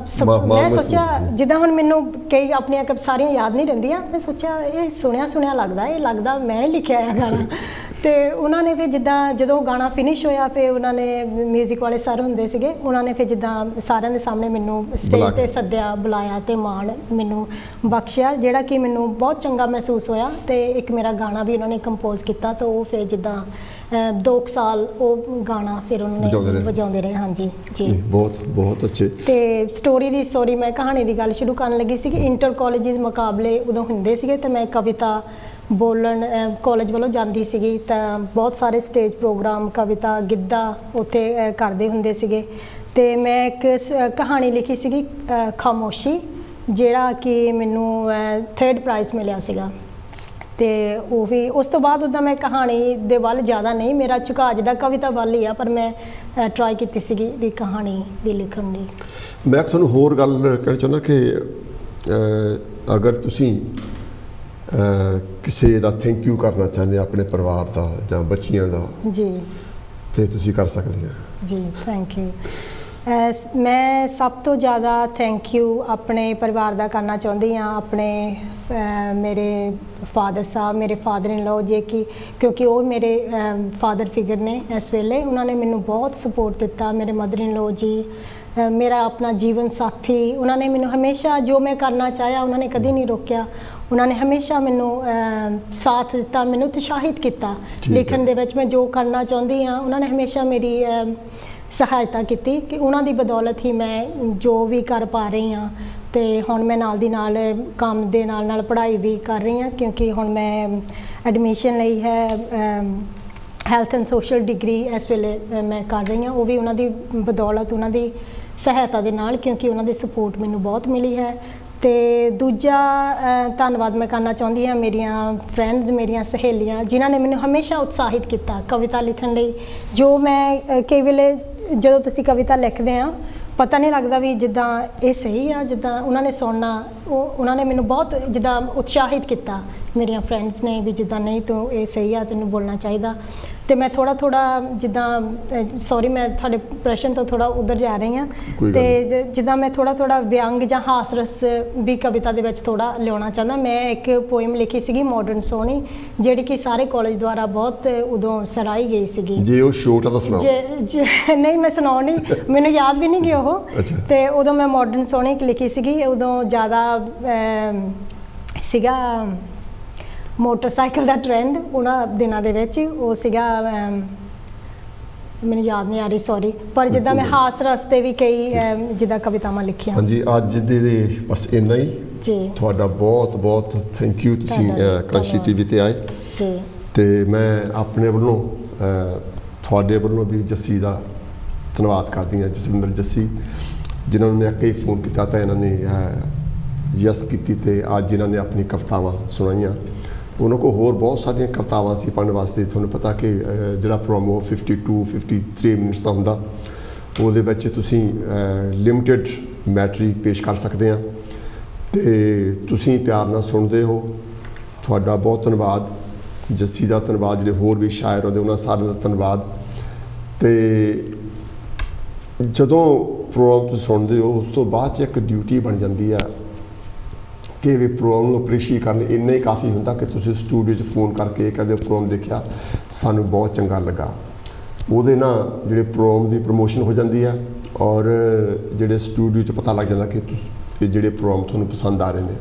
ਮੈਂ ਸੋਚਿਆ, ਜਿੱਦਾਂ ਹੁਣ ਮੈਨੂੰ ਕਈ ਆਪਣੀਆਂ ਸਾਰੀਆਂ ਯਾਦ ਨਹੀਂ ਰਹਿੰਦੀਆਂ, ਮੈਂ ਸੋਚਿਆ ਇਹ ਸੁਣਿਆ ਲੱਗਦਾ, ਇਹ ਲੱਗਦਾ ਮੈਂ ਲਿਖਿਆ ਆ ਗਾਣਾ। ਅਤੇ ਉਹਨਾਂ ਨੇ ਫਿਰ ਜਿੱਦਾਂ ਜਦੋਂ ਗਾਣਾ ਫਿਨਿਸ਼ ਹੋਇਆ, ਫਿਰ ਉਹਨਾਂ ਨੇ ਮਿਊਜ਼ਿਕ ਵਾਲੇ ਸਰ ਹੁੰਦੇ ਸੀਗੇ, ਉਹਨਾਂ ਨੇ ਫਿਰ ਜਿੱਦਾਂ ਸਾਰਿਆਂ ਦੇ ਸਾਹਮਣੇ ਮੈਨੂੰ ਸਟੇਜ 'ਤੇ ਸੱਦਿਆ, ਬੁਲਾਇਆ ਅਤੇ ਮਾਣ ਮੈਨੂੰ ਬਖਸ਼ਿਆ, ਜਿਹੜਾ ਕਿ ਮੈਨੂੰ ਬਹੁਤ ਚੰਗਾ ਮਹਿਸੂਸ ਹੋਇਆ। ਅਤੇ ਇੱਕ ਮੇਰਾ ਗਾਣਾ ਵੀ ਉਹਨਾਂ ਨੇ ਕੰਪੋਜ਼ ਕੀਤਾ, ਤਾਂ ਉਹ ਫਿਰ ਜਿੱਦਾਂ 2 ਸਾਲ ਉਹ ਗਾਣਾ ਫਿਰ ਉਹਨਾਂ ਨੇ ਵਜਾਉਂਦੇ ਰਹੇ। ਹਾਂਜੀ ਜੀ, ਬਹੁਤ ਅੱਛੇ। ਅਤੇ ਸਟੋਰੀ ਮੈਂ ਕਹਾਣੀ ਦੀ ਗੱਲ ਸ਼ੁਰੂ ਕਰਨ ਲੱਗੀ ਸੀ ਕਿ ਇੰਟਰ ਕਾਲਜਿਸ ਮੁਕਾਬਲੇ ਉਦੋਂ ਹੁੰਦੇ ਸੀਗੇ, ਅਤੇ ਮੈਂ ਕਵਿਤਾ ਬੋਲਣ ਕਾਲਜ ਵੱਲੋਂ ਜਾਂਦੀ ਸੀਗੀ, ਤਾਂ ਬਹੁਤ ਸਾਰੇ ਸਟੇਜ ਪ੍ਰੋਗਰਾਮ, ਕਵਿਤਾ, ਗਿੱਧਾ ਉੱਥੇ ਕਰਦੇ ਹੁੰਦੇ ਸੀਗੇ। ਅਤੇ ਮੈਂ ਇੱਕ ਕਹਾਣੀ ਲਿਖੀ ਸੀਗੀ ਖਾਮੋਸ਼ੀ, ਜਿਹੜਾ ਕਿ ਮੈਨੂੰ 3rd ਪ੍ਰਾਈਜ਼ ਮਿਲਿਆ ਸੀਗਾ। ਅਤੇ ਉਹ ਵੀ ਉਸ ਤੋਂ ਬਾਅਦ ਉੱਦਾਂ ਮੈਂ ਕਹਾਣੀ ਦੇ ਵੱਲ ਜ਼ਿਆਦਾ ਨਹੀਂ, ਮੇਰਾ ਝੁਕਾਅ ਜਿੱਦਾਂ ਕਵਿਤਾ ਵੱਲ ਹੀ ਆ, ਪਰ ਮੈਂ ਟਰਾਈ ਕੀਤੀ ਸੀਗੀ ਵੀ ਕਹਾਣੀ ਵੀ ਲਿਖਣ ਦੀ। ਮੈਂ ਤੁਹਾਨੂੰ ਹੋਰ ਗੱਲ ਕਹਿਣਾ ਚਾਹੁੰਦਾ ਕਿ ਅਗਰ ਤੁਸੀਂ ਕਿਸੇ ਦਾ ਥੈਂਕ ਯੂ ਕਰਨਾ ਚਾਹੁੰਦੇ ਆਪਣੇ ਪਰਿਵਾਰ ਦਾ ਜਾਂ ਬੱਚਿਆਂ ਦਾ ਜੀ, ਤੇ ਤੁਸੀਂ ਕਰ ਸਕਦੇ ਹੋ। ਜੀ ਥੈਂਕ ਯੂ। ਮੈਂ ਸਭ ਤੋਂ ਜ਼ਿਆਦਾ ਥੈਂਕ ਯੂ ਆਪਣੇ ਪਰਿਵਾਰ ਦਾ ਕਰਨਾ ਚਾਹੁੰਦੀ ਹਾਂ, ਆਪਣੇ ਮੇਰੇ ਫਾਦਰ ਸਾਹਿਬ, ਮੇਰੇ ਫਾਦਰ ਇਨ ਲੋ, ਜੇ ਕਿਉਂਕਿ ਉਹ ਮੇਰੇ ਫਾਦਰ ਫਿਗਰ ਨੇ ਇਸ ਵੇਲੇ, ਉਹਨਾਂ ਨੇ ਮੈਨੂੰ ਬਹੁਤ ਸਪੋਰਟ ਦਿੱਤਾ। ਮੇਰੇ ਮਦਰ ਇਨ ਲੋ ਜੀ, ਮੇਰਾ ਆਪਣਾ ਜੀਵਨ ਸਾਥੀ, ਉਹਨਾਂ ਨੇ ਮੈਨੂੰ ਹਮੇਸ਼ਾ ਜੋ ਮੈਂ ਕਰਨਾ ਚਾਹਿਆ ਉਹਨਾਂ ਨੇ ਕਦੀ ਨਹੀਂ ਰੋਕਿਆ, ਉਹਨਾਂ ਨੇ ਹਮੇਸ਼ਾ ਮੈਨੂੰ ਸਾਥ ਦਿੱਤਾ, ਮੈਨੂੰ ਉਤਸ਼ਾਹਿਤ ਕੀਤਾ ਲਿਖਣ ਦੇ ਵਿੱਚ। ਮੈਂ ਜੋ ਕਰਨਾ ਚਾਹੁੰਦੀ ਹਾਂ ਉਹਨਾਂ ਨੇ ਹਮੇਸ਼ਾ ਮੇਰੀ ਸਹਾਇਤਾ ਕੀਤੀ, ਕਿ ਉਹਨਾਂ ਦੀ ਬਦੌਲਤ ਹੀ ਮੈਂ ਜੋ ਵੀ ਕਰ ਪਾ ਰਹੀ ਹਾਂ। ਅਤੇ ਹੁਣ ਮੈਂ ਨਾਲ ਦੀ ਨਾਲ ਕੰਮ ਦੇ ਨਾਲ ਪੜ੍ਹਾਈ ਵੀ ਕਰ ਰਹੀ ਹਾਂ, ਕਿਉਂਕਿ ਹੁਣ ਮੈਂ ਐਡਮਿਸ਼ਨ ਲਈ ਹੈ ਹੈਲਥ ਐਂਡ ਸੋਸ਼ਲ ਡਿਗਰੀ ਇਸ ਵੇਲੇ ਮੈਂ ਕਰ ਰਹੀ ਹਾਂ, ਉਹ ਵੀ ਉਹਨਾਂ ਦੀ ਬਦੌਲਤ, ਉਹਨਾਂ ਦੀ ਸਹਾਇਤਾ ਦੇ ਨਾਲ, ਕਿਉਂਕਿ ਉਹਨਾਂ ਦੀ ਸਪੋਰਟ ਮੈਨੂੰ ਬਹੁਤ ਮਿਲੀ ਹੈ। ਅਤੇ ਦੂਜਾ ਧੰਨਵਾਦ ਮੈਂ ਕਰਨਾ ਚਾਹੁੰਦੀ ਹਾਂ ਮੇਰੀਆਂ ਫਰੈਂਡਸ, ਮੇਰੀਆਂ ਸਹੇਲੀਆਂ, ਜਿਨ੍ਹਾਂ ਨੇ ਮੈਨੂੰ ਹਮੇਸ਼ਾ ਉਤਸ਼ਾਹਿਤ ਕੀਤਾ ਕਵਿਤਾ ਲਿਖਣ ਲਈ। ਜੋ ਮੈਂ ਕਈ ਵੇਲੇ ਜਦੋਂ ਤੁਸੀਂ ਕਵਿਤਾ ਲਿਖਦੇ ਆ, ਪਤਾ ਨਹੀਂ ਲੱਗਦਾ ਵੀ ਜਿੱਦਾਂ ਇਹ ਸਹੀ ਆ, ਜਿੱਦਾਂ ਉਹਨਾਂ ਨੇ ਸੁਣਨਾ, ਉਹਨਾਂ ਨੇ ਮੈਨੂੰ ਬਹੁਤ ਜਿੱਦਾਂ ਉਤਸ਼ਾਹਿਤ ਕੀਤਾ, ਮੇਰੀਆਂ ਫਰੈਂਡਸ ਨੇ, ਵੀ ਜਿੱਦਾਂ ਨਹੀਂ ਤੂੰ ਇਹ ਸਹੀ ਆ, ਤੈਨੂੰ ਬੋਲਣਾ ਚਾਹੀਦਾ। ਅਤੇ ਮੈਂ ਥੋੜ੍ਹਾ ਜਿੱਦਾਂ ਸੌਰੀ ਮੈਂ ਤੁਹਾਡੇ ਪ੍ਰਸ਼ਨ ਤੋਂ ਥੋੜ੍ਹਾ ਉੱਧਰ ਜਾ ਰਹੀ ਹਾਂ, ਅਤੇ ਜਿੱਦਾਂ ਮੈਂ ਥੋੜ੍ਹਾ ਵਿਅੰਗ ਜਾਂ ਹਾਸ ਰਸ ਵੀ ਕਵਿਤਾ ਦੇ ਵਿੱਚ ਥੋੜ੍ਹਾ ਲਿਆਉਣਾ ਚਾਹੁੰਦਾ। ਮੈਂ ਇੱਕ ਪੋਇਮ ਲਿਖੀ ਸੀਗੀ ਮਾਡਰਨ ਸੋਹਣੀ, ਜਿਹੜੀ ਕਿ ਸਾਰੇ ਕਾਲਜ ਦੁਆਰਾ ਬਹੁਤ ਉਦੋਂ ਸਰਾਹੀ ਗਈ ਸੀਗੀ। ਜੇ ਉਹ ਸ਼ੋਰਟ ਆ ਤਾਂ ਸੁਣਾਓ। ਨਹੀਂ ਮੈਂ ਸੁਣਾਉਣੀ, ਮੈਨੂੰ ਯਾਦ ਵੀ ਨਹੀਂ ਗਈ ਉਹ। ਅਤੇ ਉਦੋਂ ਮੈਂ ਮਾਡਰਨ ਸੋਹਣੀ ਲਿਖੀ ਸੀਗੀ, ਉਦੋਂ ਜ਼ਿਆਦਾ ਸੀਗਾ ਮੋਟਰਸਾਈਕਲ ਦਾ ਟ੍ਰੈਂਡ ਉਹਨਾਂ ਦਿਨਾਂ ਦੇ ਵਿੱਚ ਉਹ ਸੀਗਾ ਮੈਨੂੰ ਯਾਦ ਨਹੀਂ ਆ ਰਹੀ ਸੌਰੀ ਪਰ ਜਿੱਦਾਂ ਮੈਂ ਹਾਸ ਰਸਤੇ ਵੀ ਕਈ ਜਿੱਦਾਂ ਕਵਿਤਾਵਾਂ ਲਿਖੀਆਂ। ਹਾਂਜੀ ਅੱਜ ਦੇ ਬਸ ਇੰਨਾ ਹੀ ਜੀ ਤੁਹਾਡਾ ਬਹੁਤ ਬਹੁਤ ਥੈਂਕ ਯੂ ਤੁਸੀਂ ਕਾਂਸ਼ੀ ਟੀਵੀ ਤੇ ਆਏ ਜੀ ਤੇ ਮੈਂ ਆਪਣੇ ਵੱਲੋਂ ਤੁਹਾਡੇ ਵੱਲੋਂ ਵੀ ਜੱਸੀ ਦਾ ਧੰਨਵਾਦ ਕਰਦੀ ਹਾਂ ਜਸਵਿੰਦਰ ਜੱਸੀ ਜਿਨ੍ਹਾਂ ਨੂੰ ਮੈਂ ਕਈ ਫੋਨ ਕੀਤਾ ਤਾਂ ਇਹਨਾਂ ਨੇ ਯਸ ਕੀਤੀ ਤੇ ਅੱਜ ਇਹਨਾਂ ਨੇ ਆਪਣੀ ਕਵਿਤਾਵਾਂ ਸੁਣਾਈਆਂ। ਉਹਨਾਂ ਕੋਲ ਹੋਰ ਬਹੁਤ ਸਾਰੀਆਂ ਕਵਿਤਾਵਾਂ ਸੀ ਪੜ੍ਹਨ ਵਾਸਤੇ। ਤੁਹਾਨੂੰ ਪਤਾ ਕਿ ਜਿਹੜਾ ਪ੍ਰੋਗਰਾਮ ਉਹ 53 ਮਿੰਟਸ ਦਾ ਹੁੰਦਾ ਉਹਦੇ ਵਿੱਚ ਤੁਸੀਂ ਲਿਮਿਟਿਡ ਮੈਟਰ ਹੀ ਪੇਸ਼ ਕਰ ਸਕਦੇ ਹਾਂ ਤੇ ਤੁਸੀਂ ਪਿਆਰ ਨਾਲ ਸੁਣਦੇ ਹੋ। ਤੁਹਾਡਾ ਬਹੁਤ ਧੰਨਵਾਦ। ਜੱਸੀ ਦਾ ਧੰਨਵਾਦ, ਜਿਹੜੇ ਹੋਰ ਵੀ ਸ਼ਾਇਰ ਹੁੰਦੇ ਉਹਨਾਂ ਸਾਰਿਆਂ ਦਾ ਧੰਨਵਾਦ। ਤੇ ਜਦੋਂ ਪ੍ਰੋਗਰਾਮ ਤੁਸੀਂ ਸੁਣਦੇ ਹੋ ਉਸ ਤੋਂ ਬਾਅਦ 'ਚ ਇੱਕ ਡਿਊਟੀ ਬਣ ਜਾਂਦੀ ਆ ਕਿ ਵੀ ਪ੍ਰੋਗਰਾਮ ਨੂੰ ਅਪਰੀਸ਼ੀਏਟ ਕਰਨ ਲਈ ਇੰਨਾ ਹੀ ਕਾਫੀ ਹੁੰਦਾ ਕਿ ਤੁਸੀਂ ਸਟੂਡੀਓ 'ਚ ਫੋਨ ਕਰਕੇ ਕਹਿੰਦੇ ਪ੍ਰੋਗਰਾਮ ਦੇਖਿਆ ਸਾਨੂੰ ਬਹੁਤ ਚੰਗਾ ਲੱਗਾ। ਉਹਦੇ ਨਾਲ ਜਿਹੜੇ ਪ੍ਰੋਗਰਾਮ ਦੀ ਪ੍ਰਮੋਸ਼ਨ ਹੋ ਜਾਂਦੀ ਆ ਔਰ ਜਿਹੜੇ ਸਟੂਡੀਓ 'ਚ ਪਤਾ ਲੱਗ ਜਾਂਦਾ ਕਿ ਇਹ ਜਿਹੜੇ ਪ੍ਰੋਗਰਾਮ ਤੁਹਾਨੂੰ ਪਸੰਦ ਆ ਰਹੇ ਨੇ।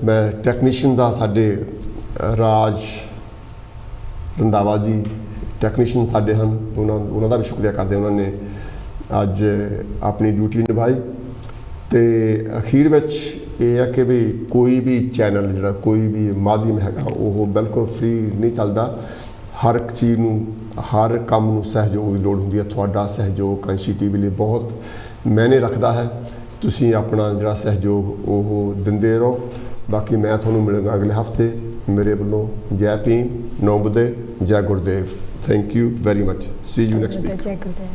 ਮੈਂ ਟੈਕਨੀਸ਼ੀਅਨ ਦਾ ਸਾਡੇ ਰਾਜ ਰੰਧਾਵਾ ਜੀ ਟੈਕਨੀਸ਼ੀਅਨ ਸਾਡੇ ਹਨ ਉਹਨਾਂ ਦਾ ਵੀ ਸ਼ੁਕਰੀਆ ਕਰਦੇ। ਉਹਨਾਂ ਨੇ ਅੱਜ ਆਪਣੀ ਡਿਊਟੀ ਨਿਭਾਈ ਤੇ ਅਖੀਰ ਵਿੱਚ ਇਹ ਹੈ ਕਿ ਵੀ ਕੋਈ ਵੀ ਚੈਨਲ ਜਿਹੜਾ ਕੋਈ ਵੀ ਮਾਧਿਅਮ ਹੈਗਾ ਉਹ ਬਿਲਕੁਲ ਫ੍ਰੀ ਨਹੀਂ ਚੱਲਦਾ। ਹਰ ਇੱਕ ਚੀਜ਼ ਨੂੰ ਹਰ ਕੰਮ ਨੂੰ ਸਹਿਯੋਗ ਦੀ ਲੋੜ ਹੁੰਦੀ ਹੈ। ਤੁਹਾਡਾ ਸਹਿਯੋਗ ਕਾਂਸ਼ੀ ਟੀਵੀ ਲਈ ਬਹੁਤ ਮਾਇਨੇ ਰੱਖਦਾ ਹੈ। ਤੁਸੀਂ ਆਪਣਾ ਜਿਹੜਾ ਸਹਿਯੋਗ ਉਹ ਦਿੰਦੇ ਰਹੋ। ਬਾਕੀ ਮੈਂ ਤੁਹਾਨੂੰ ਮਿਲਾਂਗਾ ਅਗਲੇ ਹਫਤੇ। ਮੇਰੇ ਵੱਲੋਂ ਜੈ ਭੀਮ, ਨਮੋ ਬੁੱਧੇ, ਜੈ Gurdev. Thank you very much. See you next week. ਜੈ ਗੁਰਦੇਵ।